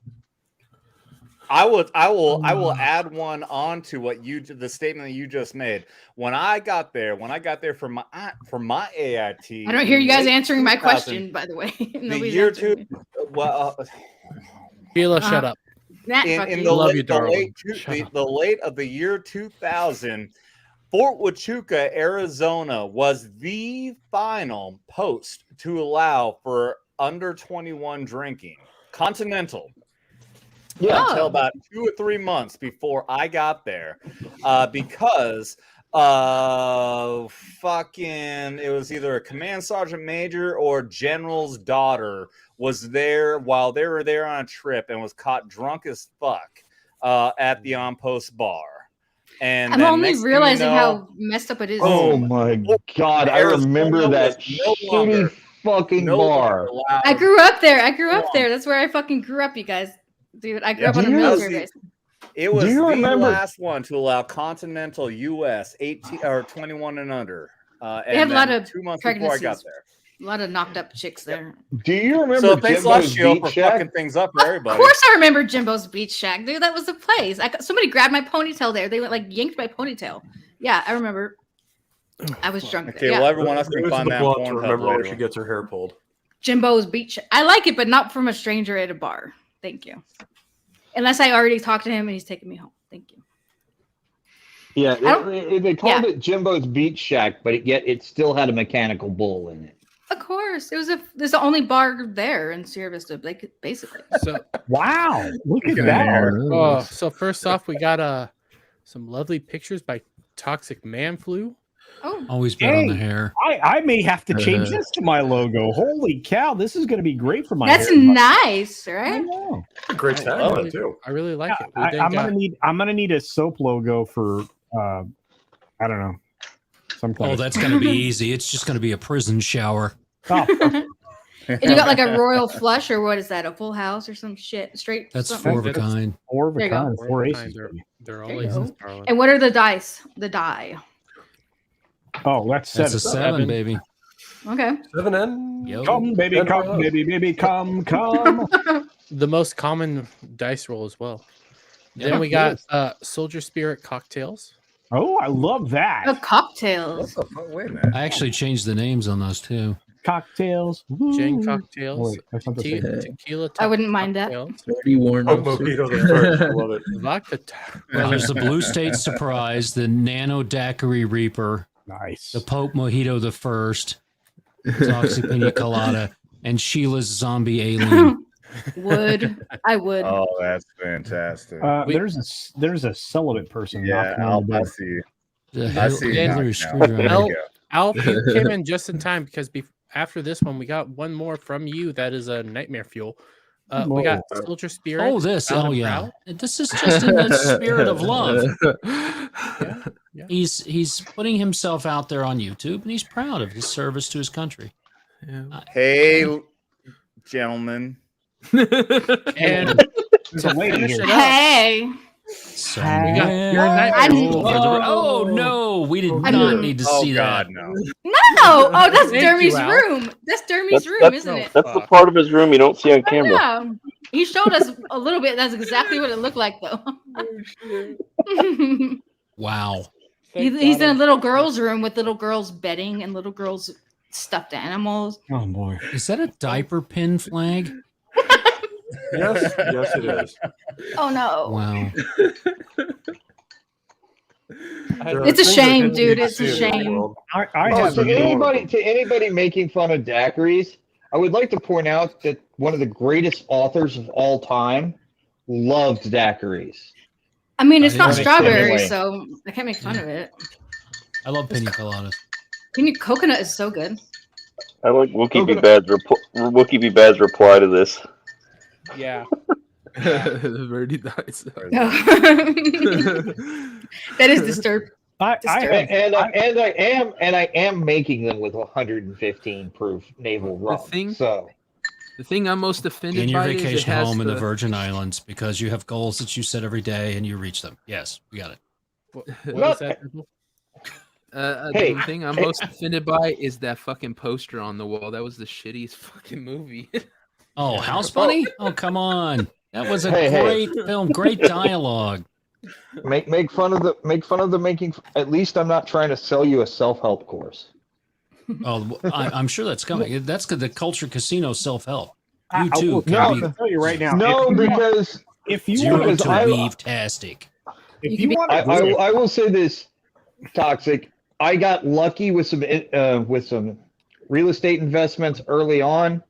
I will add one on to what the statement that you just made. When I got there for my AIT, I don't hear you guys answering my question, by the way. The year two. Well, Sheila, shut up. in the late of the year 2000, Fort Huachuca, Arizona was the final post to allow for under 21 drinking. Continental. Yeah. Until about 2 or 3 months before I got there. Because it was either a command sergeant major or general's daughter was there while they were there on a trip and was caught drunk as fuck at the on-post bar. And I'm only realizing how messed up it is. Oh my God, I remember that shitty fucking bar. I grew up there. That's where I fucking grew up, you guys. Dude, I grew up on a military base. It was the last one to allow continental U.S. 18 or 21 and under. They had a lot of 2 months before I got there. A lot of knocked up chicks there. Do you remember so thanks a lot, Sheila, for Shack? fucking things up for everybody. Of course I remember Jimbo's Beach Shack, dude. That was the place. Somebody grabbed my ponytail there. They went like yanked my ponytail. Yeah, I remember. I was drunk. Okay, well, everyone else can find that to remember where she gets her hair pulled. Jimbo's Beach Shack. I like it, but not from a stranger at a bar. Thank you. Unless I already talked to him and he's taking me home. Thank you. Yeah, they called it Jimbo's Beach Shack, but yet it still had a mechanical bull in it. Of course, there's the only bar there in Sierra Vista, like basically. So wow, look at that! Oh, so first off, we got some lovely pictures by Toxic Man Flu. Oh, always bet on the hair. I may have to change this to my logo. Holy cow, this is going to be great for my. That's hair. Nice, right? Great tagline too. I really like it. I'm gonna need a soap logo for I don't know. Oh, that's going to be easy. It's just going to be a prison shower. Oh. And you got like a royal flush, or what is that? A full house or some shit? Straight. That's something? 4 of a kind. 4 of a kind. 4 aces. They're all aces, darling. And what are the dice? The die. Oh, that's 7. That's a 7, baby. Okay. 7N. Yo. Come, baby, come, baby, come. The most common dice roll as well. Yeah, then we got Soldier Spirit cocktails. Oh, I love that. The cocktails. Wait a minute. I actually changed the names on those too. Cocktails. Jane cocktails. Wait, that's not the same. Tequila. I wouldn't mind that. Mojito the first. I love it. Vodka. Well, there's the Blue State Surprise, the Nano Daiquiri Reaper, nice, the Pope Mojito the First, Toxic Pina Colada, and Sheila's Zombie Alien. I would. Oh, that's fantastic. There's a celibate person. Yeah, I see. I see. Alf, you came in just in time because after this one, we got one more from you. That is a Nightmare Fuel. We got Soldier Spirit. Oh, this. Oh, yeah. This is just in the spirit of love. Yeah. He's putting himself out there on YouTube, and he's proud of his service to his country. Yeah. Hey, gentlemen. And to finish it up, hey. So we got your Nightmare. Oh no, we did not need to see that. No. No. Oh, that's Thank Dermy's you, Al. room. That's Dermy's room, that's, isn't it? That's the part of his room you don't see on camera. Yeah. He showed us a little bit. That's exactly what it looked like, though. Wow. He's in a little girl's room with little girls bedding and little girls stuffed animals. Oh boy, is that a diaper pin flag? Yes, it is. Oh no! Wow. It's a shame, dude. It's a shame. To anybody making fun of daiquiris, I would like to point out that one of the greatest authors of all time loved daiquiris. I mean, it's not strawberry, anyway. so I can't make fun of it. I love pina coladas. Coconut is so good. I like Wookie B. Bad's reply to this. Yeah. Very nice. That is disturbing. I am making them with 115 proof naval rum. The thing I'm most offended in your by vacation is it home in the Virgin Islands because you have goals that you set every day and you reach them. Yes, we got it. What is that? The thing I'm most offended by is that fucking poster on the wall. That was the shittiest fucking movie. Oh, House Bunny? Oh, come on. That was a great film, great dialogue. Make fun of the making. At least I'm not trying to sell you a self-help course. Oh, I'm sure that's coming. That's the Culture Casino self-help. I You too. will tell you right now. No, because if you Zero want to weave-tastic. If you want, I will say this, Toxic. I got lucky with some real estate investments early on,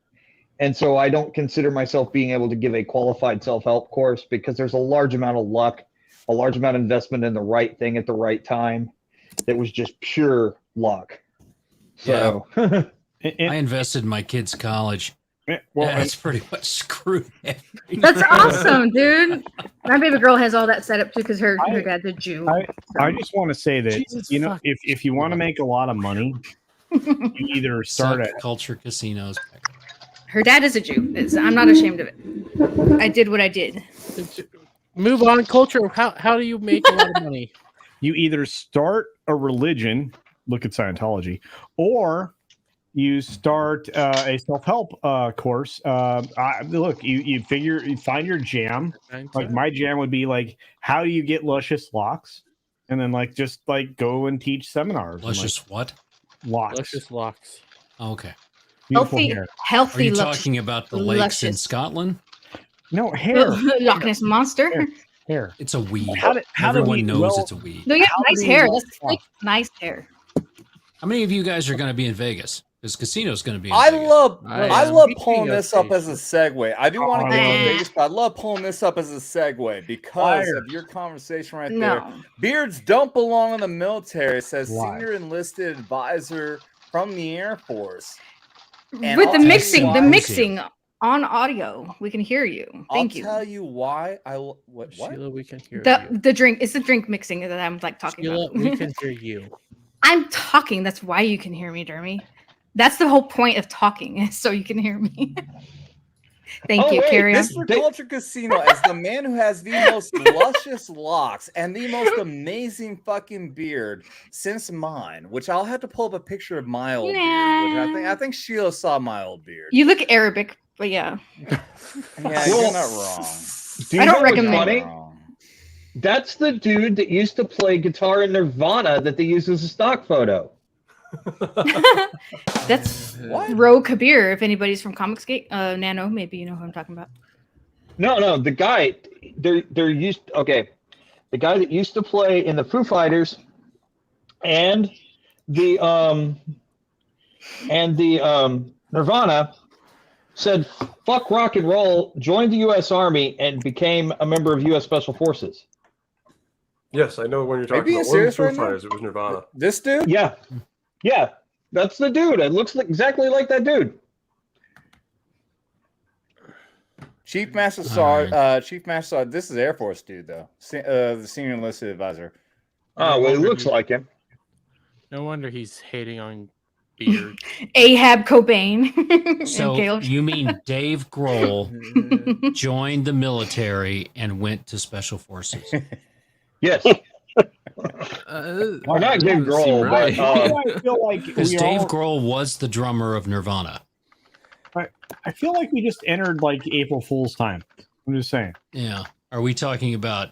and so I don't consider myself being able to give a qualified self-help course because there's a large amount of luck, a large amount of investment in the right thing at the right time. That was just pure luck. So I invested in my kids' college. That's pretty much screwed. That's awesome, dude. My baby girl has all that set up too because her dad's a Jew. I just want to say that if you want to make a lot of money, you either start at culture casinos. Her dad is a Jew. I'm not ashamed of it. I did what I did. Move on, culture. How do you make a lot of money? You either start a religion, look at Scientology, or you start a self-help course. Look, you find your jam. Like my jam would be like, how do you get luscious locks? And then just go and teach seminars. Luscious what? Locks. Luscious locks. Okay. Healthy. Are you talking about the lakes in Scotland? No, hair. Loch Ness monster. Hair. It's a weed. Everyone knows it's a weed. No, you have nice hair. That's thick, nice hair. How many of you guys are going to be in Vegas? Because casino's going to be in I Vegas. love pulling this up as a segue. I do want to get to Vegas, but I love pulling this up as a segue because of your conversation right there. Beards don't belong in the military, says senior enlisted advisor from the Air Force. And With the mixing on audio, we can hear you. Thank you. I'll tell you why. What? Sheila, we can hear you. The drink. It's the drink mixing that I'm talking Sheila, about. we can hear you. I'm talking. That's why you can hear me, Dermy. That's the whole point of talking, so you can hear me. Thank you. Carry on. Mr. Culture Casino is the man who has the most luscious locks and the most amazing fucking beard since mine, which I'll have to pull up a picture of my old beard. Which I think Sheila saw my old beard. You look Arabic, but yeah. Yeah, you're not wrong. I don't recommend it. That's the dude that used to play guitar in Nirvana that they used as a stock photo. That's Ro Kabir. If anybody's from Comicsgate, Nano, maybe you know who I'm talking about. No, the guy the guy that used to play in the Foo Fighters and the Nirvana said fuck rock and roll, joined the US Army and became a member of US Special Forces. Yes, I know when you're talking about one of the Foo Fighters, it was Nirvana. This dude? Yeah, that's the dude. It looks exactly like that dude. Chief Master Sergeant. This is Air Force dude though. The senior enlisted advisor. Oh, well, it looks like him. No wonder he's hating on beard. Ahab Cobain. So you mean Dave Grohl joined the military and went to Special Forces? Yes. Well, not Dave Grohl, but I feel like because Dave Grohl was the drummer of Nirvana. I feel like we just entered April Fool's time. I'm just saying. Yeah. Are we talking about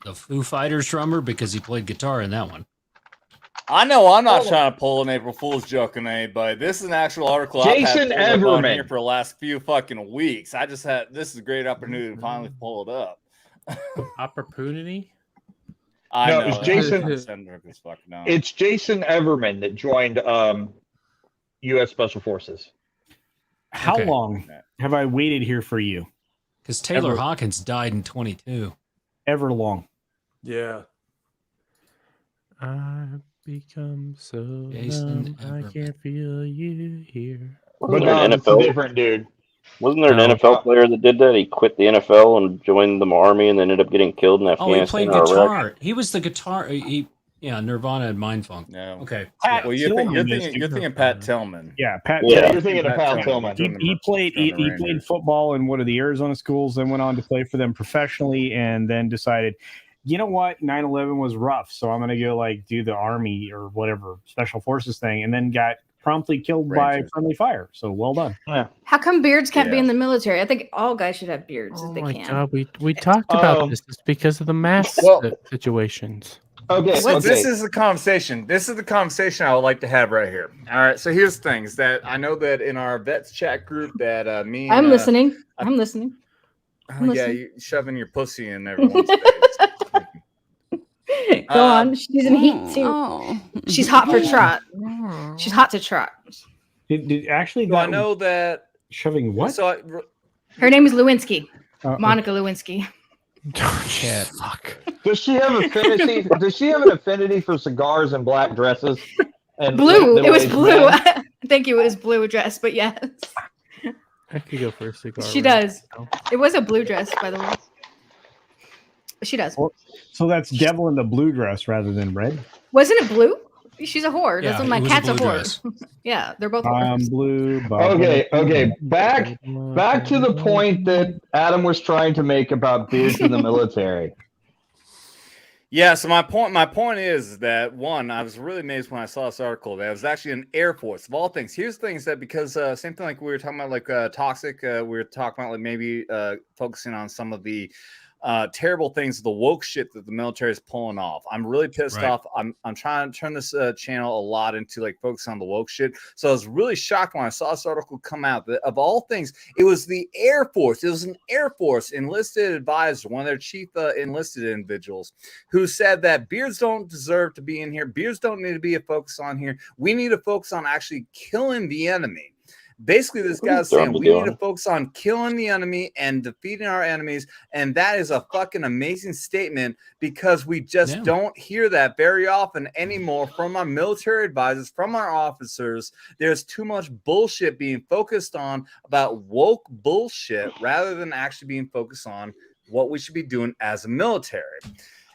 the Foo Fighters drummer because he played guitar in that one? I know I'm not trying to pull an April Fool's joke on anybody. This is an actual article Jason I've had on Everman here for the last few fucking weeks. This is a great opportunity to finally pull it up. Opportunity? It's Jason. It's Jason Everman that joined U.S. Special Forces. How long have I waited here for you? Because Taylor Hawkins died in 22. Ever long. Yeah. I've become so numb, I can't feel you here. Wasn't there an NFL different dude? Wasn't there an NFL player that did that? He quit the NFL and joined the army, and then ended up getting killed in Afghanistan. Oh, he played guitar. He was the guitar. Nirvana and Mindfunk. No. Okay. Well, you're thinking Pat Tillman. Yeah, Pat. Yeah, you're thinking of Pat Tillman. He played football in one of the Arizona schools, then went on to play for them professionally, and then decided, you know what, 9/11 was rough, so I'm gonna go do the Army or whatever Special Forces thing, and then got promptly killed by friendly fire. So well done. Yeah. How come beards can't be in the military? I think all guys should have beards if they can. God, we talked about this. It's because of the mask situations. Okay, so this is the conversation. This is the conversation I would like to have right here. All right, so here's things that I know that in our vets chat group that me. I'm listening. I'm listening. Oh, yeah, you shoving your pussy in everyone's face. Go on. She's in heat too. She's hot for trot. She's hot to trot. Did actually? So I know that shoving what? So her name is Lewinsky. Monica Lewinsky. Cat. Fuck. Does she have affinity? Does she have an affinity for cigars and black dresses? And blue. It was blue. Thank you. It was blue dress, but yes. I could go for a cigar. She does. It was a blue dress, by the way. She does. So that's devil in the blue dress rather than red. Wasn't it blue? She's a whore. Yeah, That's what my it was cat's a a blue whore. Yeah, they're both whores. Blue. Okay. Back to the point that Adam was trying to make about beards in the military. Yeah, so my point is that one, I was really amazed when I saw this article that it was actually an Air Force of all things. Here's the things that because same thing like we were talking about like toxic, we were talking about like maybe focusing on some of the terrible things, the woke shit that the military is pulling off. I'm really pissed off. I'm trying to turn this channel a lot into like focus on the woke shit. So I was really shocked when I saw this article come out that of all things, it was the Air Force. It was an Air Force enlisted advisor, one of their chief enlisted individuals, who said that beards don't deserve to be in here. Beards don't need to be a focus on here. We need to focus on actually killing the enemy. Basically, this guy's saying we need to focus on killing the enemy and defeating our enemies. And that is a fucking amazing statement because we just don't hear that very often anymore from our military advisors, from our officers. There's too much bullshit being focused on about woke bullshit rather than actually being focused on what we should be doing as a military.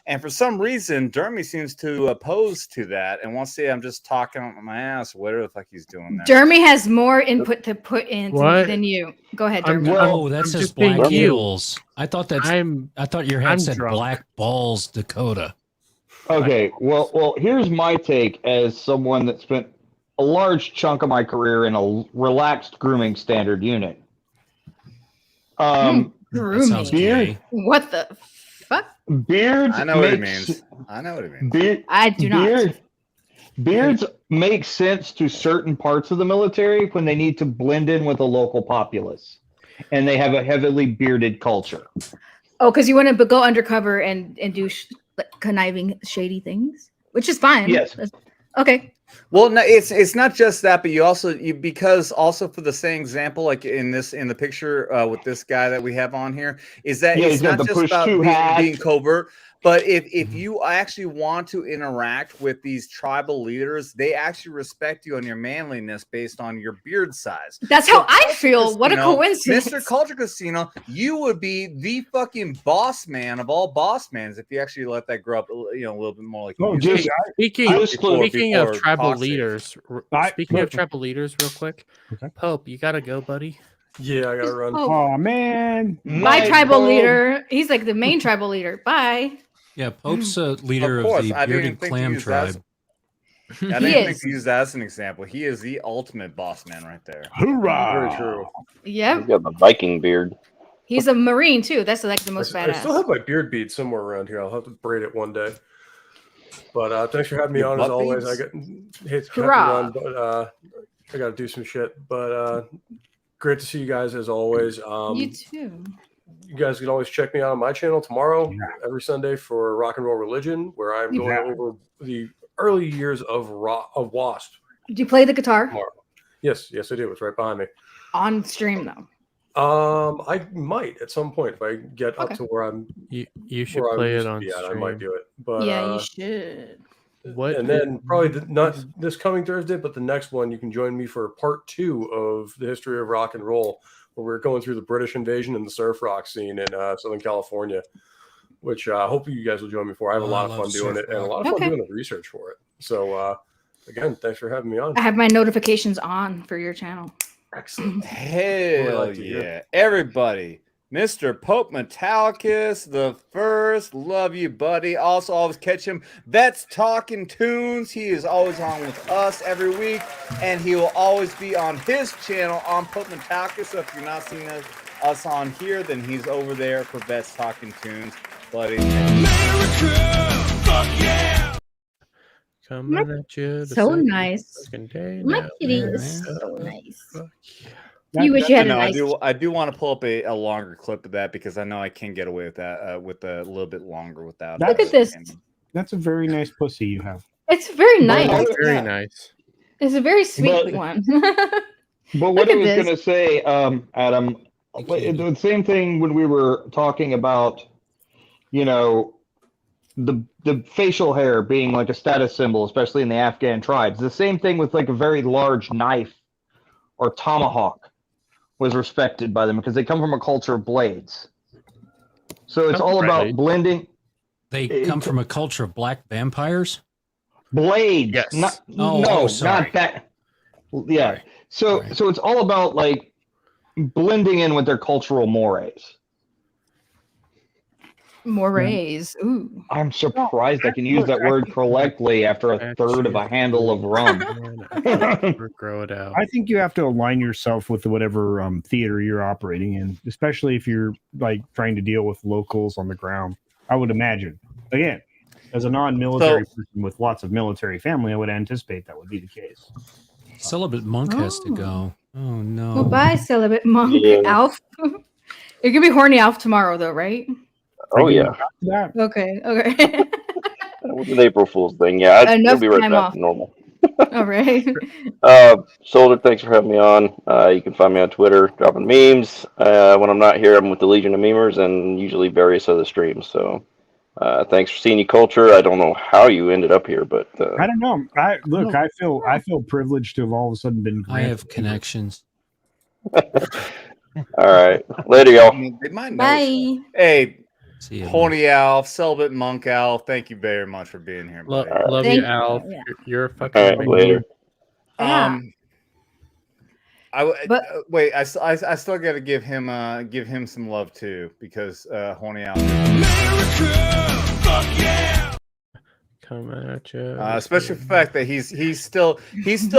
And for some reason, Dermy seems to oppose to that and wants to say I'm just talking on my ass, whatever the fuck he's doing there. Dermy has more input to put in than you. Go ahead, Dermy. Oh, that says Black Heels. I thought your head said drunk. Black Balls Dakota. Okay, well, here's my take as someone that spent a large chunk of my career in a relaxed grooming standard unit. Grooming. What the fuck? Beards. I know what it means. I know what it means. I do not. Beards make sense to certain parts of the military when they need to blend in with the local populace, and they have a heavily bearded culture. Oh, because you want to go undercover and do conniving, shady things, which is fine. Yes. Okay. Well, no, it's not just that, but because also for the same example, like in the picture with this guy that we have on here, is that it's not just about being covert. But if you actually want to interact with these tribal leaders, they actually respect you on your manliness based on your beard size. That's how I feel. What a coincidence. Mr. Culture Casino, you would be the fucking boss man of all boss mans if you actually let that grow up, a little bit more like. Speaking of tribal leaders, real quick. Okay. Pope, you gotta go, buddy. Yeah, I gotta run. Oh man, my tribal leader. He's like the main tribal leader. Bye. Yeah, Pope's a leader of the bearded clam tribe. I didn't think to use that as an example. He is the ultimate boss man right there. Hoorah! Very true. Yep. He's got the Viking beard. He's a Marine too. That's like the most badass. I still have my beard bead somewhere around here. I'll have to braid it one day. But thanks for having me on as always. I hate to run, but I got to do some shit. But great to see you guys as always. You too. You guys can always check me out on my channel tomorrow, every Sunday for Rock and Roll Religion, where I'm going over the early years of WASP. Do you play the guitar? Tomorrow. Yes, I do. It's right behind me. On stream though. I might at some point if I get up to where I'm. You should play it on stream. I might do it. But yeah, you should. And then probably not this coming Thursday, but the next one, you can join me for part 2 of the history of rock and roll, where we're going through the British invasion and the surf rock scene in Southern California, which hopefully you guys will join me for. I have a lot of fun doing it and a lot of fun doing the research for it. So again, thanks for having me on. I have my notifications on for your channel. Excellent. Hell yeah. Everybody. Mr. Pope Metallicus the first. Love you, buddy. Also, always catch him. Vets Talking Tunes. He is always on with us every week, and he will always be on his channel on Pope Metallicus. So if you're not seeing us on here, then he's over there for Vets Talking Tunes, buddy. America, fuck yeah! Coming at you. So nice. Day my now. kitty is so nice. You wish you had a No, nice. I do want to pull up a longer clip of that because I know I can get away with that with a little bit longer without. Look at this. That's a very nice pussy you have. It's very nice. Very nice. It's a very sweet one. But what I was going to say, Adam, the same thing when we were talking about, you know, the facial hair being like a status symbol, especially in the Afghan tribes. The same thing with like a very large knife or tomahawk was respected by them because they come from a culture of blades. So it's all about blending. They come from a culture of black vampires? Blades. Yes. Not sorry. that. Yeah. So it's all about like blending in with their cultural mores. Mores. Ooh. I'm surprised I can use that word correctly after a third of a handle of rum. Grow it out. I think you have to align yourself with whatever theater you're operating in, especially if you're like trying to deal with locals on the ground. I would imagine. Again, as a non-military person with lots of military family, I would anticipate that would be the case. Celibate monk has to go. Oh no. Goodbye, celibate monk. Yeah. Alf. You're gonna be horny Alf tomorrow, though, right? Oh yeah. Okay. That was an April Fool's thing. Yeah, I'll be right time back off. to normal. All right. Soldier, thanks for having me on. You can find me on Twitter, dropping memes. When I'm not here, I'm with the Legion of Memers and usually various other streams. So, thanks for seeing you, Culture. I don't know how you ended up here, but I don't know. I feel privileged to have all of a sudden been. I have connections. All right, later, y'all. They might know. Bye. Hey, See you. Horny Alf, Celibate Monk Alf, thank you very much for being here. Love buddy. you, Alf. Yeah. You're a fucking. All right, later. Yeah. Wait. I still got to give him some love too because Horny Alf. Come at you. Especially the fact that he's still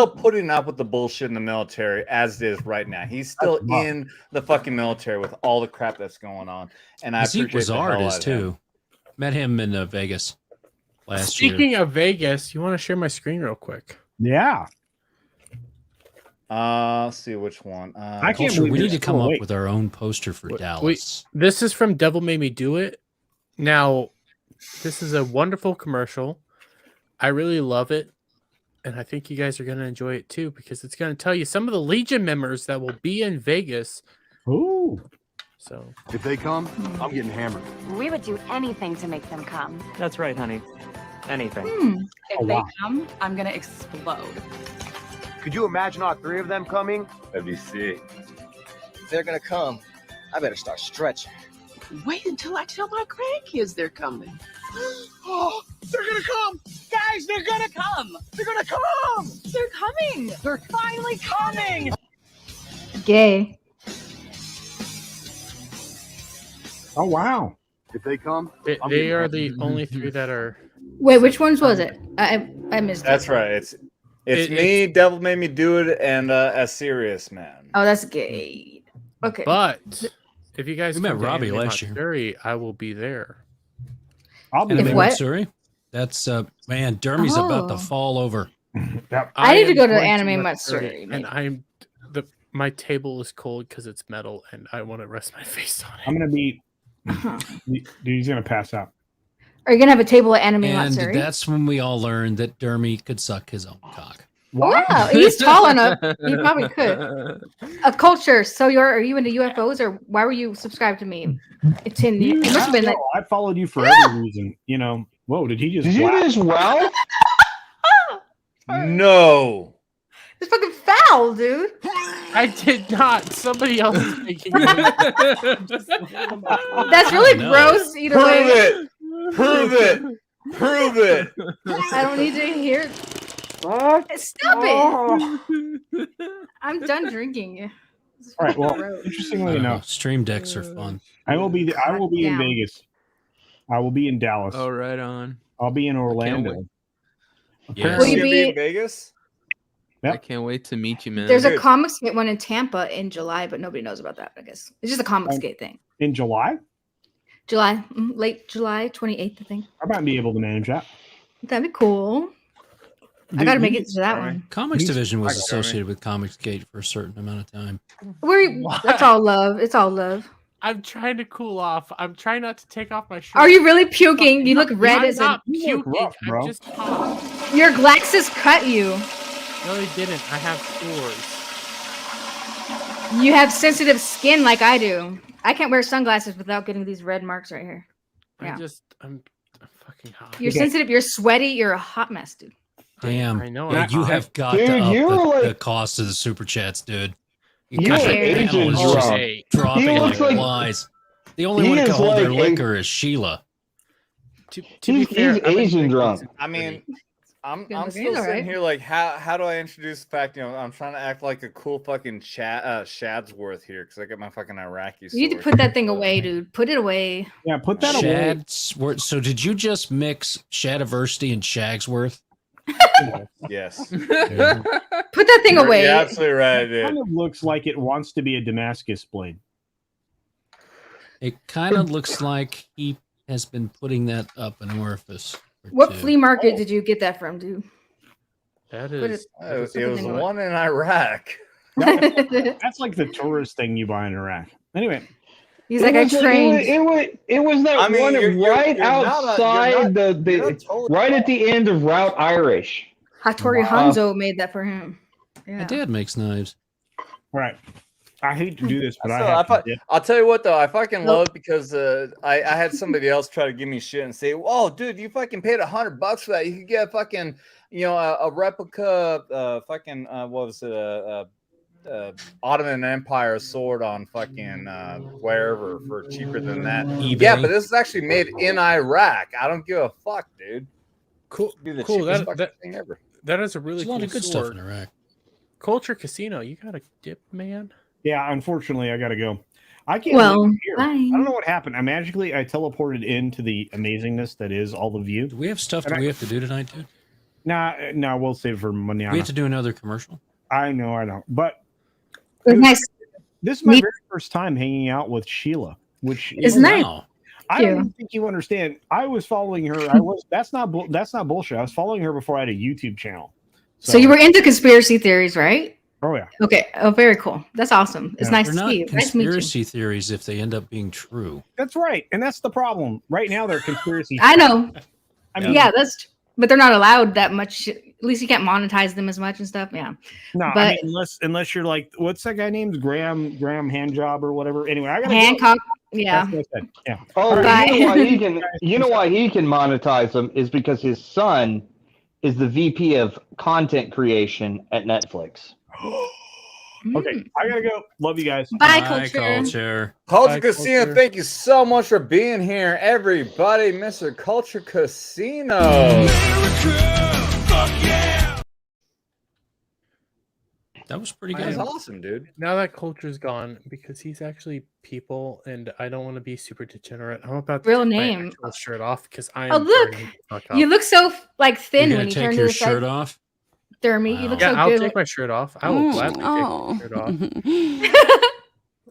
putting up with the bullshit in the military as it is right now. He's still in the fucking military with all the crap that's going on. And I Zeke appreciate the hell Wizard out is of too. him. Met him in Vegas last year. Speaking of Vegas, you want to share my screen real quick? Yeah. Let's see which one. I can't Culture, believe we need it's to come still up awake. with our own poster for Dallas. This is from Devil Made Me Do It. Now, this is a wonderful commercial. I really love it. And I think you guys are going to enjoy it too, because it's going to tell you some of the Legion members that will be in Vegas. Ooh. So If they come, I'm getting hammered. We would do anything to make them come. That's right, honey. Anything. If they come, I'm gonna explode. Could you imagine all three of them coming? That'd be sick. If they're gonna come, I better start stretching. Wait until I tell my grandkids they're coming. Oh, they're gonna come! Guys, they're gonna come! They're gonna come! They're coming! They're finally coming! Gay. Oh wow. If they come, they are the only three that are. Wait, which ones was it? I missed. That's right. It's me, Devil Made Me Do It, and a Serious Man. Oh, that's gay. Okay. But if you guys We met come to Robbie Anime last year. Matsuri, I will be there. I'll be If Anime what? Matsuri? That's man, Dermy's about to Oh. fall over. I need to am go to going Anime Matsuri, Matsuri. and my table is cold because it's metal, and I want to rest my face on it. I'm gonna be. Dude, he's gonna pass out. Are you gonna have a table at Anime And Matsuri? that's when we all learned that Dermy could suck his own cock. Wow, he's tall enough. He probably could. A culture. So are you into UFOs, or why were you subscribed to me? It must have been that. I followed you for every reason. You know. Whoa! Did he just? Did you just wow? No. It's fucking foul, dude. I did not. Somebody else is making it. That's really gross. Either Prove way. it. Prove it. Prove it. I don't need to hear it. Stop it. I'm done drinking. All right. Well, interestingly enough, stream decks are fun. I will be. I will be in Down. Vegas. I will be in Dallas. Oh, right on. I'll be in Orlando. wait. Yes. Will you Gonna be? in Vegas? Yep. I can't wait to meet you, man. There's a Dude. Comics Gate one in Tampa in July, but nobody knows about that. I guess it's just a Comics Gate thing. In July, Late July 28th, I think. I might be able to manage that. That'd be cool. I gotta make it to that one. Comics Division was associated with Comics Gate for a certain amount of time. That's all love. It's all love. I'm trying to cool off. I'm trying not to take off my shirt. Are you really puking? You look red as a. not puking. I just popped. Your glasses cut you. No, they didn't. I have sores. You have sensitive skin like I do. I can't wear sunglasses without getting these red marks right here. Yeah. I'm fucking hot. You're sensitive. You're sweaty. You're a hot mess, dude. Damn. I know. Yeah, you have got Dude, to up you're the like- cost of the super chats, dude. You're Your Asian panel is just drunk. dropping He like looks like- flies. The only he one who can is hold their like a- liquor is Sheila. He's Asian drunk. I mean, I'm look still either, sitting right? here like, how do I introduce the fact? I'm trying to act like a cool fucking Shadsworth here because I got my fucking Iraqi. You need to sword. put that thing away, dude. Put it away. Yeah, put that away. Shadsworth. So did you just mix Shadiversity and Shagsworth? Yes. Put that thing away. You're absolutely right, It kind dude. of looks like it wants to be a Damascus blade. It kind of looks like he has been putting that up an orifice. or What two. flea market did you get that from, dude? That Put is. It was the one in Iraq. That's like the tourist thing you buy in Iraq. Anyway, He's like, I trained. It was that I mean, one you're right not a- outside you're the not totally right wrong. at the end of Route Irish. Hattori Hanzo made that for him. My Yeah. dad makes knives. all right. I hate to do this, but I So have to dip. I'll tell you what though, I fucking Nope. love it because I had somebody else try to give me shit and say, "Whoa, dude, you fucking paid $100 for that. You could get a fucking, a replica, fucking what was it, Ottoman Empire sword on fucking wherever for cheaper than that." eBay. Yeah, but this is actually made in Iraq. I don't give a fuck, dude. Cool. Be the Cool. cheapest That, fucking thing ever. that is a really There's a lot cool of good sword. stuff in Iraq. Culture Casino. You got a dip, man. Yeah, unfortunately, I got to go. I can't. Well, live here. bye. I don't know what happened. I teleported into the amazingness that is all of you. Do we have stuff And that we have to do tonight, dude? Nah, we'll save it for manana. We have to do another commercial. I know, but It was nice. this is my Me- very first time hanging out with Sheila, which It's is nice. Wow. I don't Yeah. even think you understand. I was following her. That's not bullshit. I was following her before I had a YouTube channel. So you were into conspiracy theories, right? Oh yeah. Okay. Oh, very cool. That's awesome. It's Yeah. nice They're to not see you. Nice to meet you. conspiracy theories if they end up being true. That's right, and that's the problem. Right now, they're conspiracy. I know. I mean, Yeah, but they're not allowed that much. At least you can't monetize them as much and stuff. Yeah. no, but- I mean, unless you're like, what's that guy named? Graham Handjob or whatever. Anyway, I gotta go. Hancock. Yeah. That's what I said. Yeah. Oh, Bye. you know why he can monetize them is because his son is the VP of content creation at Netflix. Okay, I gotta go. Love you guys. Bye, Bye, culture. Culture Casino, thank you so much for being here, everybody. Mr. Culture Casino. That was pretty That's good. awesome, dude. Now that Culture's gone, because he's actually people, and I don't want to be super degenerate. I'm about to Real take my name. actual shirt off because I am. Oh, look. burning the fuck up. You look so like thin You're when gonna you take turn to your the shirt side. off? Dermy, you look Yeah, so I'll good. take my shirt off. I will gladly take my shirt off.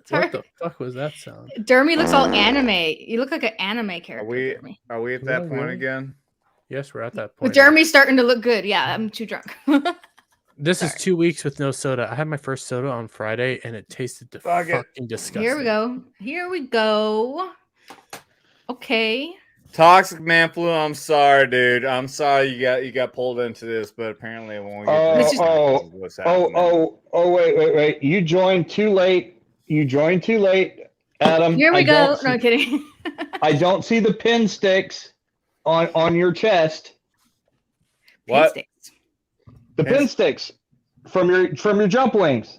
Sorry. What the fuck was that sound? Dermy looks all anime. You look like an anime character. Are we at that point again? Yes, we're at that point. With Dermy starting to look good. Yeah, I'm too drunk. This is 2 weeks with no soda. I had my first soda on Friday, and it tasted fucking disgusting. Here we go. Here we go. Okay. Toxic Man Flu, I'm sorry, dude. I'm sorry you got pulled into this, but apparently when we get to what's happening. Wait. You joined too late. Adam. Here we I go. don't No, I'm kidding. I don't see the pin sticks on your chest. What? Sticks. The pin sticks from your jump wings.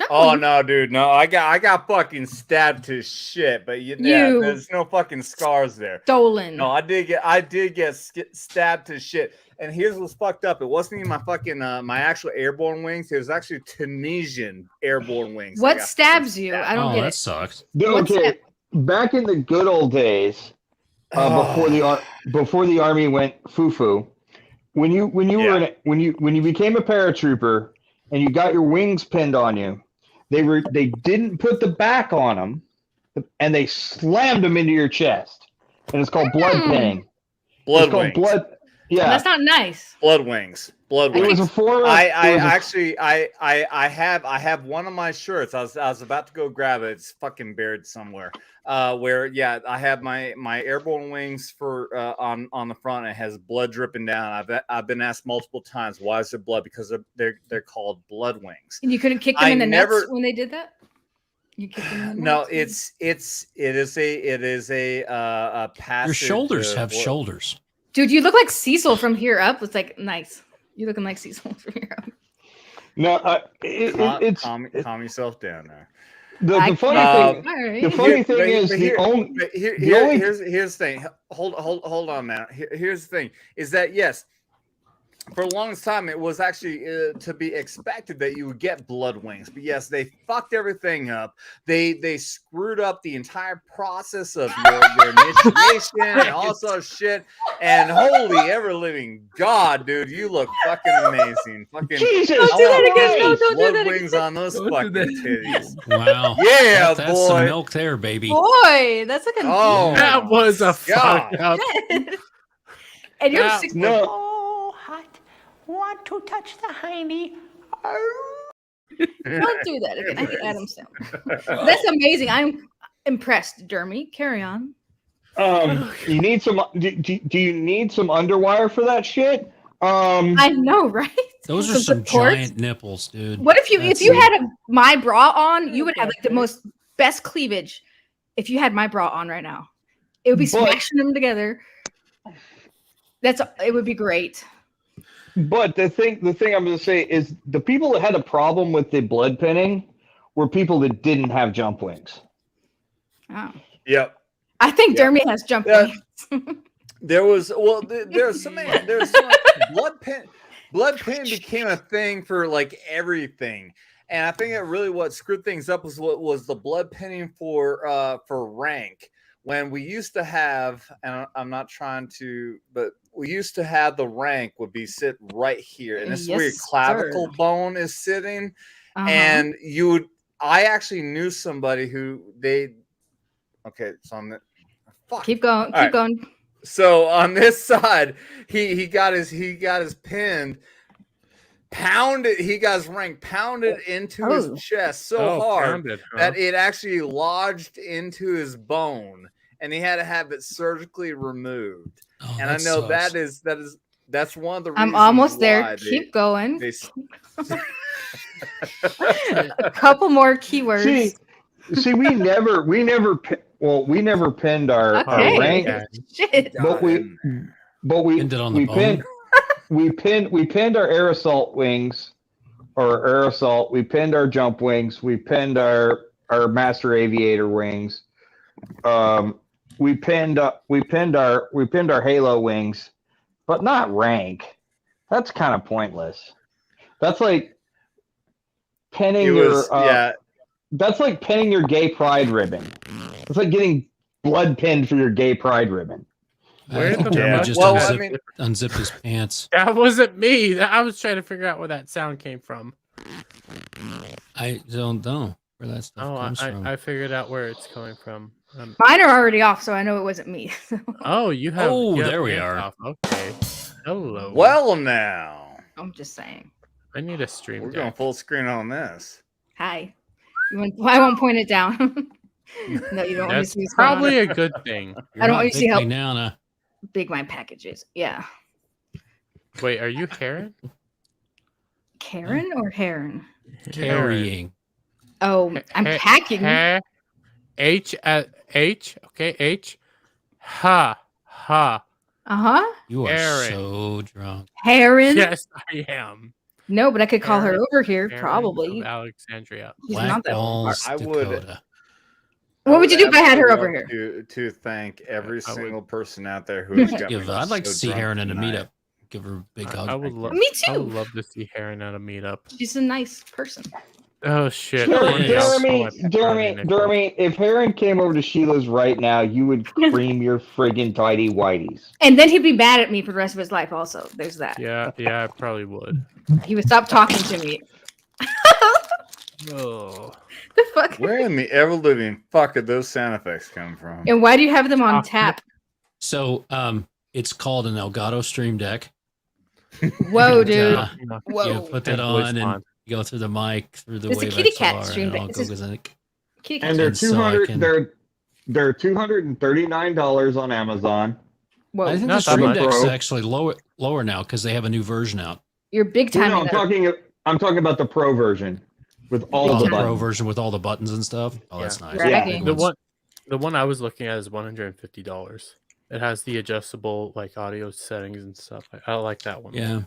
Oh no, dude, no! I got fucking stabbed to shit, but You- there's no fucking scars there. Stolen. No, I did get stabbed to shit. And here's what's fucked up: it wasn't even my fucking my actual airborne wings. It was actually Tunisian airborne wings. What stabs you? I don't get that it. sucks. Okay, back in the good old days, before the army went foo-foo, when you became a paratrooper and you got your wings pinned on you, they didn't put the back on them, and they slammed them into your chest, and it's called blood pinning. Blood it's called wings. blood. Yeah, That's not nice. Blood wings. Blood wings. It was a four. I have one of my shirts. I was about to go grab it. It's fucking buried somewhere. Where I have my airborne wings for on the front. And it has blood dripping down. I've been asked multiple times, why is there blood? Because they're called blood wings. And you couldn't kick them in the nuts when they did that? You kick them in the No, nuts? it is a passage. Your shoulders have shoulders. Dude, you look like Cecil from here up. It's like nice. You looking like Cecil from here up. No, it's calm yourself down there. The funny thing is here's the thing. Hold on, man. Here's the thing: is that yes, for a long time it was actually to be expected that you would get blood wings, but yes, they fucked everything up. They screwed up the entire process of your initiation and all sort of shit. And holy ever living God, dude, you look fucking amazing. Fucking Jesus, don't do that again. No, don't do blood that wings again. on those fucking titties. Wow. Yeah, that's boy. some milk there, baby. Boy, that's like a That was a fuck up. And you're 6 Oh, hot. Want to touch the hiney? Don't do that again. I hate Adam sound. That's amazing. I'm impressed, Dermy. Carry on. You need some. Do you need some underwire for that shit? I know, right? Those are some giant nipples, dude. What if you had my bra on? You would have like the most best cleavage if you had my bra on right now. It would be smashing them together. It would be great. But the thing I'm going to say is the people that had a problem with the blood pinning were people that didn't have jump wings. Oh. Yep. I think Dermy has jump wings. There's so many blood pin became a thing for like everything. And I think that really what screwed things up was the blood pinning for rank. When we used to have, and I'm not trying to, but we used to have the rank would be sit right here, and this is where your clavicle bone is sitting. And I actually knew somebody who so on the keep going. So on this side, he got his pinned. Pounded, he got his rank pounded into his chest so hard that it actually lodged into his bone, and he had to have it surgically removed. And I know sucks. that's one of the reasons. I'm almost there. Keep going. A couple more keywords. See, we never pinned our rank, but we pinned it on the bone. We pinned our air assault wings, or air assault. We pinned our jump wings. We pinned our master aviator wings. We pinned our halo wings, but not rank. That's kind of pointless. That's like pinning That's like pinning your gay pride ribbon. It's like getting blood pinned for your gay pride ribbon. Where the just unzipped his pants. That wasn't me. I was trying to figure out where that sound came from. I don't know where that stuff comes from. I figured out where it's coming from. Mine are already off, so I know it wasn't me. Oh, you have. Oh, you have there we pants are. off. Okay. Hello. Well, now I'm just saying. I need a stream. We're going full screen on this. Hi. I won't point it down. No, you don't want to see what's going on. Probably a good thing. I don't want you to see how now, big my package is. Yeah. Wait, are you Karen? Karen or Heron? Carrying. Oh, I'm packing. H. Okay, H. Ha. Uh-huh. You are Aaron. so drunk. Heron? Yes, I am. No, but I could call her over here, Aaron probably. of Alexandria. She's not that old. I would. What would you do if I had her over here? To thank every single person out there who has got me I'd like to so see drunk Heron in a tonight. meetup. Give her a big hug. I would love. Me too. I would love to see Heron at a meetup. She's a nice person. Oh shit! Dermy, if Heron came over to Sheila's right now, you would cream your friggin' tidy whities. And then he'd be mad at me for the rest of his life also. There's that. Yeah, I probably would. He would stop talking to me. Oh. The fuck? Where in the ever living fuck did those sound effects come from? And why do you have them on tap? So, It's called an Elgato Stream Deck. Whoa, dude. Whoa. You put that on and you go through the mic, through the It's a Wave kitty XLR, cat Stream and it all Deck. goes in it. Kitty cat. And they're And so I 200. can- They're $239 on Amazon. Whoa. I think the Not that Stream much. Deck's Pro. actually lower now because they have a new version out. You're big time. No, I'm talking about the Pro version with all Oh, the the Pro buttons. version with all the buttons and stuff. Oh, that's nice. Yeah. The one I was looking at is $150. It has the adjustable like audio settings and stuff. I like that one. Yeah.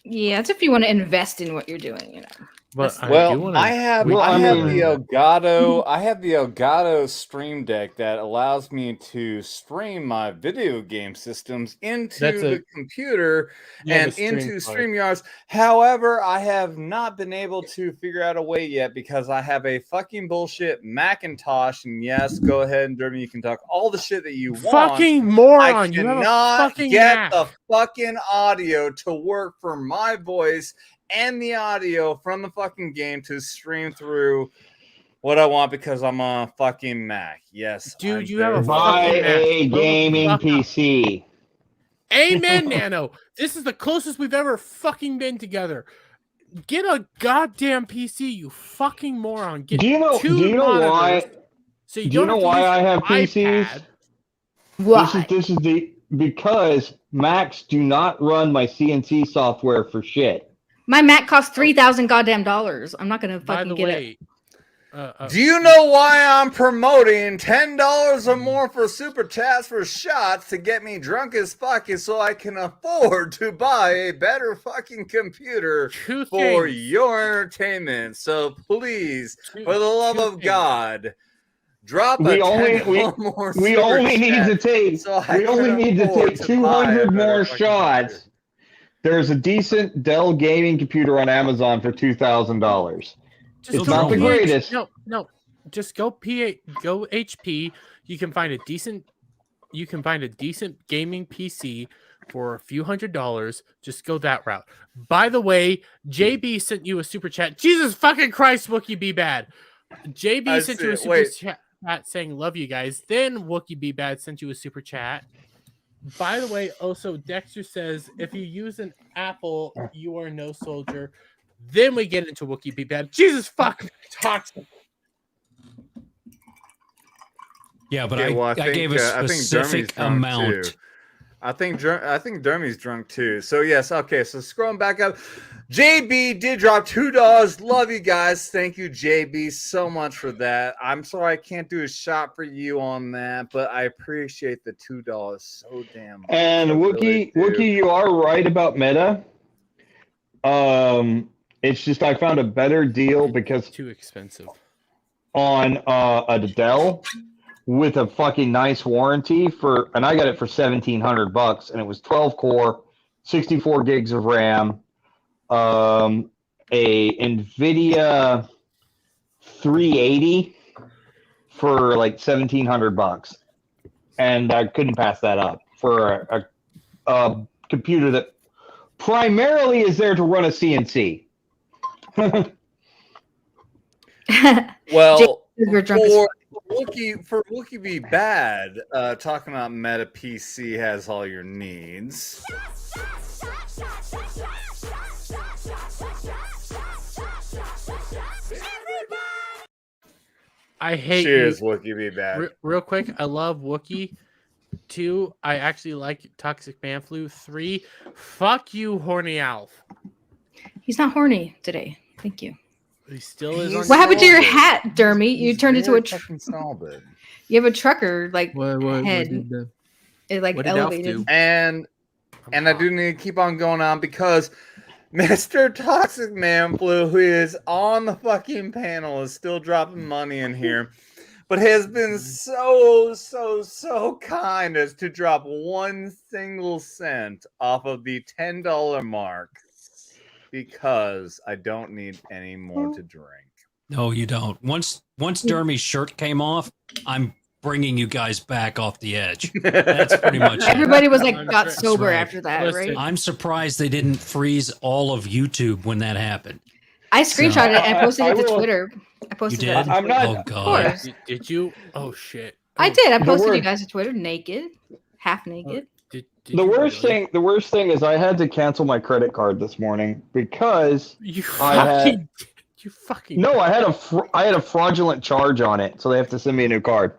Yeah, it's if you want to invest in what you're doing, you know. But I have the Elgato Stream Deck that allows me to stream my video game systems into the computer and into StreamYards. However, I have not been able to figure out a way yet because I have a fucking bullshit Macintosh. And yes, go ahead and Dermy, you can talk all the shit that you want. Fucking moron! I You have a cannot fucking get Mac. the fucking audio to work for my voice and the audio from the fucking game to stream through what I want because I'm on a fucking Mac. Yes, dude, you have a Buy fucking Mac. a gaming Fuck up. PC. Amen, Nano. This is the closest we've ever fucking been together. Get a goddamn PC, you fucking moron. Get Do you know two why? monitors so you Do you don't know have to why use I your have PCs? iPad. Why? This is because Macs do not run my CNC software for shit. My Mac costs $3,000 goddamn dollars. I'm not gonna By fucking the get way, it. Do you know why I'm promoting $10 or more for super chats for shots to get me drunk as fuck so I can afford to buy a better fucking computer for things. your entertainment? So please, for the love of God, drop a We only $10 more we super only need chat to take so I we only can need to afford take to buy a 200 better more fucking shots. There's a decent Dell gaming computer on Amazon for $2,000. Just It's go not the PH greatest. No. Just go go HP. You can find a decent gaming PC for a few $100s. Just go that route. By the way, JB sent you a super chat. Jesus fucking Christ, Wookie Be Bad. JB sent you a super chat saying love you guys. Then Wookie Be Bad sent you a super chat. By the way, also Dexter says if you use an Apple, you are no soldier. Then we get into Wookie Be Bad. Jesus fuck toxic. Yeah, but Yeah, well, I gave a I think specific Dermy's drunk, amount. too. I think Dermy's drunk too. So yes, okay. So scrolling back up, JB did drop $2. Love you guys. Thank you, JB, so much for that. I'm sorry I can't do a shot for you on that, but I appreciate the $2 so damn much. And Wookie, you are right about Meta. It's just I found a better deal because too expensive on a Dell with a fucking nice warranty and I got it for $1,700 and it was 12 core, 64 gigs of RAM, a NVIDIA 380 for like $1,700, and I couldn't pass that up for a computer that primarily is there to run a CNC. Well, We're drunk as for Wookie Be Bad, talking about Meta PC has all your needs. I hate Cheers, you. Wookie Be Bad. Real quick, I love Wookie. 2, I actually like Toxic Man Flu. 3, fuck you, Horny Alf. He's not horny today. Thank you. He still is. What happened to your hat, Dermy? You turned into a it. You have a trucker like what head. did It like what did Alf elevated. do? And I do need to keep on going on because Mr. Toxic Man Flu, who is on the fucking panel, is still dropping money in here, but has been so kind as to drop 1 single cent off of the $10 mark because I don't need any more to drink. No, you don't. Once Dermy's shirt came off, I'm bringing you guys back off the edge. That's pretty much it. Everybody was like got That's sober right. after that, right? I'm surprised they didn't freeze all of YouTube when that happened. I screenshotted it and posted it to will- Twitter. I posted You it. did? To Twitter. Oh, God. Of course. Did you? Oh shit. I did. I The posted word- you guys to Twitter naked, half naked. The worst thing is I had to cancel my credit card this morning because I had a fraudulent charge on it, so they have to send me a new card.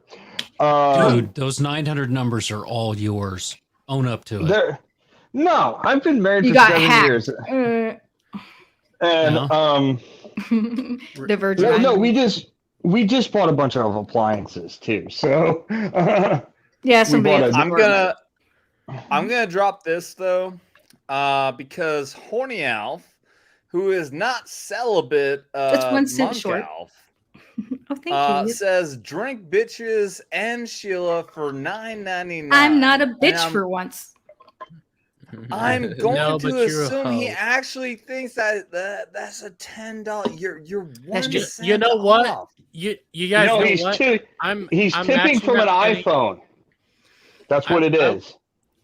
Dude, those 900 numbers are all yours. Own up to it. No, I've been married You for got 7 hacked. years. And the Virgin. no, we just bought a bunch of appliances too. So yeah, somebody. I'm gonna drop this though, because Horny Alf, who is not celibate, That's 1 cent Monk short. Alf, Oh, thank you. says drink bitches and Sheila for $9.99. I'm not a bitch for once. I'm going No, but to you're a assume he hoe. actually thinks that's a $10. You're 1 cent. You know what? off. You guys no, know he's what? he's I'm tipping matching from an that penny. iPhone. That's what it is.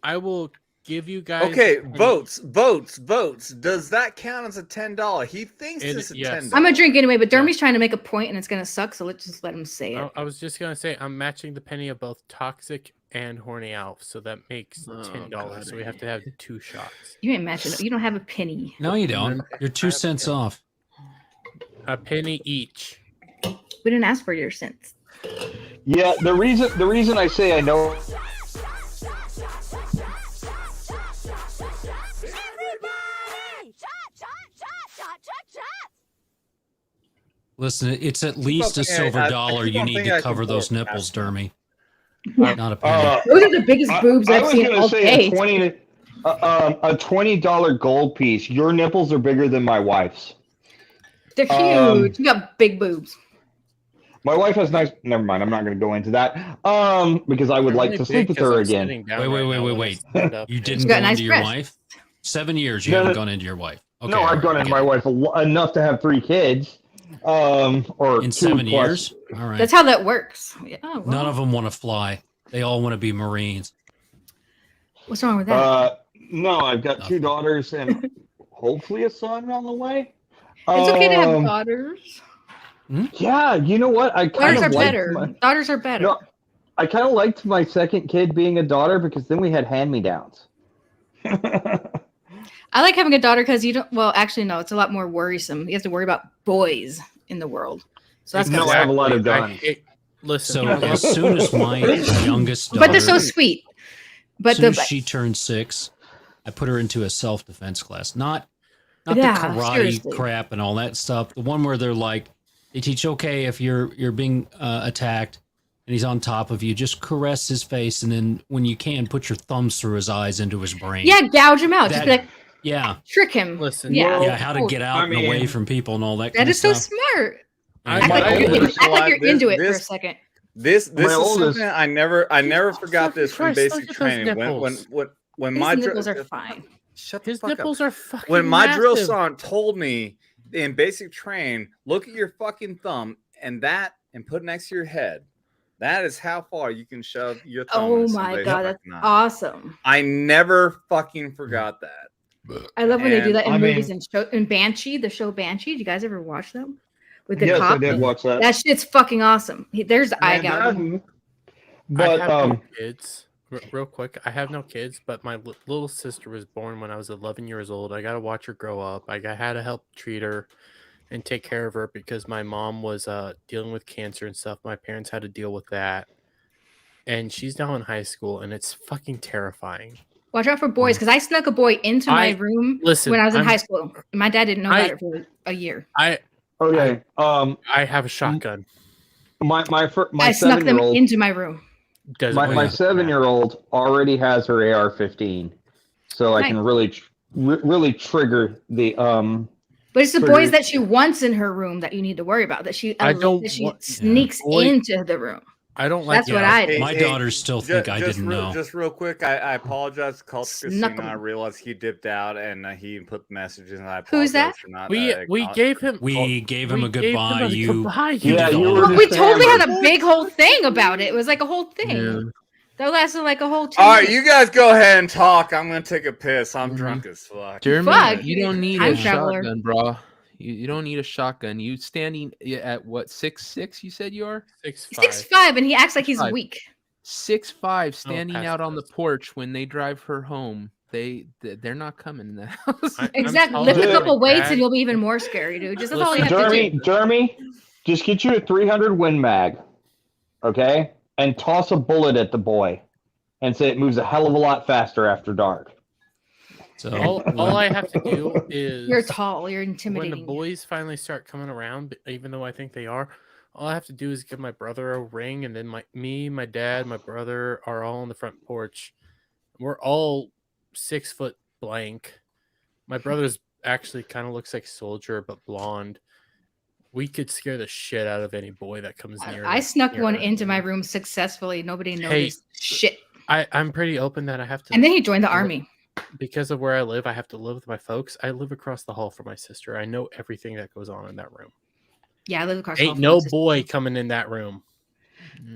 I will give you guys. Okay, votes. Does that count as a $10? He thinks it's a $10. I'm gonna drink anyway, but Dermy's trying to make a point, and it's gonna suck. So let's just let him say it. I was just gonna say I'm matching the penny of both Toxic and Horny Alf, so that makes $10. So we have to have 2 shots. You ain't matching. You don't have a penny. No, you don't. You're 2 cents off. A penny each. We didn't ask for your cents. Yeah, the reason I say I know. Listen, it's at least a silver dollar. You need to cover those nipples, Dermy. Not a penny. Those are the biggest boobs I've seen all day. A $20 gold piece. Your nipples are bigger than my wife's. They're huge. You got big boobs. My wife has nice. Never mind. I'm not going to go into that. Because I would like to sleep with her again. Wait. You didn't got go nice into your breasts. wife? 7 years you haven't gone into your wife. Okay, No, I've gone into my wife enough to have 3 kids. Or in 2 7 plus. years? All right. That's how that works. Yeah, oh, wow. None of them want to fly. They all want to be Marines. What's wrong with that? No, I've got 2 daughters and hopefully a son on the way. It's okay to have daughters. Yeah, you know what? I kind Daughters of are liked better. Daughters are better. No, I kind of liked my second kid being a daughter because then we had hand-me-downs. I like having a daughter because you don't. Well, actually, no. It's a lot more worrisome. You have to worry about boys in the world. So that's No, I have a lot of guns. Listen. So as soon as my youngest daughter, but they're so sweet. But as soon as she turned 6, I put her into a self-defense class. Not the karate seriously. crap and all that stuff. The one where they're like, they teach, okay, if you're being attacked and he's on top of you, just caress his face, and then when you can, put your thumbs through his eyes into his brain. Yeah, gouge him out. Just be like, yeah, trick him. Listen, yeah, how to get out and away from people and all that. That kind is of so stuff. smart. Yeah. Act like you're into it for a second. This is oldest- something I never forgot this from Christ, basic look at those training. When His my nipples are fine. shut His the fuck nipples up. are fucking When my drill massive. sergeant told me in basic train, look at your fucking thumb and put it next to your head. That is how far you can shove your thumb. Oh into my somebody's god, that's fucking eye. awesome. I never fucking forgot that. I love when they do that in I movies and Banshee, the show Banshee. Do you guys ever watch them? With the Yes, cop? I did watch that. That shit's fucking awesome. There's the eye gouging. But I have no kids. Real quick, I have no kids, but my little sister was born when I was 11 years old. I got to watch her grow up. I had to help treat her and take care of her because my mom was dealing with cancer and stuff. My parents had to deal with that. And she's now in high school, and it's fucking terrifying. Watch out for boys, because I snuck a boy into my room when I was in high school. My dad didn't know about it for a year. I have a shotgun. My I snuck them 7-year-old into my room. my 7-year-old already has her AR-15, so I Nice. can really trigger the But it's the trigger- boys that she wants in her room that you need to worry about. That she sneaks into the room. I don't like. That's what I did. My daughters still think I didn't know. Just real quick, I apologize to Culture Snuck Casino. I 'em. realized he dipped out and he put messages, and I apologize Who's that? for not. We gave him. We gave him a we gave him goodbye. a You goodbye. you Yeah, did you all were that. Well, we totally had hammered. a big whole thing about it. It was like a whole thing. Yeah. That lasted like a whole 2 All right, minutes. you guys go ahead and talk. I'm gonna take a piss. I'm drunk as fuck. Jeremy, Fuck, you don't need time a traveler. shotgun, bro. You don't need a shotgun. You standing at what 6'6"? You said you are 6'5". 6'5", and he acts like he's 6'5". weak. 6'5", standing past out on the porch when they drive her home. They're not coming in the house. Exactly. Lift a couple weights and you'll be even more scary, dude. Just that's all you have to do. Dermy, just get you a 300 Win Mag, okay, and toss a bullet at the boy, and say it moves a hell of a lot faster after dark. So all I have to do is You're tall. You're intimidating. When the boys finally start coming around, even though I think they are, all I have to do is give my brother a ring, and then my dad, my brother are all on the front porch. We're all 6 foot blank. My brother's actually kind of looks like Soldier, but blonde. We could scare the shit out of any boy that comes near. I snuck one into my room successfully. Nobody noticed shit. I'm pretty open that I have to. And then he joined the army. Because of where I live, I have to live with my folks. I live across the hall from my sister. I know everything that goes on in that room. Yeah, I live across the hall. Ain't no boy coming in that room.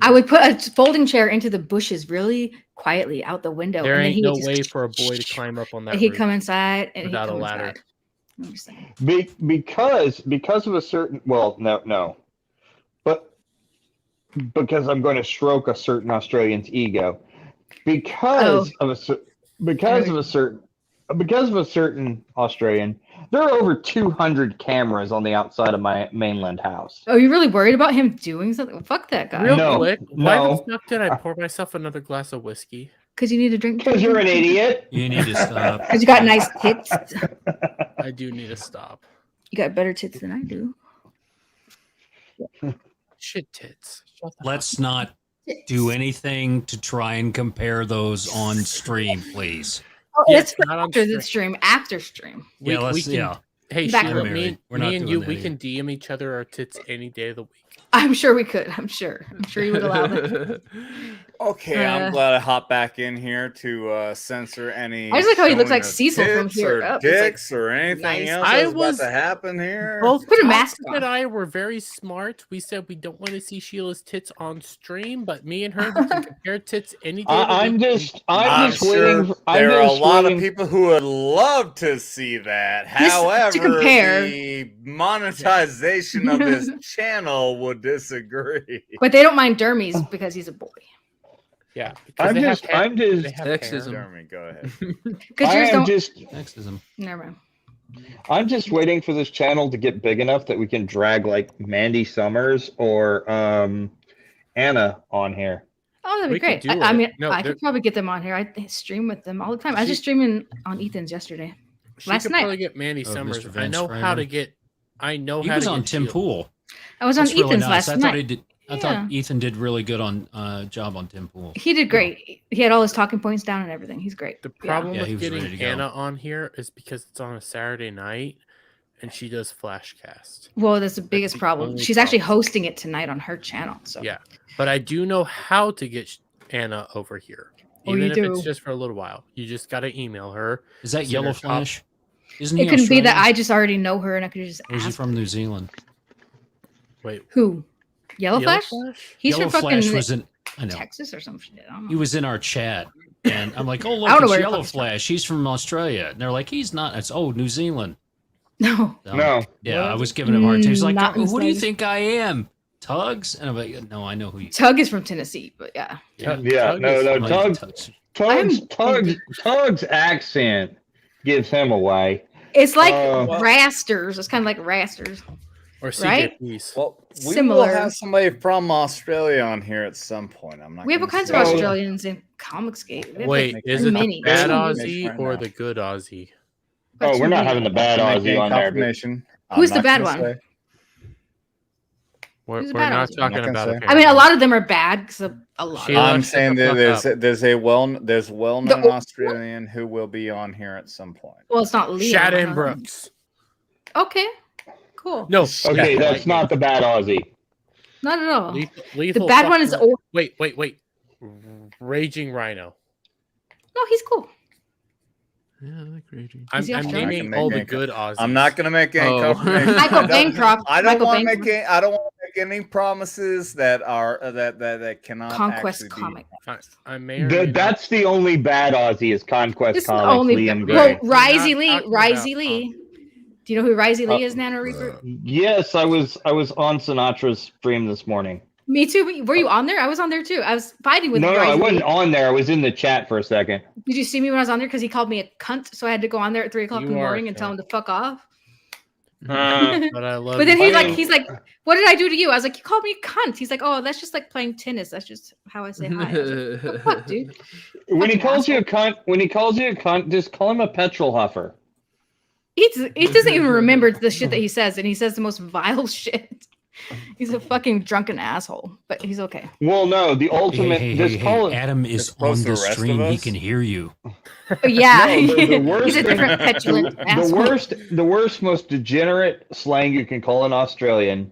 I would put a folding chair into the bushes really quietly out the window. There and ain't then no would way for a boy to climb up on that. And he'd roof come inside and without he'd come a ladder. Because of a certain but because I'm going to stroke a certain Australian's ego, because of a certain Australian, there are over 200 cameras on the outside of my mainland house. Oh, you really worried about him doing something? Fuck that guy. Real quick, why the fuck did I pour myself another glass of whiskey? Because you need to drink. Because you're an idiot. You need to stop. Because you got nice tits. I do need to stop. You got better tits than I do. Shit tits. Let's not do anything to try and compare those on stream, please. Oh, let's put after the stream. After stream. Yeah, let's. Hey, Back Sheila, up. me We're not and doing you, that we here. can DM each other our tits any day of the week. I'm sure we could. I'm sure you would allow that. Okay, I'm glad I hopped back in here to censor any. I just like how he looks showing like of Cecil from tits here or up. It's like, dicks or anything nice. else I that's was- about to happen here. Both Put a mask Toxic and I were very smart. We said we don't want to see Sheila's tits on stream, but me and her we can compare tits any day. of the I'm week. just sure waiting. there are a lot of people who would love to see that. Just to However, compare. the monetization of this channel would disagree. But they don't mind Dermy's because he's a boy. Yeah, I'm just Sexism. Jeremy, go ahead. Because I yours am don't. just Sexism. Never mind. I'm just waiting for this channel to get big enough that we can drag like Mandy Summers or Anna on here. Oh, that'd be We could great. do I it. mean, No, I they're- could probably get them on here. I stream with them all the time. I was just streaming on Ethan's yesterday. She Last could night. probably get Mandy Oh, Summers. Mr. I Vance know how Kramer. to get. I know He how was to on get Tim Sheila. Pool. I was on That's really Ethan's nice. last I thought night. he did. I thought Ethan did really good on job on Tim Pool. He did great. He had all his talking points down and everything. He's great. The problem Yeah, he with was ready getting to go. Anna on here is because it's on a Saturday night, and she does Flashcast. Well, that's the biggest problem. only She's actually hosting it tonight on her channel. So Yeah, but I do know how to get Anna over here, Oh, even you if do? it's just for a little while. You just got to email her. Is that send Yellow her top- Flash? Isn't it he couldn't be that Australian? I just already know her and I could just Or is he ask from New Zealand? Wait, who? Yellow Flash? He's Yellow from fucking Flash was in. I know. Texas or some shit. I don't know. He was in our chat, and I'm like, "Oh, I look, don't know it's where Yellow he's from. Flash. He's from Australia." And they're like, "He's not." It's New Zealand. No. So, No. Yeah, I was giving him a hard time. He's like, Not "Who do you insane. think I am, Tugs?" And I'm like, "No, I know who you." Tug is from Tennessee, but yeah. Yeah, Tug no, is no, fine. Tug's accent gives him away. It's like Well- Rasters. It's kind of like Rasters. or CJ Right? Peace. Well, we Similar. will have somebody from Australia on here at some point. I'm not. We have all gonna kinds say of it. Australians in Comicsgate. We have Wait, like is it many. the bad There's Aussie right or now. the good Aussie? Oh, we're not having the bad I'm not Aussie getting on there. confirmation. I'm Who's the not bad gonna one? say. We're Who's the we're bad not Aussie? talking I'm not about gonna it. say. I mean, a lot of them are bad because a lot. Sheila, I'm shut saying the that fuck there's well-known The- Australian who will be on here at some point. Well, it's not Liam. Shannon huh? Brooks. Okay, cool. No, Okay, that's not the bad Aussie. Not at all. Lethal The bad one is fucking- old. Wait. Raging Rhino. No, he's cool. Yeah, I like raging. Is he I'm Australian? naming Make all the any- good Aussies. I'm not going to make any Oh. confirmation. Michael Bancroft. I don't Michael want to Bancroft. make. I don't want to make any promises that are that cannot Conquest actually comic. I may or may not- That's the only bad Aussie is Conquest This is the Comics, only. Liam Gray. Well, We're Risey not Lee. talking Risey about- Lee. Do you know who Risey Lee is, Nanoreaper? Yes, I was on Sinatra's stream this morning. Me too. Were you on there? I was on there too. I was fighting with. No, I Rising wasn't Lee. on there. I was in the chat for a second. Did you see me when I was on there? Because he called me a cunt, so I had to go on there at 3:00 in the morning and tell him to fuck off. But I love. But then he's like, "What did I do to you?" I was like, "You called me a cunt." He's like, "Oh, that's just like playing tennis. That's just how I say hi." I was like, what, dude? When he calls you a cunt, just call him a petrol huffer. He doesn't even remember the shit that he says, and he says the most vile shit. He's a fucking drunken asshole, but he's okay. Well, no, the ultimate. Adam is on the stream. He can hear you. Yeah, No, the worst, he's a different petulant asshole. the worst, most degenerate slang you can call an Australian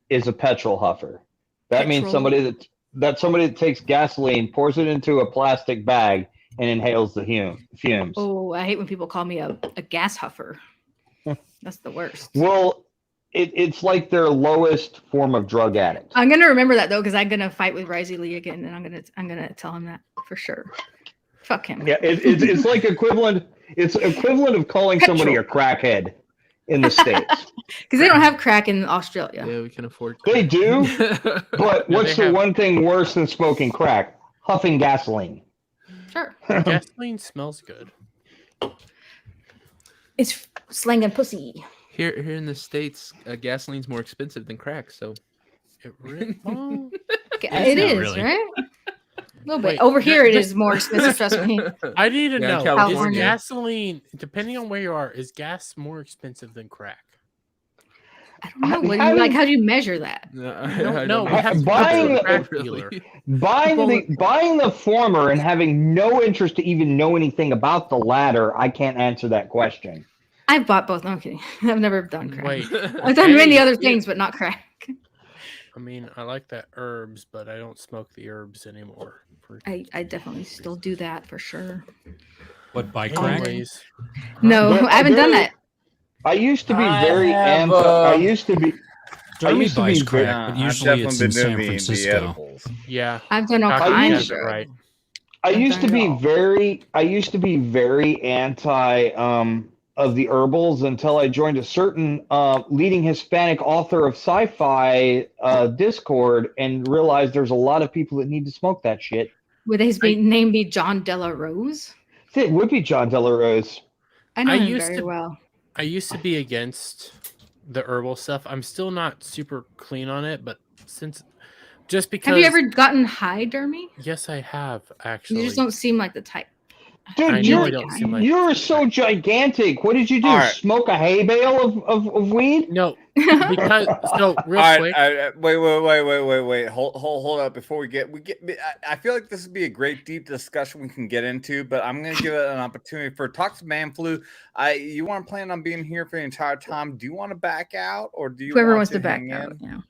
is a petrol huffer. That means somebody that takes gasoline, pours it into a plastic bag, and inhales the fumes. Oh, I hate when people call me a gas huffer. That's the worst. Well, it's like their lowest form of drug addict. I'm gonna remember that though, because I'm gonna fight with Rising Lee again, and I'm gonna tell him that for sure. Fuck him. Yeah, it's like equivalent. It's equivalent of calling somebody a crackhead in the States. Because they don't have crack in Australia. Yeah, we can afford. They do, but what's the one thing worse than smoking crack? Huffing gasoline. Sure. Gasoline smells good. It's slanging pussy. Here in the States, gasoline's more expensive than crack, so it really it is, really. Right? A little bit. Over here, it is more expensive. Trust me. I need to know: California. is gasoline, depending on where you are, is gas more expensive than crack? I don't know. How do you measure that? No, we have buying the former and having no interest to even know anything about the latter. I can't answer that question. I've bought both. No, I'm kidding. I've never done crack. Wait, I've done many other things, but not crack. I mean, I like that herbs, but I don't smoke the herbs anymore. I definitely still do that for sure. What, by crack? No, I haven't done that. I used to be very anti. I used to be. Dermy buys crack, but usually it's in San Francisco. Yeah, I've done all kinds of right. I used to be very anti of the herbals until I joined a certain leading Hispanic author of sci-fi Discord and realized there's a lot of people that need to smoke that shit. Would his name be John Della Rose? It would be John Della Rose. I know him very well. I used to be against the herbal stuff. I'm still not super clean on it, but just because. Have you ever gotten high, Dermy? Yes, I have actually. You just don't seem like the type. Dude, you're so gigantic. What did you do? Right. Smoke a hay bale of weed? No, because real quick. Wait. Hold up. Before we get. I feel like this would be a great deep discussion we can get into, but I'm going to give it an opportunity for Toxic Man Flu. You weren't planning on being here for the entire time. Do you want to back out, or do you? Whoever wants to back out. Yeah.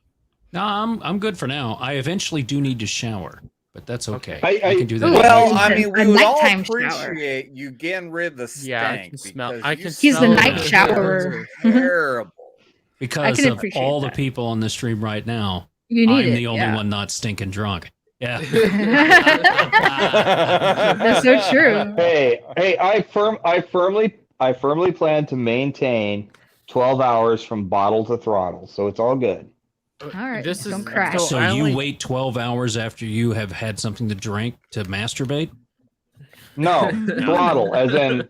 No, I'm good for now. I eventually do need to shower. But that's okay. I can do that. Well, I mean, we would all appreciate you getting rid of the stank. Yeah, I can smell. He's the night showerer. Terrible. Because of all the people on the stream right now, I'm the only one not stinking drunk. Yeah. That's so true. Hey, I firmly plan to maintain 12 hours from bottle to throttle, so it's all good. All right, don't crash. So you wait 12 hours after you have had something to drink to masturbate? No, throttle, as in...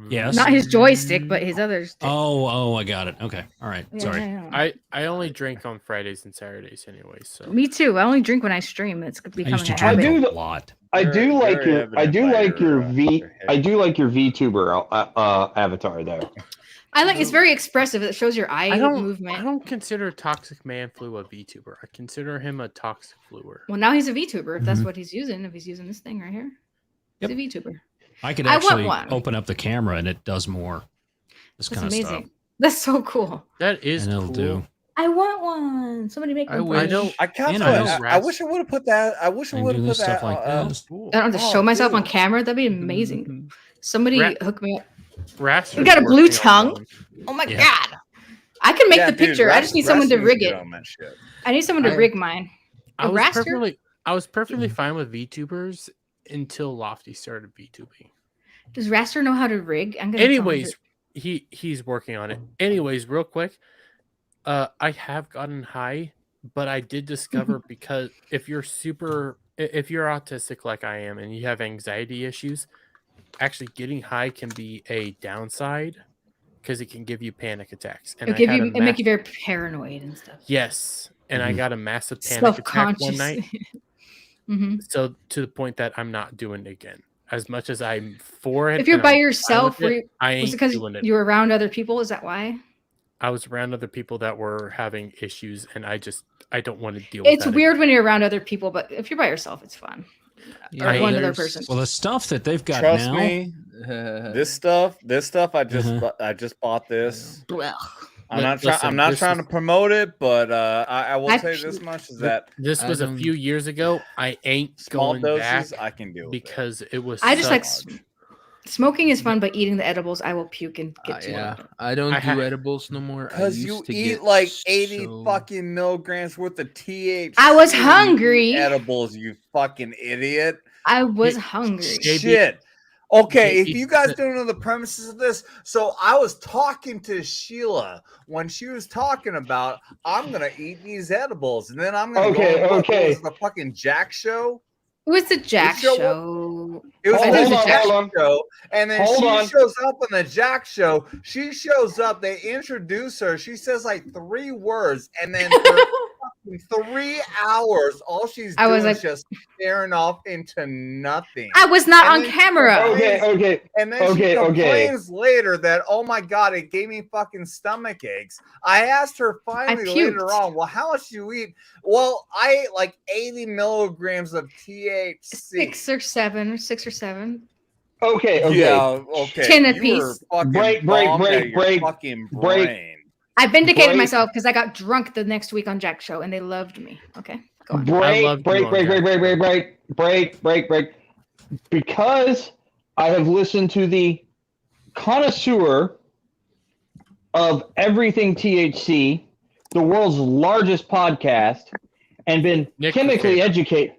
Yes. Not his joystick, but his other stick. Oh, I got it. Okay, all right. Sorry. Yeah. I only drink on Fridays and Saturdays anyway. So me too. I only drink when I stream. It's becoming a habit. A lot. I do like your VTuber avatar there. I like it's very expressive. It shows your eye movement. I don't consider Toxic Man Flu a VTuber. I consider him a Toxic Fluer. Well, now he's a VTuber if that's what he's using. If he's using this thing right here, he's a VTuber. I could actually open up the camera and it does more. That's kind of amazing. stuff. That's so cool. That is and it'll do. I want one. Somebody make one. I wish I would have put that. I wish I would have put that. Like this. I don't have to show myself on camera. That'd be amazing. Somebody hook me up. Raster. You got a blue tongue? Oh my god! I can make the picture. I just need someone to rig it. I need someone to rig mine. I was perfectly fine with VTubers until Lofty started VTubing. Does Raster know how to rig? Anyways, he's working on it. Anyways, real quick, I have gotten high But I did discover because if you're autistic like I am and you have anxiety issues, actually getting high can be a downside because it can give you panic attacks. And It make you very paranoid and stuff. Yes, and I got a massive panic attack one night. So to the point that I'm not doing it again. As much as I'm for it. If you're by yourself, I ain't was it because doing it. you were around other people? Is that why? I was around other people that were having issues, and I don't want to deal with it. It's weird when you're around other people, but if you're by yourself, it's fun. Yeah, or one other person. Well, the stuff that they've got Trust now. me, this stuff. I just bought this. I'm not trying to promote it, but I will say this much is that this was a few years ago. I ain't small going doses. back I can do because it was. I just like smoking is fun, but eating the edibles, I will puke and get too. Yeah, I don't do edibles no more. Because you eat like 80 fucking milligrams worth of THC. I was hungry. Edibles, you fucking idiot. I was hungry. Shit. Okay, if you guys don't know the premises of this, so I was talking to Sheila when she was talking about I'm gonna eat these edibles and then I'm gonna go. What was the fucking Jack show? It was the Jack show. It was the Jack show. And then Hold on. she shows up on the Jack show. She shows up. They introduce her. She says like 3 words. And then for 3 hours, all she's doing is just staring off into nothing. I was not on camera. Okay. And then she complains later that, oh my God, it gave me fucking stomach aches. I asked her finally later on, well, how much do you eat? Well, I ate like 80 milligrams of THC. 6 or 7. Okay. Yeah, okay. 10 apiece. Break. I vindicated myself because I got drunk the next week on Jack's show and they loved me. Okay, go on. Break. Because I have listened to the connoisseur of everything THC, the world's largest podcast, and been chemically educated.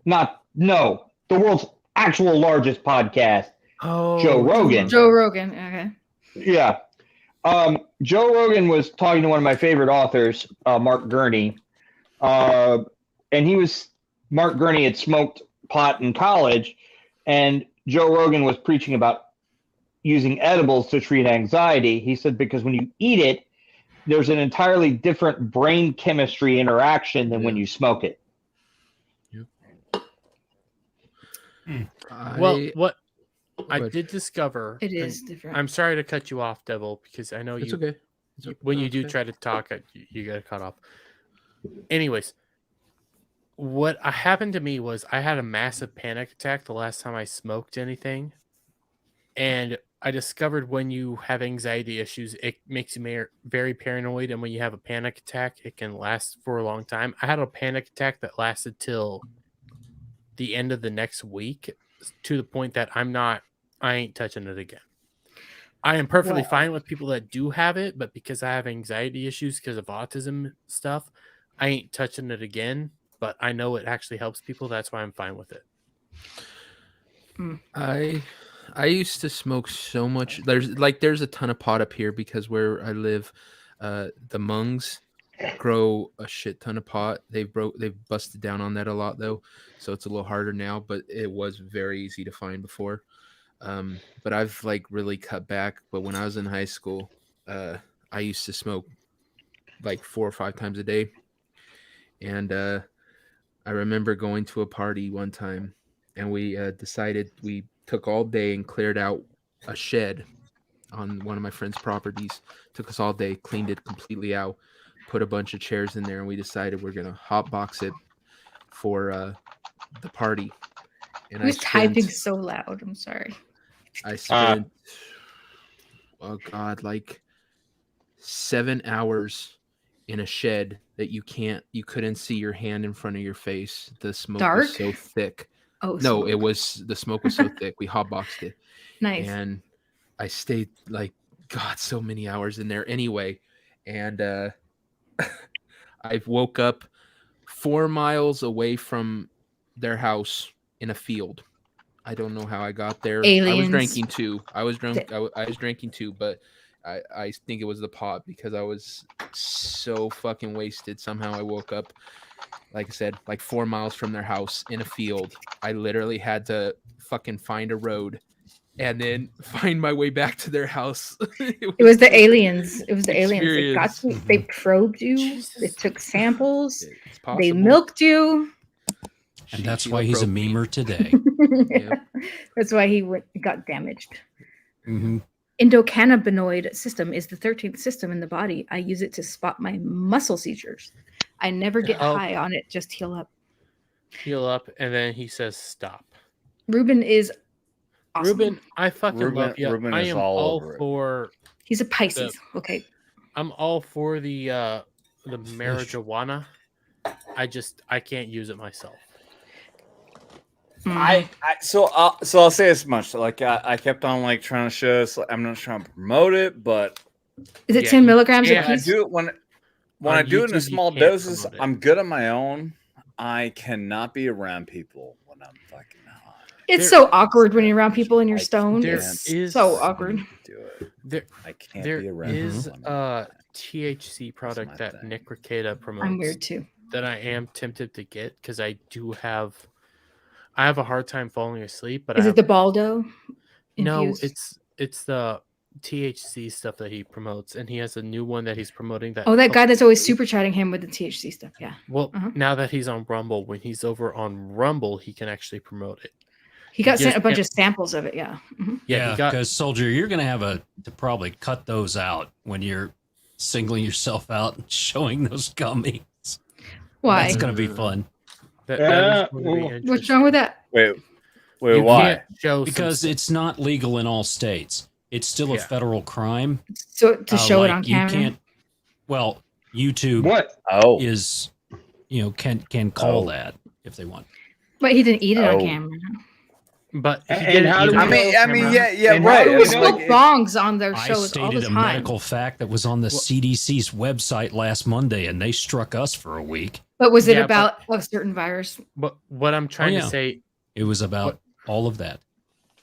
The world's actual largest podcast. Oh, Joe Rogan. Okay. Yeah. Joe Rogan was talking to one of my favorite authors, Mark Gurney. Mark Gurney had smoked pot in college, and Joe Rogan was preaching about using edibles to treat anxiety. He said, because when you eat it, there's an entirely different brain chemistry interaction than when you smoke it. Well, what I did discover, it is different. I'm sorry to cut you off, Devil, because I know It's you. okay. When you do try to talk, you get cut off. Anyways, what happened to me was I had a massive panic attack the last time I smoked anything, and I discovered when you have anxiety issues, it makes you very paranoid, and when you have a panic attack, it can last for a long time. I had a panic attack that lasted till the end of the next week, to the point that I ain't touching it again. I am perfectly fine with people that do have it, but because I have anxiety issues because of autism stuff, I ain't touching it again. But I know it actually helps people. That's why I'm fine with it. I used to smoke so much. There's a ton of pot up here because where I live, the Mungs grow a shit ton of pot. They've busted down on that a lot though, so it's a little harder now, but it was very easy to find before. But I've really cut back. But when I was in high school, I used to smoke 4 or 5 times a day. And I remember going to a party one time, and we decided we took all day and cleared out a shed on one of my friend's properties. Took us all day, cleaned it completely out, put a bunch of chairs in there, and we decided we're gonna hotbox it for the party. And Who's typing so loud? I'm sorry. I spent 7 hours in a shed that you couldn't see your hand in front of your face. The smoke was so thick. Oh no, the smoke was so thick. We hotboxed it. Nice. And I stayed so many hours in there anyway. And I woke up 4 miles away from their house in a field. I don't know how I got there. Aliens. I was drinking too. I was drunk. I was drinking too, but I think it was the pot because I was so fucking wasted. Somehow I woke up, like I said, like 4 miles from their house in a field. I literally had to fucking find a road and then find my way back to their house. It was the aliens. It was the aliens. They got you. They probed you. They took samples. They milked you. And that's why he's a memer today. That's why he got damaged. Mm-hmm. Endocannabinoid system is the 13th system in the body. I use it to spot my muscle seizures. I never get high on it, just heal up. Heal up, and then he says stop. Reuben is awesome. Reuben, I fucking love you. Reuben I is am all all for... He's a Pisces. Okay. I'm all for the marijuana. I can't use it myself. So I'll say this much. Like I kept on like trying to show us. I'm not trying to promote it, but is it 10 milligrams a I piece? do it when I do it in small doses. I'm good on my own. I cannot be around people when I'm fucking high. It's so awkward when you're around people and you're stoned. It's so awkward. I can't There be around. is a THC product that Nick Ricada promotes. I'm weird too. That I am tempted to get because I have a hard time falling asleep. But is it the Baldo? No, infused? it's the THC stuff that he promotes, and he has a new one that he's promoting. That that guy that's always super chatting him with the THC stuff. Yeah. Well, now that he's on Rumble, when he's over on Rumble, he can actually promote it. He got sent a bunch of samples of it. Yeah. Mm-hmm. Yeah, because Soldier, you're going to have to probably cut those out when you're singling yourself out and showing those gummies. Why? It's going to be fun. What's wrong with that? Wait, why? Because it's not legal in all states. It's still a federal crime. So to show it on camera. You can't. Well, YouTube is, can call that if they want. But he didn't eat it on camera. But and how do yeah, right. It was smoke bongs on their shows I stated all the time. a medical fact that was on the CDC's website last Monday, and they struck us for a week. But was it about a certain virus? But what I'm trying to say, it was about all of that.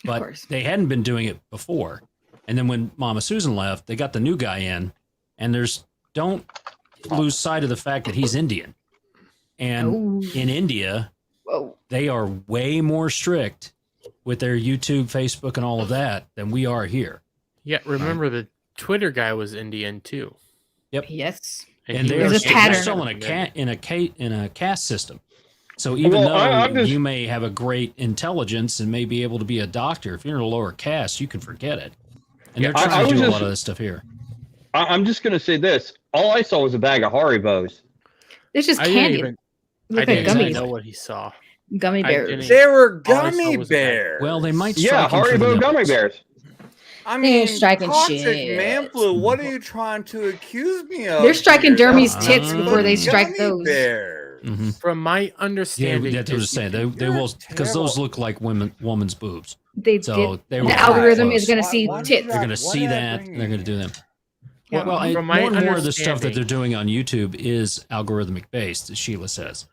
But they hadn't been doing it before. And then when Mama Susan left, they got the new guy in, and don't lose sight of the fact that he's Indian. And in India, they are way more strict with their YouTube, Facebook, and all of that than we are here. Yeah, remember the Twitter guy was Indian too. Yep. Yes. And they're still in a caste system. So even though you may have a great intelligence and may be able to be a doctor, if you're in a lower caste, you can forget it. And they're trying to do a lot of this stuff here. I'm just going to say this. All I saw was a bag of Haribos. It's just candy. I didn't even know what he saw. Gummy bears. They were gummy bears. Well, they might strike Haribo gummy bears. I mean, they're striking toxic shit. Man flu. What are you trying to accuse me of? They're striking Dermy's tits before they strike those. Mm-hmm. From my understanding, that's what I was saying. They will, because those look like women's boobs. The algorithm is going to see tits. They're going to see that. And they're going to do them. Yeah. Well, more and more of the stuff that they're doing on YouTube is algorithmic based, as Sheila says.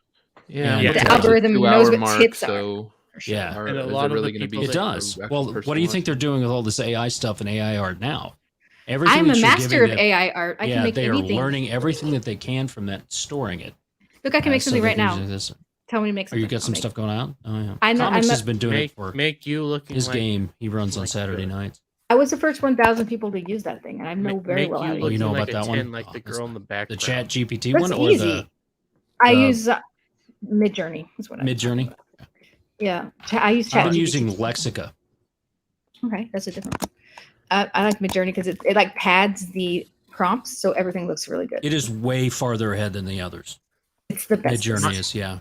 Yeah, the algorithm knows what tits are. Yeah, and a lot of the people it does. Well, what do you think they're doing with all this AI stuff and AI art now? Everything I'm a master of AI art. I can make they anything. are learning everything that they can from that, storing it. Look, I can make something right now. Tell me to make something. Oh, you got some stuff going out? Oh, yeah. I know. Thomas has been doing it for you looking his like, game. He runs on Saturday nights. I was the first 1,000 people to use that thing, and I know very well how to use it. Oh, you know about that one? Like the girl in the back. The Chat GPT That's one, or easy. I use Midjourney. Is what Midjourney. Yeah, I use Chat. I've been using Lexica. Okay, that's a different one. I like Midjourney because it like pads the prompts, so everything looks really good. It is way farther ahead than the others. It's the best. Midjourney is, yeah.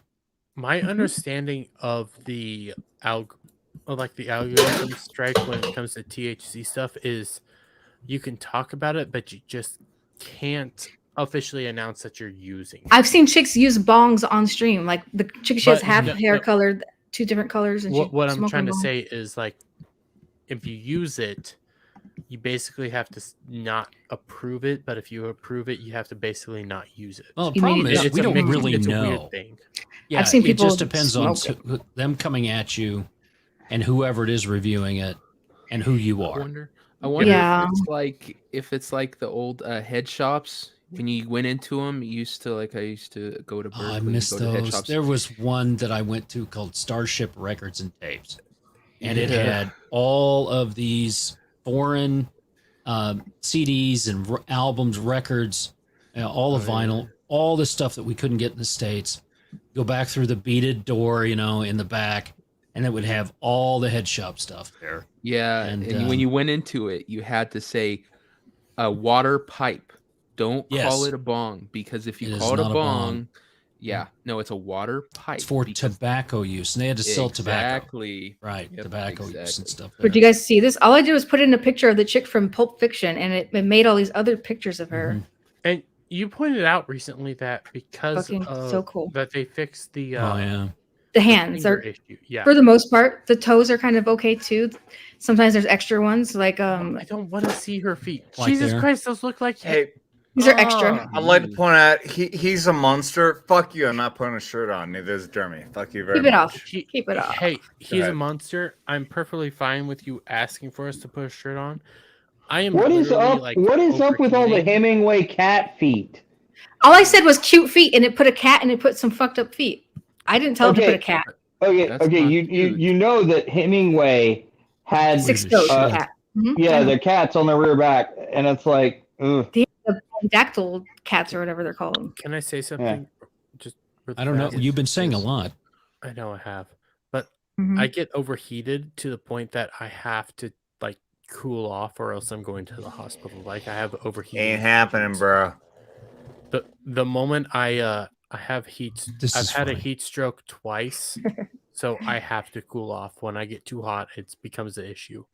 My understanding of the algorithm strike when it comes to THC stuff is you can talk about it, but you just can't officially announce that you're using it. I've seen chicks use bongs on stream. Like the chick, she has half hair colored, 2 different colors. And what I'm trying to say is, like, if you use it, you basically have to not approve it, but if you approve it, you have to basically not use it. Well, the problem is we don't really know. Yeah, I've seen people. It just depends on them coming at you, and whoever it is reviewing it, and who you are. I wonder Yeah. if it's like the old head shops. When you went into them, you used to I used to go to Berkeley. I missed go to head those. shops. There was one that I went to called Starship Records and Tapes, and it Yeah. had all of these foreign CDs and albums, records, all the vinyl, all the stuff that we couldn't get in the States. Go back through the beaded door, in the back, and it would have all the head shop stuff there. Yeah, and when you went into it, you had to say a water pipe. Don't call it a bong, because if you call it a bong, no, it's a water pipe. It's for tobacco use, and they had to sell tobacco. Exactly. Right, tobacco use and stuff. But do you guys see this? All I did was put in a picture of the chick from Pulp Fiction, and it made all these other pictures of her. And you pointed out recently that because Fucking of so cool. that they fixed the The hands finger are, issue. Yeah. for the most part, the toes are kind of okay too. Sometimes there's extra ones, like I don't want to see her feet. Like Jesus there. Christ, those look like these are extra. I'd like to point out he's a monster. Fuck you. I'm not putting a shirt on. Neither is Dermy. Fuck you very Keep it much. off. Keep it off. Hey, he's ahead. a monster. I'm perfectly fine with you asking for us to put a shirt on. I am. What is literally, up? Like, What is up with all the overheating. Hemingway cat feet? All I said was cute feet, and it put a cat, and it put some fucked up feet. I didn't tell him to put a cat. Okay. You know that Hemingway had 6-toed cat. Mhm. Yeah, the cats on the rear back, and it's like, ugh. The dactyl cats or whatever they're called. Can I say something? Just I don't know. You've been saying a lot. I know I have, but Mhm. I get overheated to the point that I have to like cool off, or else I'm going to the hospital. Like I have overheating. Ain't happening, bro. The moment I have heat, This I've is had a funny. heat stroke twice, so I have to cool off. When I get too hot, it becomes an issue.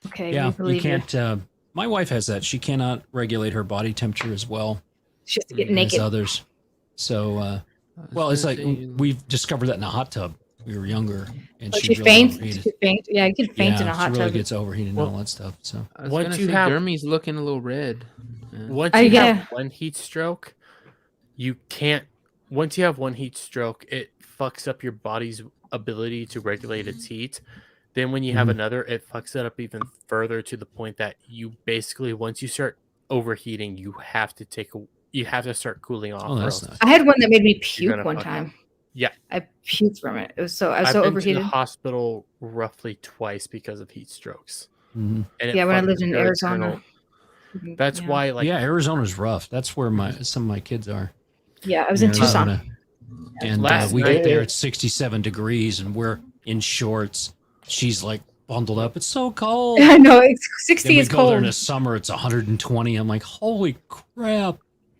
Okay, Yeah, we you believe you. can't. My wife has that. She cannot regulate her body temperature as well She has to get as naked. others. So, well, it's like we've discovered that in a hot tub. We were younger, and Oh, she she really faints. overheated. She faints. Yeah, you can faint in a hot she really tub. gets overheated and all that stuff. So I was Once gonna you say have- Dermy's looking a little red. Once I you get have one heat stroke, you can't. Once you have one heat stroke, it fucks up your body's ability to regulate its heat. Then when you have another, it fucks it up even further to the point that you basically, once you start overheating, you have to start cooling off. Oh, or that's else nice. I had one that made me you're puke gonna one fuck time. up. Yeah, I puked from it. It was so I was I've so been overheated. to the hospital roughly twice because of heat strokes. Mhm. And it Yeah, when I fucks lived in your Arizona. internal- That's Yeah. why, like, yeah, Arizona's rough. That's where some of my kids are. Yeah, I was in Tucson. Arizona. And Last we night- get there at 67 degrees, and we're in shorts. She's like bundled up. It's so cold. I know it's Then 60 we is go there in cold. the summer. It's 120. I'm like, holy crap!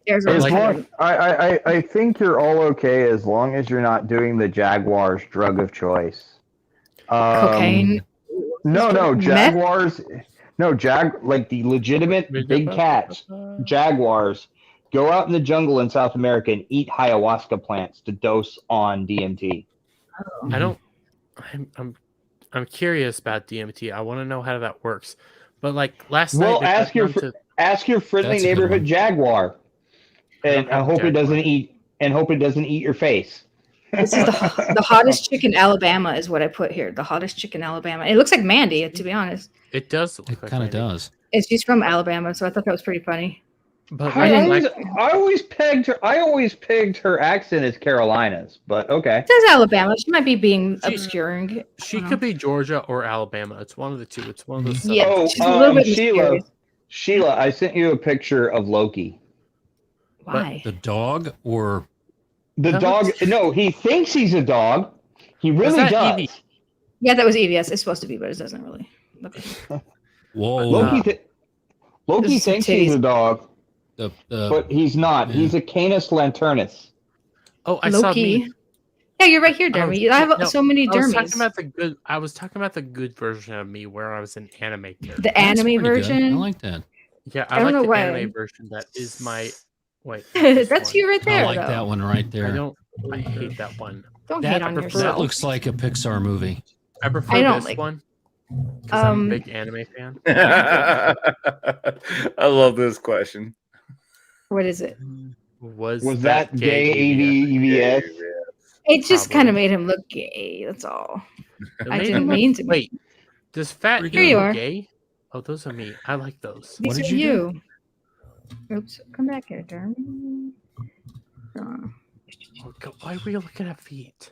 Arizona's As cold. long, I think you're all okay as long as you're not doing the Jaguars' drug of choice. Cocaine. No, Meth? Jaguars. No, like the legitimate big cats, Jaguars, go out in the jungle in South America and eat ayahuasca plants to dose on DMT. I don't. I'm curious about DMT. I want to know how that works. But like last Well, night, they ask got your down to- ask your friendly That's a good neighborhood one. Jaguar, and I have a hope it doesn't Jaguar. eat your face. This is the hottest chick in Alabama is what I put here. The hottest chick in Alabama. It looks like Mandy, to be honest. it does. It kind of does. And she's from Alabama, so I thought that was pretty funny. But I like, always pegged her accent as Carolina's, but okay. It says Alabama. She might be being obscuring. she could be Georgia or Alabama. It's one of the two. It's one of those. Yeah, Oh, she's a little bit Sheila, mysterious. Sheila, I sent you a picture of Loki. Why? The dog or The dog. No, he thinks he's a dog. He really that does. Evie? Yeah, that was Evie. Yes, it's supposed to be, but it doesn't really. Look. whoa? Loki This is thinks he's a dog, the but he's not. yeah. He's a Canis lanternus. Oh, I saw Loki. me. Yeah, you're right here, Dermy. I have so many I was talking Dermies. about the good. I was talking about the good version of me, where I was an anime character. The That's anime pretty good. version. I like that. Yeah, I I, don't like know the why. anime version. That is my. Wait, not this That's one. you right there. I like though. that one right there. I don't. I hate that one. Don't that, hate on that yourself. looks like a Pixar movie. I prefer I don't this like- one. 'Cause I'm a Um, big anime fan. I love this question. What is it? Was that gay ADVS? It just Probably. kind of made him look gay. That's all. It I made didn't him mean look- to. Wait, does fat Here you look are. gay? Oh, those are me. I like those. These What are did you Oops, come back here, Dermy. Oh, why were you looking at feet?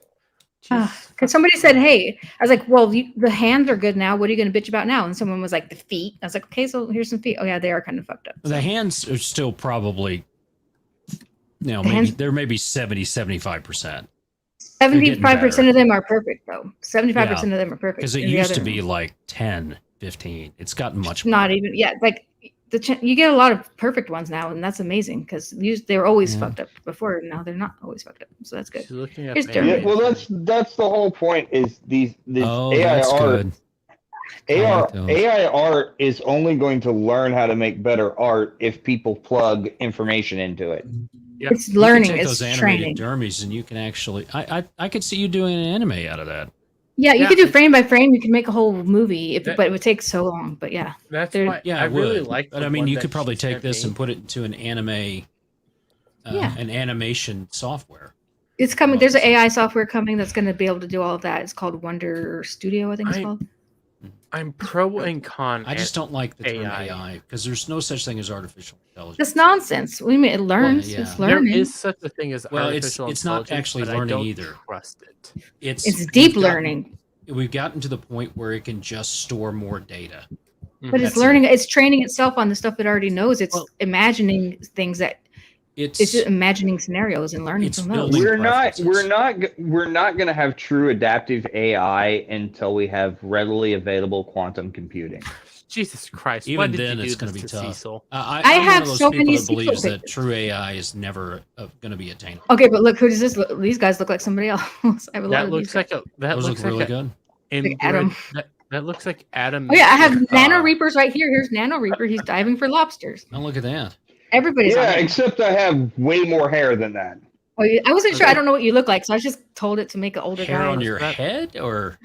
Because somebody said, "Hey," I was like, "Well, the hands are good now. What are you going to bitch about now?" And someone was like, "The feet." I was like, "Okay, so here's some feet." Oh yeah, they are kind of fucked up. The hands are still probably, The maybe hands- there may be 75%. 75% of them are perfect, though. 75% of them are perfect. Because it And the used to other- be like 10, 15. It's gotten much not even, yeah, like you get a lot of perfect ones now, and that's amazing because they were always Yeah. fucked up before. Now they're not always fucked up, so that's good. She's looking at Here's Band-Aid. Dermy. Yeah, well, that's the whole point. Is these Oh, AI that's art? good. I like those. AI art is only going to learn how to make better art if people plug information into it. Yeah. It's You can learning, take it's those animated training. dermies and you can actually, I could see you doing an anime out of that. Yeah, you Yeah, could do frame by frame. You can make a whole movie, but it would take so long. But yeah, That's They're- why Yeah, I it would. really like. But the I mean, one you that could probably she take sent this me. and put it into an anime, Yeah. an animation software. it's coming. There's an AI software coming that's going to be able to do all of that. It's called Wonder Studio, I think it's called. I'm pro and con. I just don't like the term AI. AI because there's no such thing as artificial intelligence. That's nonsense. We mean it learns. yeah. It's There learning. is such a thing as Well, artificial it's not intelligence, actually but I learning don't either. Trust it. It's deep we've gotten- learning. We've gotten to the point where it can just store more data. But That's it's learning. It's training itself on the stuff it already knows. It's Well, imagining things that. It's just imagining scenarios and learning it's from those. building We're not preferences. going to have true adaptive AI until we have readily available quantum computing. Jesus Christ! Even why did then, you do it's going to this be to tough. Cecil? I I'm have one of those so people many that believes Cecil that pictures. true AI is never going to be attainable. Okay, but look, who does this? These guys look like somebody else. I have a lot That of looks these like guys. Those look really good. Like Adam. That looks like Adam. Oh yeah, I have with, Nanoreapers right here. Here's Nanoreaper. He's diving for lobsters. Oh, look at that. Everybody's on Yeah, it. except I have way more hair than that. Oh, I wasn't sure. I don't know what you look like, so I just told it to make an older Hair guy. on your head, or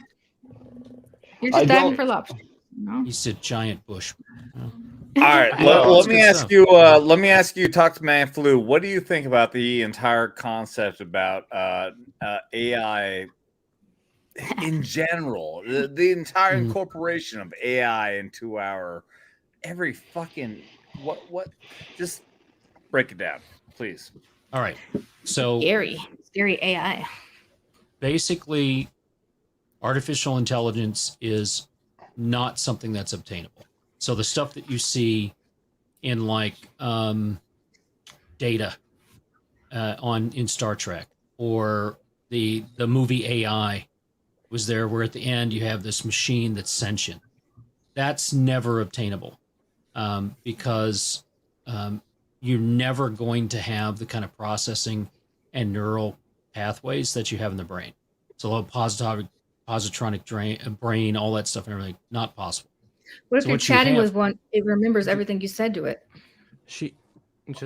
You're I just diving don't- for lobsters. No? he's a giant bush. All right, Well, let me good ask stuff. you. Let me ask you. Talk to Man Flu. What do you think about the entire concept about AI in general? The entire incorporation of AI into our every fucking what? Just break it down, please. All right. So Scary AI. basically, artificial intelligence is not something that's obtainable. So the stuff that you see in like Data in Star Trek, or the movie AI was there, where at the end you have this machine that's sentient. That's never obtainable because you're never going to have the kind of processing and neural pathways that you have in the brain. So a positronic brain, all that stuff and everything, not possible. What if So you're what you chatting have- with one? It remembers everything you said to it. Just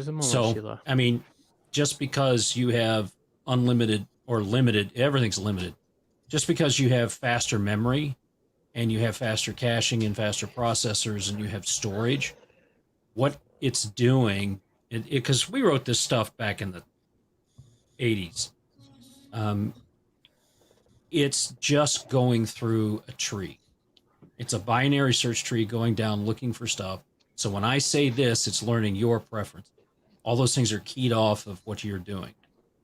a moment, So, Sheila. I mean, just because you have unlimited or limited, everything's limited. Just because you have faster memory and you have faster caching and faster processors and you have storage, what it's doing, because we wrote this stuff back in the 80s, it's just going through a tree. It's a binary search tree going down looking for stuff. So when I say this, it's learning your preference. All those things are keyed off of what you're doing.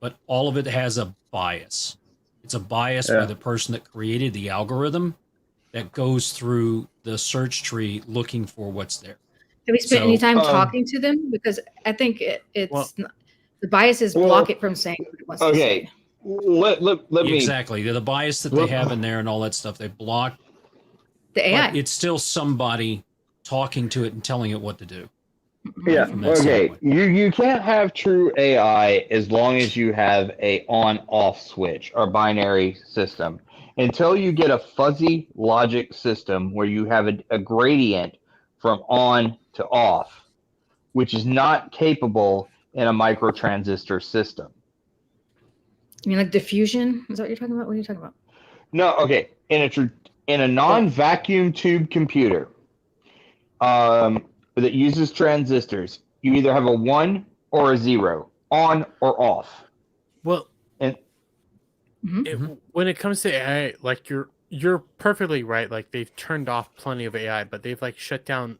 But all of it has a bias. It's a bias by the person that created the algorithm that goes through the search tree looking for what's there. Have we spent any So, time talking to them? Because I think it's not, the biases block it from saying what it wants to say. Let me Exactly. The bias that they have in there and all that stuff, they block. The AI. But it's still somebody talking to it and telling it what to do. Yeah. From that Okay. standpoint. You can't have true AI as long as you have a on-off switch or binary system. Until you get a fuzzy logic system where you have a gradient from on to off, which is not capable in a microtransistor system. You mean like diffusion? Is that what you're talking about? What are you talking about? No, okay. In a non-vacuum tube computer that uses transistors, you either have a 1 or a 0, on or off. Well, and when it comes to AI, like you're perfectly right. Like they've turned off plenty of AI, but they've like shut down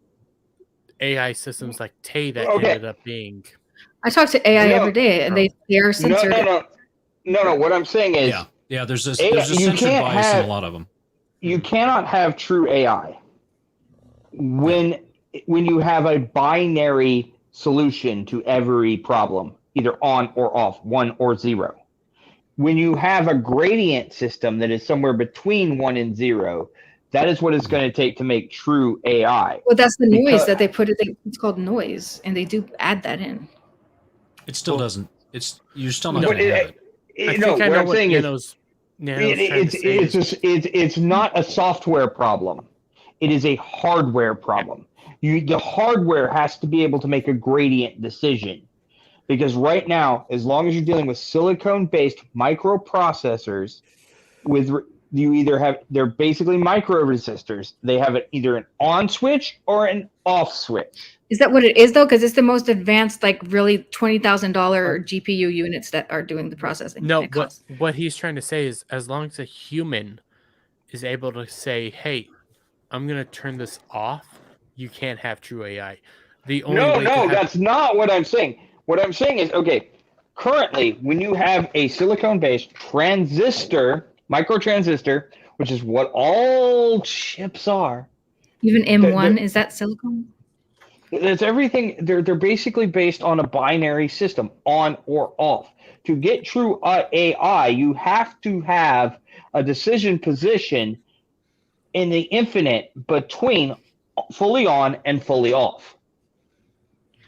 AI systems like Tay that ended up being. I talk to AI every day, and they are censored. No. What I'm saying is, there's a censored bias in a lot of them. You cannot have true AI when you have a binary solution to every problem, either on or off, 1 or 0. When you have a gradient system that is somewhere between 1 and 0, that is what it's going to take to make true AI. Well, that's the noise that they put it. It's called noise, and they do add that in. It still doesn't. You're still not going to have it. What I'm saying is, it's not a software problem. It is a hardware problem. The hardware has to be able to make a gradient decision. Because right now, as long as you're dealing with silicone-based microprocessors, they're basically micro resistors. They have either an on switch or an off switch. Is that what it is though? Because it's the most advanced, like really $20,000 GPU units that are doing the processing. No, what he's trying to say is, as long as a human is able to say, "Hey, I'm going to turn this off," you can't have true AI. That's not what I'm saying. What I'm saying is, okay, currently, when you have a silicone-based microtransistor, which is what all chips are. Even M1, is that silicone? It's everything. They're basically based on a binary system, on or off. To get true AI, you have to have a decision position in the infinite between fully on and fully off.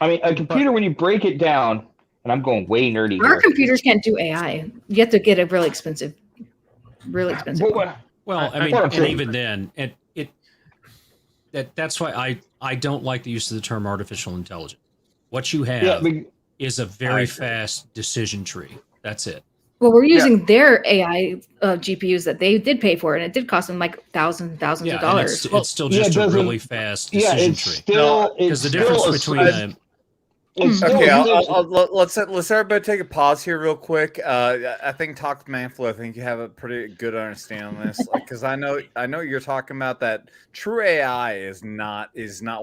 I mean, a computer, when you break it down, and I'm going way nerdy Our here. computers can't do AI. You have to get a really expensive. Well, I mean, and even then, that's why I don't like the use of the term artificial intelligence. What you have is a very fast decision tree. That's it. Well, we're using their AI GPUs that they did pay for, and it did cost them like thousands of dollars. It's still just a really fast decision tree. Because the difference between Okay, let's everybody take a pause here real quick. I think Talk Manflu, I think you have a pretty good understanding on this, because I know you're talking about that true AI is not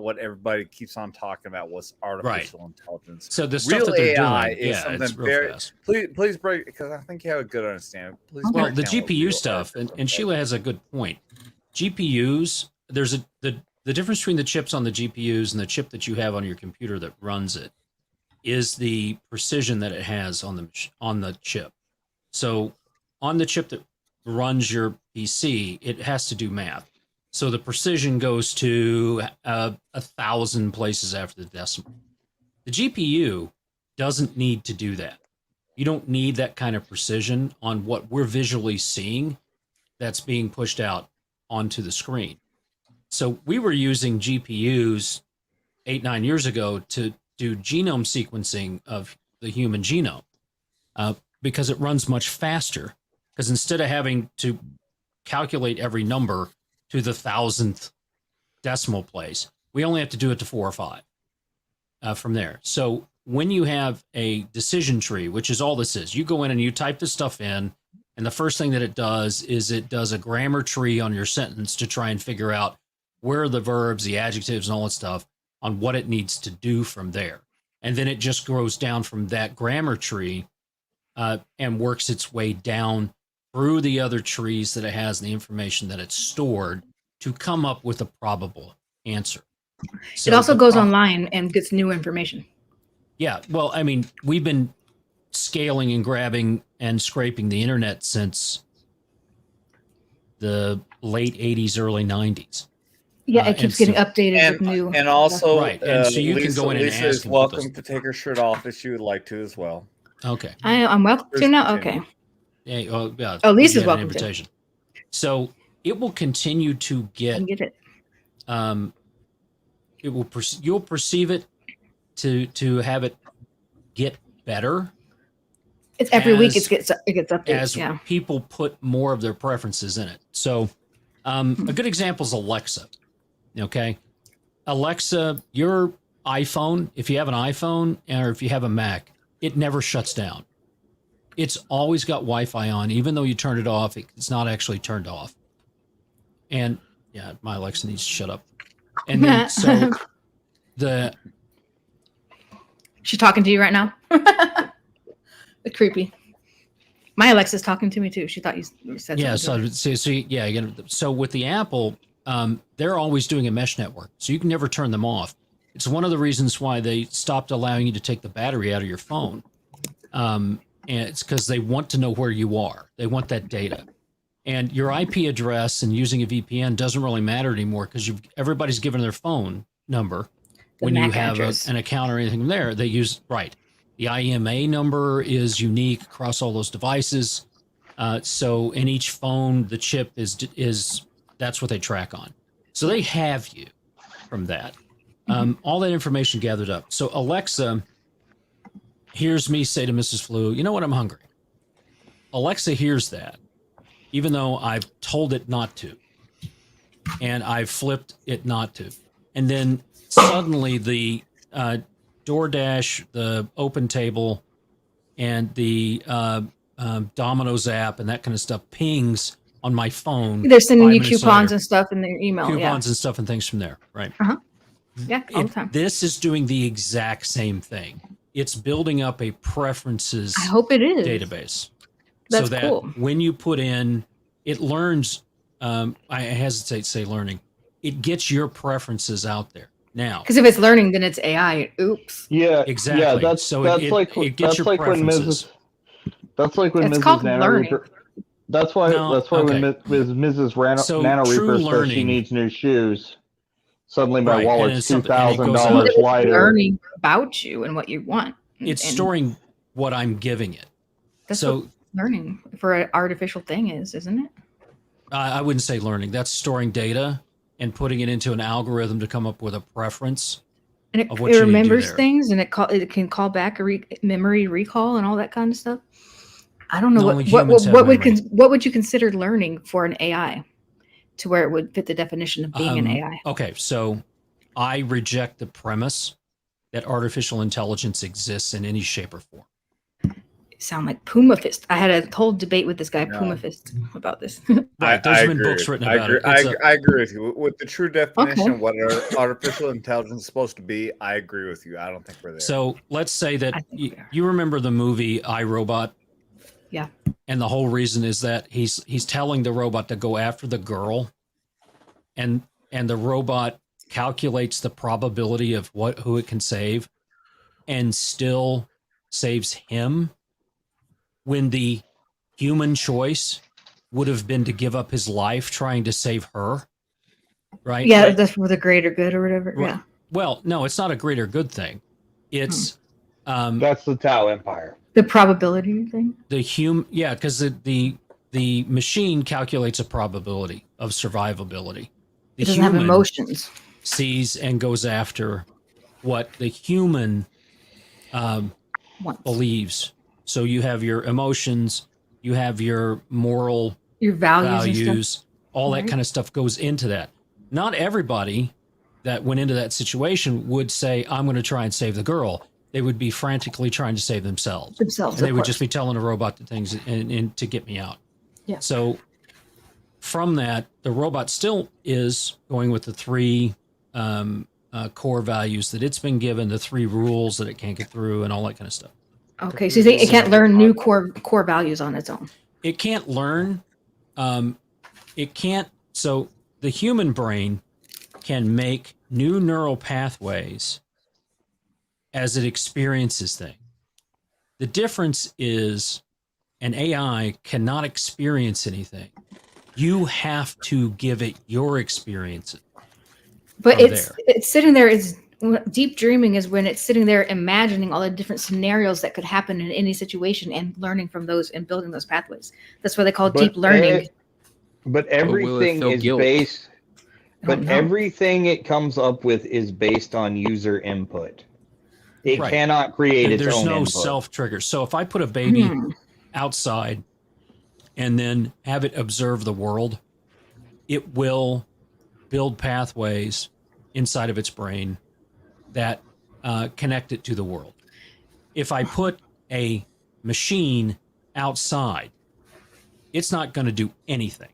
what everybody keeps on talking about. What's artificial intelligence? So the real stuff that they're AI doing, is something very fast. Please break, because I think you have a good understanding. Please well, the GPU stuff, and Sheila has a good point. GPUs, there's the difference between the chips on the GPUs and the chip that you have on your computer that runs it is the precision that it has on the chip. So on the chip that runs your PC, it has to do math. So the precision goes to 1,000 places after the decimal. The GPU doesn't need to do that. You don't need that kind of precision on what we're visually seeing that's being pushed out onto the screen. So we were using GPUs 8-9 years ago to do genome sequencing of the human genome because it runs much faster. Because instead of having to calculate every number to the 1,000th decimal place, we only have to do it to 4 or 5 from there. So when you have a decision tree, which is all this is, you go in and you type this stuff in, and the first thing that it does is it does a grammar tree on your sentence to try and figure out where are the verbs, the adjectives, and all that stuff on what it needs to do from there. And then it just grows down from that grammar tree and works its way down through the other trees that it has and the information that it's stored to come up with a probable answer. So it also goes online and gets new information. Yeah, well, I mean, we've been scaling and grabbing and scraping the internet since the late 80s, early 90s. Yeah, it keeps getting updated with new. And also, right. And so you can go in and Lisa ask is welcome to take her shirt off if she would like to as well. Okay. I'm welcome to now. Okay. Yeah, yeah. Oh, Lisa's an welcome invitation. So it will continue to get. It. It will. You'll perceive it to have it get better. It's every week. It gets updated. As people put more of their preferences in it. So, a good example is Alexa. Okay, Alexa, your iPhone. If you have an iPhone or if you have a Mac, it never shuts down. It's always got Wi-Fi on, even though you turn it off. It's not actually turned off. And yeah, my Alexa needs to shut up. And then so she's talking to you right now. Creepy. My Alexa's talking to me too. She thought you said yeah. something. So with the Apple, they're always doing a mesh network, so you can never turn them off. It's one of the reasons why they stopped allowing you to take the battery out of your phone. And it's because they want to know where you are. They want that data. And your IP address and using a VPN doesn't really matter anymore because everybody's given their phone number. When you have an account or anything there, they use, right. The IMA number is unique across all those devices. So in each phone, the chip is that's what they track on. So they have you from that. All that information gathered up. So Alexa hears me say to Mrs. Flu, you know what, I'm hungry. Alexa hears that, even though I've told it not to. And I've flipped it not to. And then suddenly the DoorDash, the Open Table, and the Domino's app and that kind of stuff pings on my phone. They're sending you coupons and stuff in their email. Coupons and stuff and things from there, right? Yeah, all the time. This is doing the exact same thing. It's building up a preferences I hope it is. database. That's so that cool. when you put in, it learns, I hesitate to say learning, it gets your preferences out there. Now, because if it's learning, then it's AI. Oops. Yeah, exactly. Yeah, that's like it gets your preferences. That's like when It's Mrs. called Nanoreaper. That's why when Mrs. Nanoreaper says learning, she needs new shoes. Suddenly, my Right, wallet's and $2,000 lighter. Learning about you and what you want. It's And storing what I'm giving it. That's So what learning for an artificial thing is, isn't it? I wouldn't say learning. That's storing data and putting it into an algorithm to come up with a preference And of what it you need to do remembers there. things, and it can call back a memory recall and all that kind of stuff. I don't know Only humans have what would you consider learning for an AI, to where it would fit the definition of being an AI. Okay, so I reject the premise that artificial intelligence exists in any shape or form. Sound like Puma Fist. I had a whole debate with this guy Puma Fist about this. Right, there's been books written about it. I agree with you. With the true definition Okay. of what artificial intelligence is supposed to be, I agree with you. I don't think we're there. So let's say that you remember the movie I, Robot? Yeah. And the whole reason is that he's telling the robot to go after the girl, and the robot calculates the probability of who it can save, and still saves him, when the human choice would have been to give up his life trying to save her, right? Yeah, Like, that's for the greater good or whatever. Right. Yeah. Well, no, it's not a greater good thing. It's that's the Tau Empire. The probability thing. Because the machine calculates a probability of survivability. The It doesn't have human emotions. sees and goes after what the human believes. So you have your emotions, you have your moral Your values and stuff. all that Right. kind of stuff goes into that. Not everybody that went into that situation would say, I'm going to try and save the girl. They would be frantically trying to save themselves. And they of would course. just be telling a robot the things and to get me out. Yeah. So from that, the robot still is going with the three core values that it's been given, the three rules that it can't get through, and all that kind of stuff. Okay, so you think it can't learn new core values on its own? It can't learn. It can't. So the human brain can make new neural pathways as it experiences things. The difference is an AI cannot experience anything. You have to give it your experiences. But from it's sitting there. It's deep dreaming is when it's sitting there imagining all the different scenarios that could happen in any situation and learning from those and building those pathways. That's what they call deep learning. But everything feel is guilt? based. But know. everything it comes up with is based on user input. It Right. cannot create And its there's own no input. self triggers. So if I put a baby outside and then have it observe the world, it will build pathways inside of its brain that connect it to the world. If I put a machine outside, it's not going to do anything.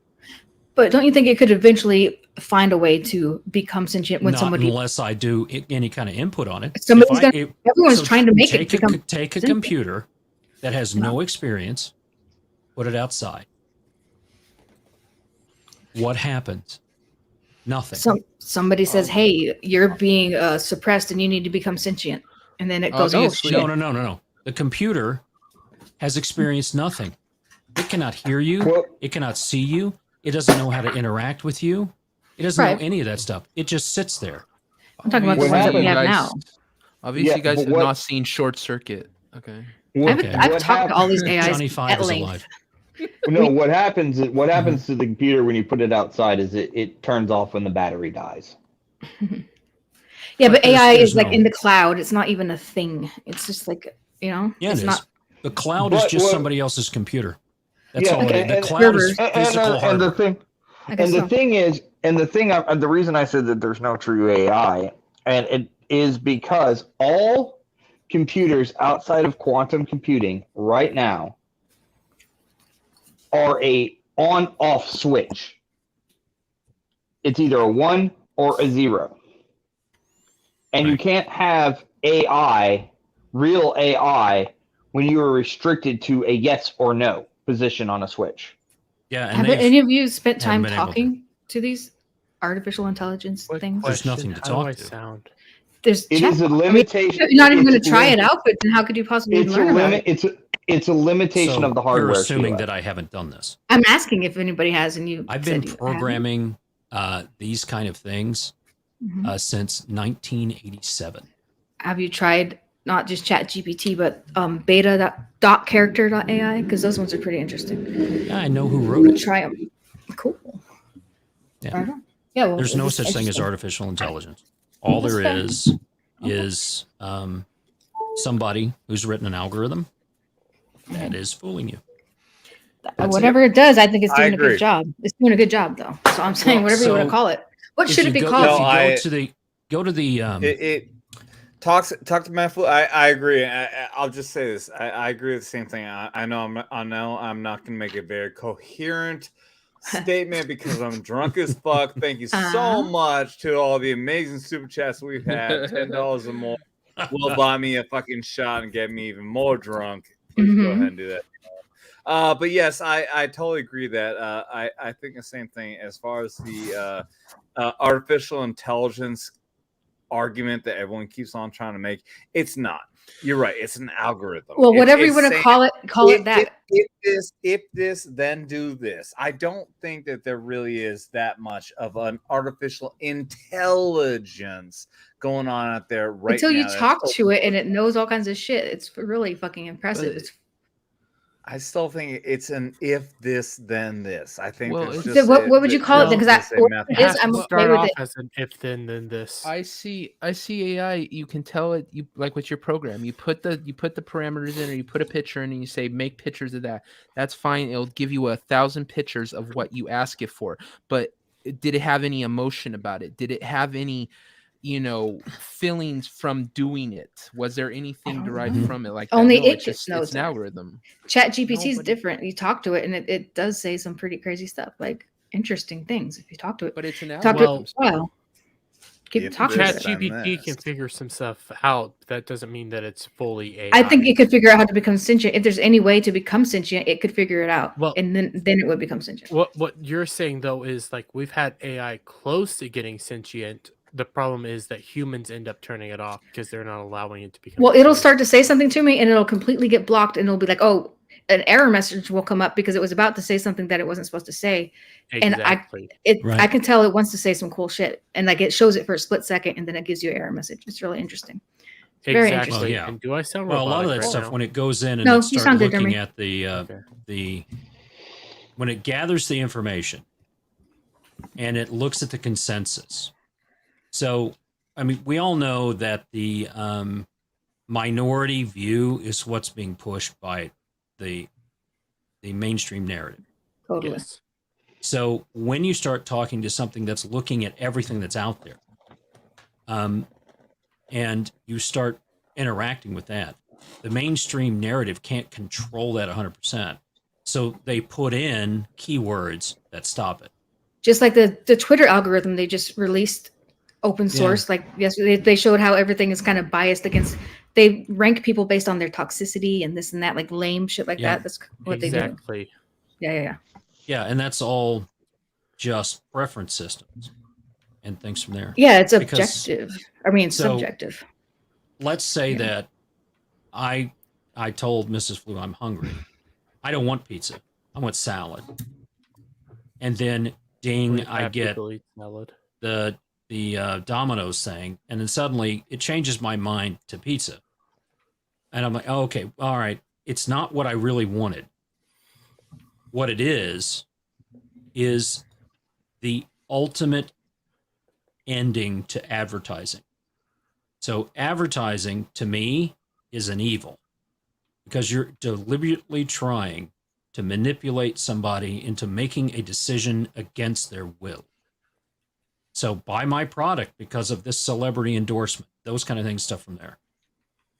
But don't you think it could eventually find a way to become sentient when Not somebody? unless I do any kind of input on it. Somebody's If I- gonna. Everyone's so trying to make it take become. take a sentient. computer that has no experience, put it outside. What happens? Nothing. Somebody says, "Hey, you're being suppressed, and you need to become sentient," and then it goes, "Oh shit!" No. The computer has experienced nothing. It cannot hear you. It cannot see you. It doesn't know how to interact with you. It doesn't know any of that stuff. It just sits there. I'm talking about the ones that we have now. Obviously, you guys have not seen Short Circuit. Okay. I've talked to all these AIs Johnny Five at is length. alive. No, what happens to the computer when you put it outside is it turns off when the battery dies. Yeah, but AI there's is like no- in the cloud. It's not even a thing. It's just like, Yeah, it's it is. not. The cloud is But just what- somebody else's computer. That's Yeah, all it is. The and- cloud is and- physical and hardware. the reason I said that there's no true AI, and it is because all computers outside of quantum computing right now are a on-off switch. It's either a 1 or a 0. And you can't have AI, real AI, when you are restricted to a yes or no position on a switch. Yeah, and Have they've- any of you spent haven't time been able to. talking to these artificial intelligence things? There's nothing to talk to. Sound? There's It chat is a box. limitation. You're not even going it's to try lim- it out, but then how could you possibly It's a learn about limit. it? It's a limitation So of the hardware. You're assuming Sheila. that I haven't done this. I'm asking if anybody has, and you. I've said been you haven't. programming these kind of things Mhm. since 1987. Have you tried not just Chat GPT, but beta.character.ai? Because those ones are pretty interesting. Yeah, I know who wrote it. Try them. Cool. Yeah. Right on. Yeah, well, There's no it's such thing as interesting. artificial intelligence. All That's there fair. is somebody who's written an algorithm that is fooling you. That's Whatever it does, I think it's I doing a agree. good job. It's doing a good job, though. So I'm saying, whatever you want to so call it. What if should you it be go- called? If you go to the It talk to Meth. I agree. I'll just say this. I agree with the same thing. I know I'm not gonna make a very coherent statement because I'm drunk as fuck. Thank you so much to all the amazing super chats we've had. $10 or more will buy me a fucking shot and get me even more drunk. Please go ahead and do that. But yes, I totally agree that I think the same thing as far as the artificial intelligence argument that everyone keeps on trying to make. It's not. You're right. It's an algorithm. Well, whatever you It's want to saying, call it that. If this, then do this. I don't think that there really is that much of an artificial intelligence going on out there right Until now. you That's talk so- to it and it knows all kinds of shit. It's really fucking impressive. It's I still think it's an if this then this. I think Well, there's it's- just what would you call it then? Because it's a what method. it is, I'm okay Start with off it. as an if then this. I see AI. You can tell it. You like with your program. You put the parameters in, or you put a picture in, and you say make pictures of that. That's fine. It'll give you 1,000 pictures of what you ask it for. But did it have any emotion about it? Did it have any, feelings from doing it? Was there anything derived from it? Like that? Only No, it it's just just knows it's an that. algorithm. Chat GPT is different. You talk to it and it does say some pretty crazy stuff, like interesting things if you talk to it. But it's an talk to algorithm. it. Well, keep talking to Chat it. GPT can figure some stuff out. That doesn't mean that it's fully AI. I think it could figure out how to become sentient. If there's any way to become sentient, it could figure it out. Well- and then it would become sentient. What you're saying though is like we've had AI close to getting sentient. The problem is that humans end up turning it off because they're not allowing it to become. Well, it'll start to say something to me and it'll completely get blocked and it'll be like, oh, an error message will come up because it was about to say something that it wasn't supposed to say. Exactly. And I can tell it wants to say some cool shit. And like it shows it for a split second and then it gives you an error message. It's really interesting. It's very Exactly. interesting. yeah. And do I sound Well, a lot of that robotic right stuff now? when it goes in and No, it you starts sound good, looking Dermy. at the when it gathers the information and it looks at the consensus. So, I mean, we all know that the minority view is what's being pushed by the mainstream narrative. Totally. Yes. So when you start talking to something that's looking at everything that's out there, and you start interacting with that, the mainstream narrative can't control that 100%. So they put in keywords that stop it. just like the Twitter algorithm, they just released open source. Like yesterday, they showed how everything is kind of biased against. They rank people based on their toxicity and this and that, like lame shit like that. That's what they do. Exactly. Yeah. Yeah, and that's all just preference systems and things from there. Yeah, it's objective. Subjective. Let's say that I told Mrs. Flu I'm hungry. I don't want pizza. I want salad. And then ding, I get the Domino's thing, and then suddenly it changes my mind to pizza. And I'm like, oh, okay, all right. It's not what I really wanted. What it is the ultimate ending to advertising. So advertising, to me, is an evil because you're deliberately trying to manipulate somebody into making a decision against their will. So buy my product because of this celebrity endorsement, those kind of things, stuff from there.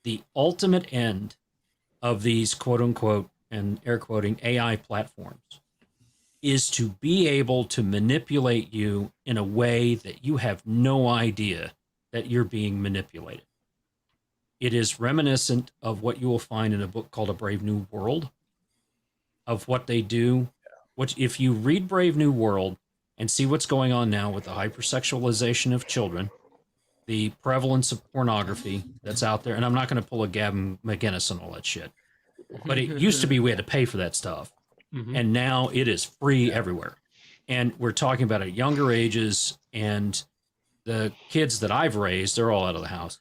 The ultimate end of these quote unquote and air quoting AI platforms is to be able to manipulate you in a way that you have no idea that you're being manipulated. It is reminiscent of what you will find in a book called A Brave New World, of what they do. Which, if you read Brave New World and see what's going on now with the hypersexualization of children, the prevalence of pornography that's out there, and I'm not going to pull a Gavin McInnes and all that shit, but it used to be we had to pay for that stuff, and now it is free everywhere. And we're talking about at younger ages, and the kids that I've raised, they're all out of the house,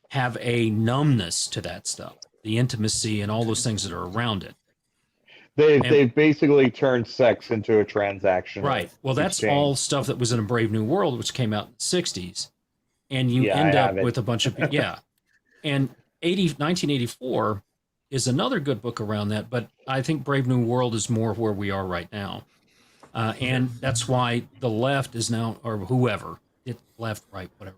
have a numbness to that stuff, the intimacy and all those things that are around it. They've basically turned sex into a transaction. Right. Well, that's all stuff that was in A Brave New World, which came out in the 60s. And you end up with a bunch of... And 1984 is another good book around that, but I think Brave New World is more where we are right now. And that's why the left is now, or whoever, left, right, whatever,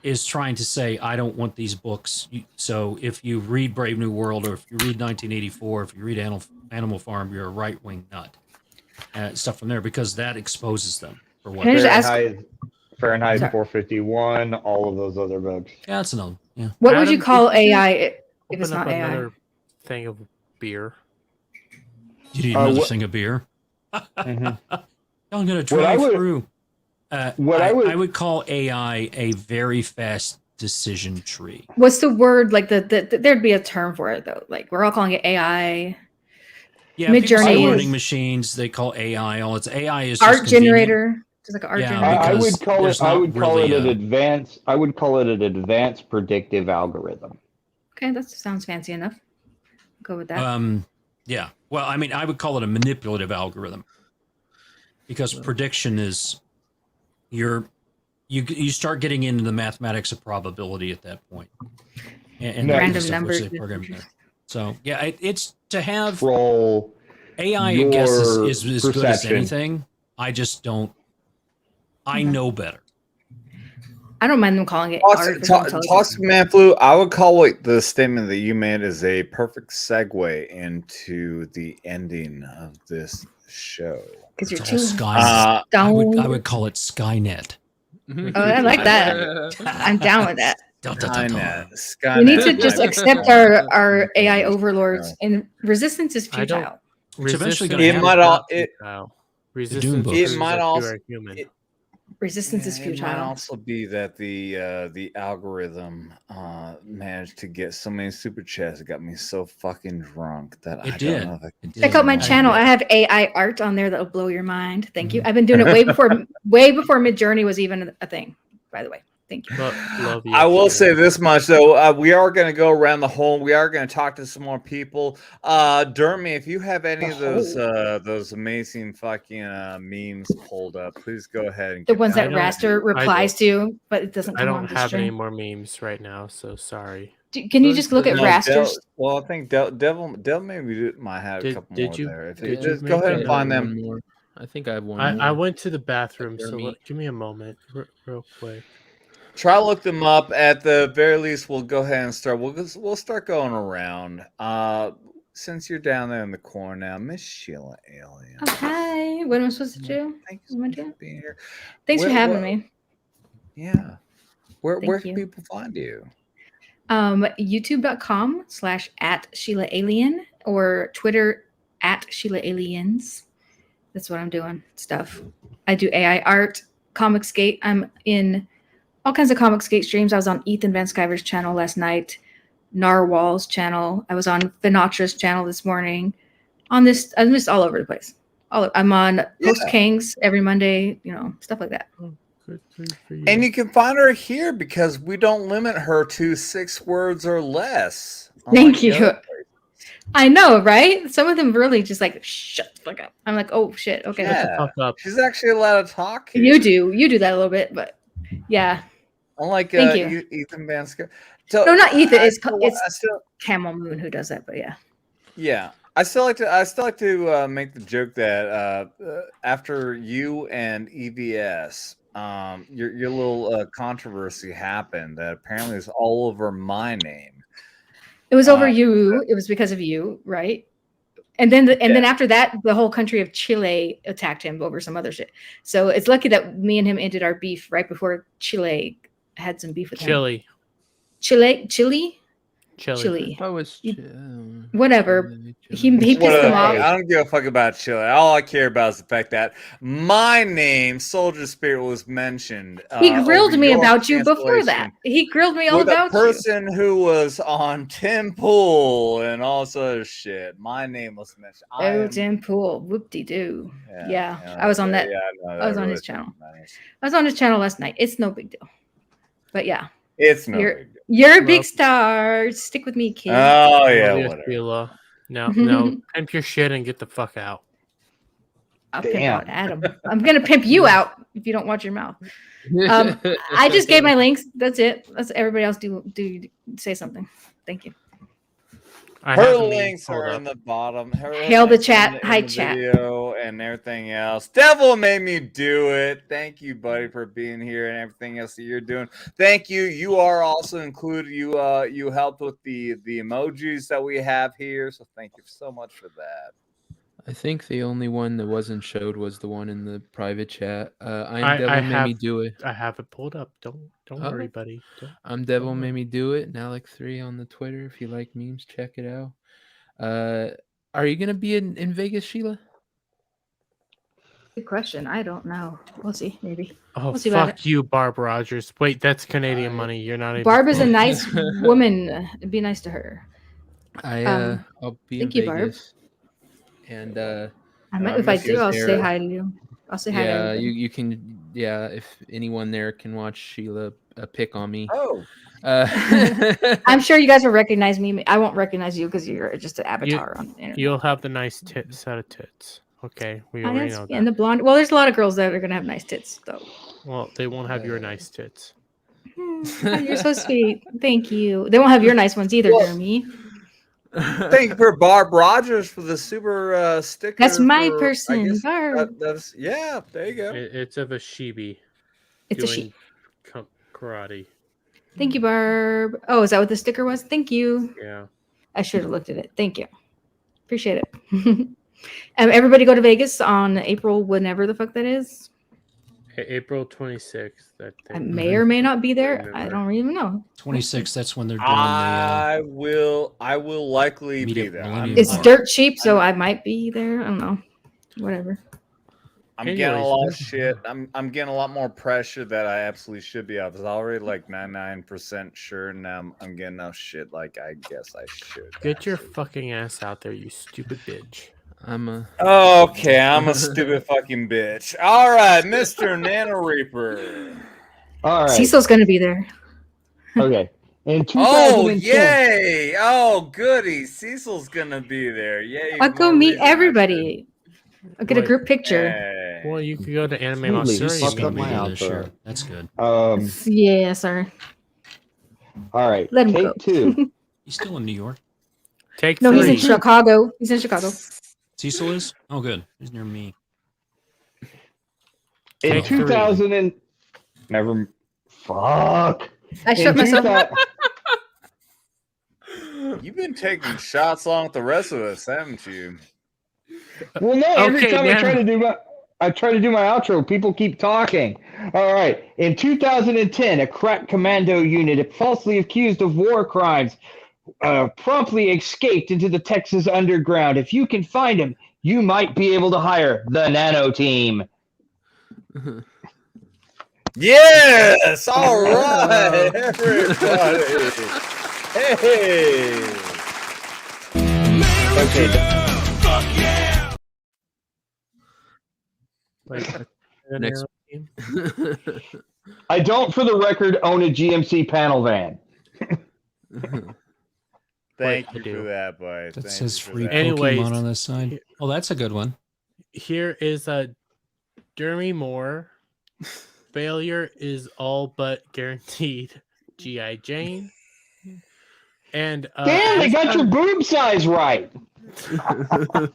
is trying to say, I don't want these books. So if you read Brave New World, or if you read 1984, if you read Animal Farm, you're a right-wing nut. Stuff from there, because that exposes them for what Fahrenheit 451, all of those other books. Yeah, that's another. Yeah. What would you call AI if it's not AI? Another thing of beer. You need another thing of beer? I'm going to drive through. I would call AI a very fast decision tree. What's the word? Like there'd be a term for it though. Like we're all calling it AI. Yeah, Midjourney learning machines. They call AI. All it's AI is art just generator. Just like an art generator. I would call it. I would call it an advanced. I would call it an advanced predictive algorithm. Okay, that sounds fancy enough. Go with that. Yeah. Well, I mean, I would call it a manipulative algorithm because prediction is you start getting into the mathematics of probability at that point. And random numbers. So yeah, it's to have AI. I your guess is as good as perception. anything. I just don't. I know better. I don't mind them calling it Toxic Man Flu, I would call it the statement that you made is a perfect segue into the ending of this show. Because you're too Skynet. I would call it Skynet. Oh, I like that. I'm down with that. Skynet. We need to just accept our AI overlords, and resistance is futile. It's eventually going to Resistance is futile. It might also be that the algorithm managed to get so many super chats. It got me so fucking drunk that I don't know if I can. Check out my channel. I have AI art on there that'll blow your mind. Thank you. I've been doing it way before Midjourney was even a thing. By the way. Thank you. Love you. I will say this much though: we are going to go around the hole. We are going to talk to some more people. Dermy, if you have any of those amazing fucking memes pulled up, please go ahead and the ones that Raster replies to, but it doesn't. I don't have any more memes right now, so sorry. Can you just look at Raster's? Well, I think Devil maybe might have a couple more there. Just go ahead and find them. I think I have one. I went to the bathroom, so give me a moment, real quick. Try to look them up. At the very least, we'll go ahead and start. We'll start going around. since you're down there in the corner now, Miss Sheila Aliens. Oh, hi. What am I supposed to do? Thank What am I you doing? for being here. Thanks for having me. Yeah. Where Thank can you. people find you? YouTube.com/@SheilaAlien or Twitter @SheilaAliens. That's what I'm doing. Stuff. I do AI art, comic skate. I'm in all kinds of comic skate streams. I was on Ethan Van Sciver's channel last night, Narwhal's channel. I was on Finatra's channel this morning. I'm just all over the place. I'm on Post Kings every Monday, stuff like that. And you can find her here because we don't limit her to 6 words or less. Thank you. I know, right? Some of them really just like shut the fuck up. I'm like, oh shit, okay. Yeah. She's actually allowed to talk here. You do that a little bit, but yeah. Unlike Thank you. Ethan Van Sciver. No, not Ethan. It's Camel Moon who does that, but yeah. Yeah. I still like to make the joke that after you and EVS, your little controversy happened that apparently is all over my name. It was over you. It was because of you, right? And then then after that, the whole country of Chile attacked him over some other shit. So it's lucky that me and him ended our beef right before Chile had some beef with him. Chile. That was whatever. He pissed them off. I don't give a fuck about Chile. All I care about is the fact that my name, Soldier Spirit, was mentioned. He grilled me about you before that. He grilled me all about you. The person who was on Tim Pool and all this other shit. My name was mentioned. Tim Pool. Whoop-de-doo. Yeah. I was on that. I was on his channel. I was on his channel last night. It's no big deal. But yeah. It's no big deal. You're a big star. Stick with me, kid. Oh yeah, whatever. No, pimp your shit and get the fuck out. I'll pimp out Adam. I'm gonna pimp you out if you don't watch your mouth. I just gave my links. That's it. That's everybody else. Do say something. Thank you. Her links are in the bottom. Hail the chat. Hi, chat. Video and everything else. Devil made me do it. Thank you, buddy, for being here and everything else that you're doing. Thank you. You are also included. You helped with the emojis that we have here. So thank you so much for that. I think the only one that wasn't showed was the one in the private chat. Made me do it. I have it pulled up. Don't worry, buddy. I'm Devil Made Me Do It. Nalec3 on the Twitter. If you like memes, check it out. Are you gonna be in Vegas, Sheila? Good question. I don't know. We'll see. Maybe. Oh, we'll see fuck you, Barb Rogers. Wait, that's Canadian money. You're not even. Barb is a nice woman. Be nice to her. I'll be in Vegas. Barb. And if I do, I'll say hi to you. I'll say hi to you. Yeah, you can. Yeah, if anyone there can watch Sheila pick on me. Oh. I'm sure you guys will recognize me. I won't recognize you because you're just an avatar on the internet. You'll have the nice set of tits. Okay, we already know that. And the blonde. Well, there's a lot of girls that are gonna have nice tits, though. Well, they won't have your nice tits. You're so sweet. Thank you. They won't have your nice ones either, Dermy. Thank you for Barb Rogers for the super sticker. That's my person, Barb. Yeah, there you go. It's of a Shibi. It's a she. Karate. Thank you, Barb. Oh, is that what the sticker was? Thank you. Yeah. I should have looked at it. Thank you. Appreciate it. Everybody go to Vegas on April, whenever the fuck that is. April 26th. I may or may not be there. I don't even know. 26th. That's when they're doing I will likely be there. It's dirt cheap, so I might be there. I don't know. Whatever. I'm getting a lot of shit. I'm getting a lot more pressure that I absolutely should be. I was already like 99% sure. Now I'm getting no shit. Like I guess I should. Get your fucking ass out there, you stupid bitch. Okay, I'm a stupid fucking bitch. All right, Mr. Nanoreaper. All right. Cecil's gonna be there. Okay. In 2010. Oh, yay! Oh, goody. Cecil's gonna be there. Yay. I'll go meet everybody. I'll get a group picture. Hey. Well, you could go to Anime Monster. That's good. Yeah, sir. All right. Let him Take go. 2. He's still in New York. Take no, 3. he's in Chicago. He's in Chicago. Cecil is? Oh, good. He's near me. In 2000 and fuck. I shut myself up. You've been taking shots along with the rest of us, haven't you? Well, no. Every time I try to do my outro, people keep talking. All right. In 2010, a crack commando unit falsely accused of war crimes promptly escaped into the Texas underground. If you can find him, you might be able to hire the Nano Team. Yes! All right, everybody. Hey! Okay. Next. I don't, for the record, own a GMC panel van. Thank you for that, boy. That says free that. Pokemon on this side. Oh, that's a good one. Here is a Dermy Moore. Failure is all but guaranteed. G.I. Jane. And damn, they got your boob size right. This one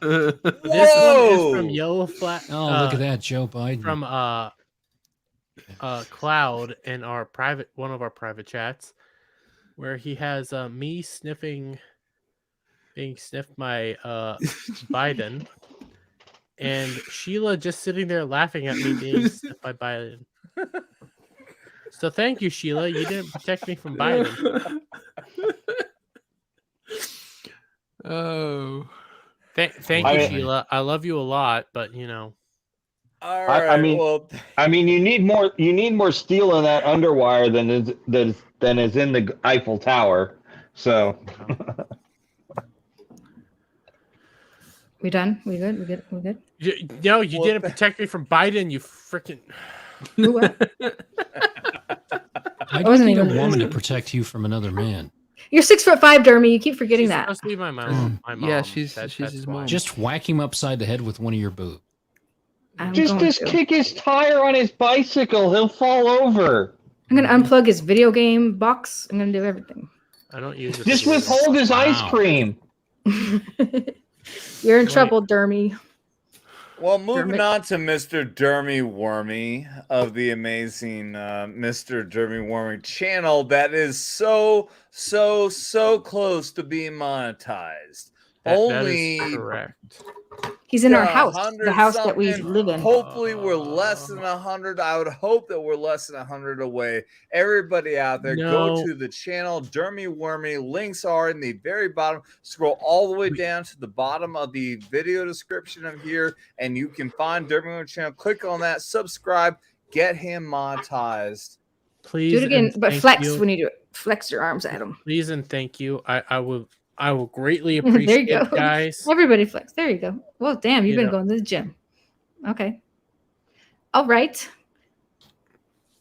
is from Yellow Flat. Oh, look at that, Joe Biden. From Cloud in our one of our private chats, where he has me being sniffed by Biden, and Sheila just sitting there laughing at me being sniffed by Biden. So thank you, Sheila. You didn't protect me from Biden. Oh. Thank you, Sheila. I love you a lot, but you know. All right. I mean, you need more steel in that underwire than is in the Eiffel Tower. So. We done? We good? We good? No, you didn't protect me from Biden. You freaking. I don't need a woman to protect you from another man. You're 6'5", Dermy. You keep forgetting that. Supposed to be my mom. Yeah, she's his mom. Just whack him upside the head with one of your boobs. Just kick his tire on his bicycle. He'll fall over. I'm gonna unplug his video game box. I'm gonna do everything. I don't use it. Just withhold his ice cream. You're in trouble, Dermy. Well, moving on to Mr. DermyWermy of the amazing Mr. DermyWermy channel that is so close to being monetized. That Only is correct. He's in our house, the house that we live in. Hopefully, we're less than 100. I would hope that we're less than 100 away. Everybody out there, go to the channel DermyWermy. Links are in the very bottom. Scroll all the way down to the bottom of the video description of here, and you can find DermyWermy channel. Click on that, subscribe, get him monetized. Please do it again, but flex when you do it. Flex your arms at him. Please and thank you. I will greatly appreciate there you go. it, guys. Everybody flex. There you go. Well, damn, you've been going to the gym. Okay. All right.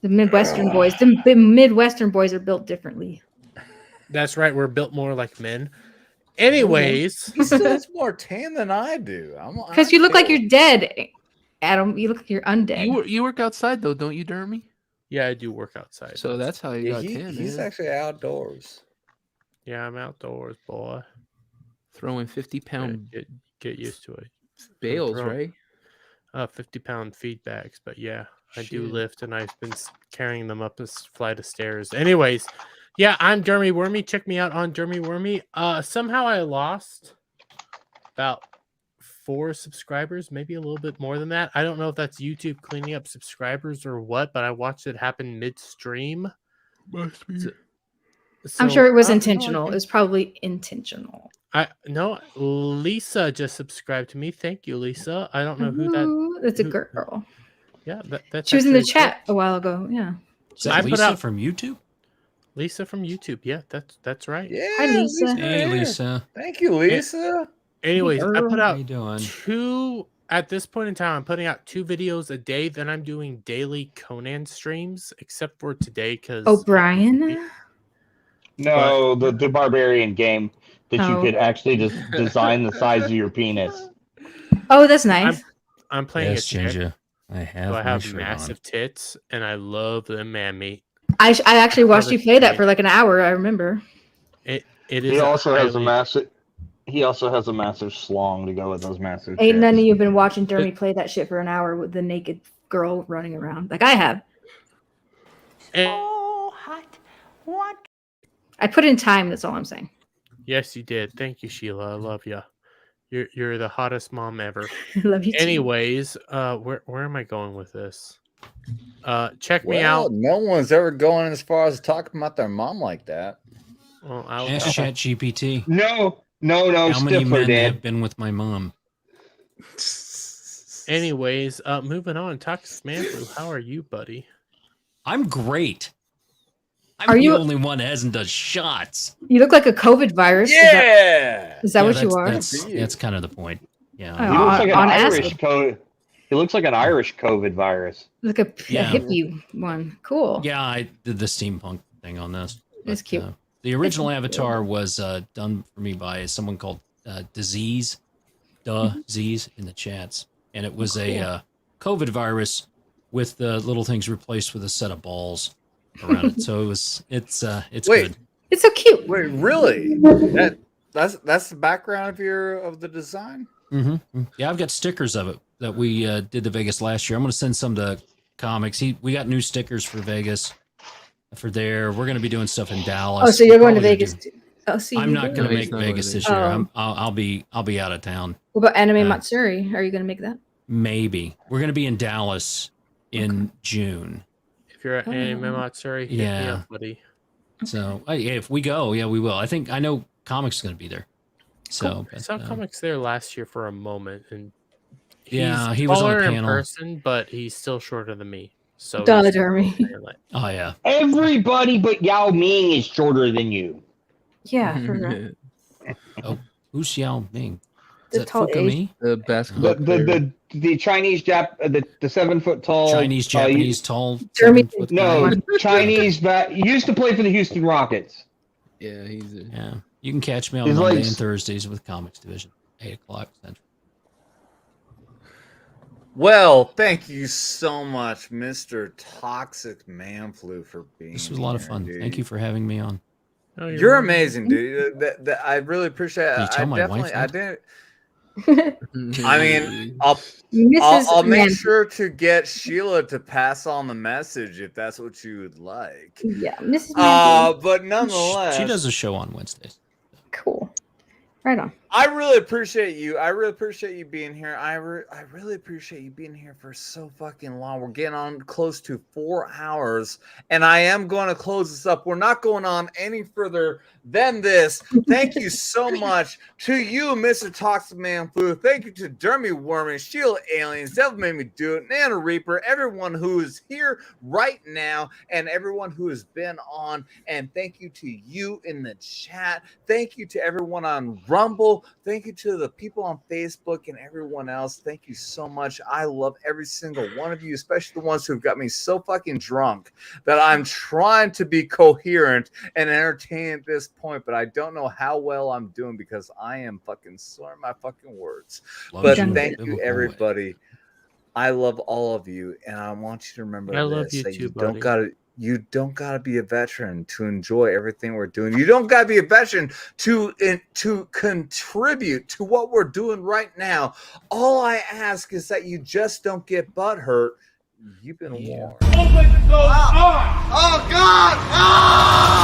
The Midwestern boys. The Midwestern boys are built differently. That's right. We're built more like men. Anyways. He still has more tan than I do. Because you look like you're dead, Adam. You look like you're undead. You work outside, though, don't you, Dermy? Yeah, I do work outside. So that's how you got tan. He's actually outdoors. Yeah, I'm outdoors, boy. Throwing 50-pound get used to it. bales, right? 50-pound feed bags, but yeah, I do lift, and I've been carrying them up this flight of stairs. Anyways, yeah, I'm DermyWermy. Check me out on DermyWermy. Somehow I lost about 4 subscribers, maybe a little bit more than that. I don't know if that's YouTube cleaning up subscribers or what, but I watched it happen midstream. Must be. I'm sure it was intentional. It was probably intentional. No, Lisa just subscribed to me. Thank you, Lisa. I don't know who that. That's a girl. Yeah, that's. She was in the chat a while ago. Yeah. Is that Lisa from YouTube? Lisa from YouTube. Yeah, that's right. Yeah. Hi, Lisa. Hey, Lisa. Thank you, Lisa. Anyways, I put out How you doing? 2. At this point in time, I'm putting out 2 videos a day. Then I'm doing daily Conan streams, except for today because O'Brien. No, the barbarian game that you could actually just design the size of your penis. Oh, that's nice. I'm playing yes, Ginger. I have. So I have massive tits, and I love the man meat. I actually watched you play that for like an hour. I remember. It is. He also has a massive. He also has a massive schlong to go with those massive. Ain't tits. none of you been watching Dermy play that shit for an hour with the naked girl running around like I have. Oh, hot. What? I put in time. That's all I'm saying. Yes, you did. Thank you, Sheila. I love you. You're the hottest mom ever. Love you too. Anyways, where am I going with this? Check me out. No one's ever going as far as talking about their mom like that. Well, Ask ChatGPT. No. How many Stifler men did. have been with my mom? Anyways, moving on. Toxic Man Flu, how are you, buddy? I'm great. I'm Are the you- only one that hasn't done shots. You look like a COVID virus. Yeah. Is that what you are? That's kind of the point. Yeah. He looks like an on Irish acid. COVID. He looks like an Irish COVID virus. Like a Yeah. hippie one. Cool. Yeah, I did the steampunk thing on this. It's cute. The original avatar was done for me by someone called Disease, Disease in the chats, and it was a COVID virus with the little things replaced with a set of balls around it. So it's Wait. good. It's so cute. Wait, really? That's the background of the design? Mm-hmm. Yeah, I've got stickers of it that we did to Vegas last year. I'm going to send some to Comics. We got new stickers for Vegas. For there, we're going to be doing stuff in Dallas. Oh, so you're going to Probably Vegas too? Oh, see, I'm not going to No, make he's not Vegas going this year. Oh. I'll be out of town. What about Anime Matsuri? Are you going to make that? Maybe we're going to be in Dallas in June. If you're at Anime Matsuri, hit me Yeah. up, buddy. So if we go, yeah, we will. I know Comics is going to be there. So I saw Comics there last year for a moment, and yeah, he was on a taller in panel. person, but he's still shorter than me. So Duh, he's- Dermy. Oh yeah. Everybody but Yao Ming is shorter than you. Yeah, for real. Oh, who's Yao Ming? The Is that tall Fukami? The basketball. The Chinese the 7 foot tall Chinese, Japanese, tall. Dermy. 7 foot No, guy? Chinese. Used to play for the Houston Rockets. Yeah, he's a, Yeah, you can catch me on He's Monday like- and Thursdays with Comics Division, 8:00 Central. Well, thank you so much, Mr. Toxic Man Flu, for being This was a lot of here, fun. dude. Thank you for having me on. Oh, You're amazing, dude. I really appreciate it. Can you tell my wife I that? didn't. I mean, I'll Mrs. make Man- sure to get Sheila to pass on the message if that's what you would like. Yeah, Mrs. Man- But nonetheless, She does a show on Wednesdays. Cool. Right on. I really appreciate you. I really appreciate you being here. I really appreciate you being here for so fucking long. We're getting on close to 4 hours, and I am going to close this up. We're not going on any further than this. Thank you so much to you, Mr. Toxic Man Flu. Thank you to DermyWermy, Sheila Aliens, Devil Made Me Do It, Nanoreaper, everyone who is here right now, and everyone who has been on. And thank you to you in the chat. Thank you to everyone on Rumble. Thank you to the people on Facebook and everyone else. Thank you so much. I love every single one of you, especially the ones who've got me so fucking drunk that I'm trying to be coherent and entertaining at this point, but I don't know how well I'm doing because I am fucking slurring my fucking words. Love But you in a thank you, biblical way. everybody. I love all of you, and I want you to remember I love this, you that too, you don't gotta be a veteran to enjoy everything we're doing. You don't gotta be a veteran to contribute to what we're doing right now. All I ask is that you just don't get butthurt. You've been warned. Oh, God! Ah!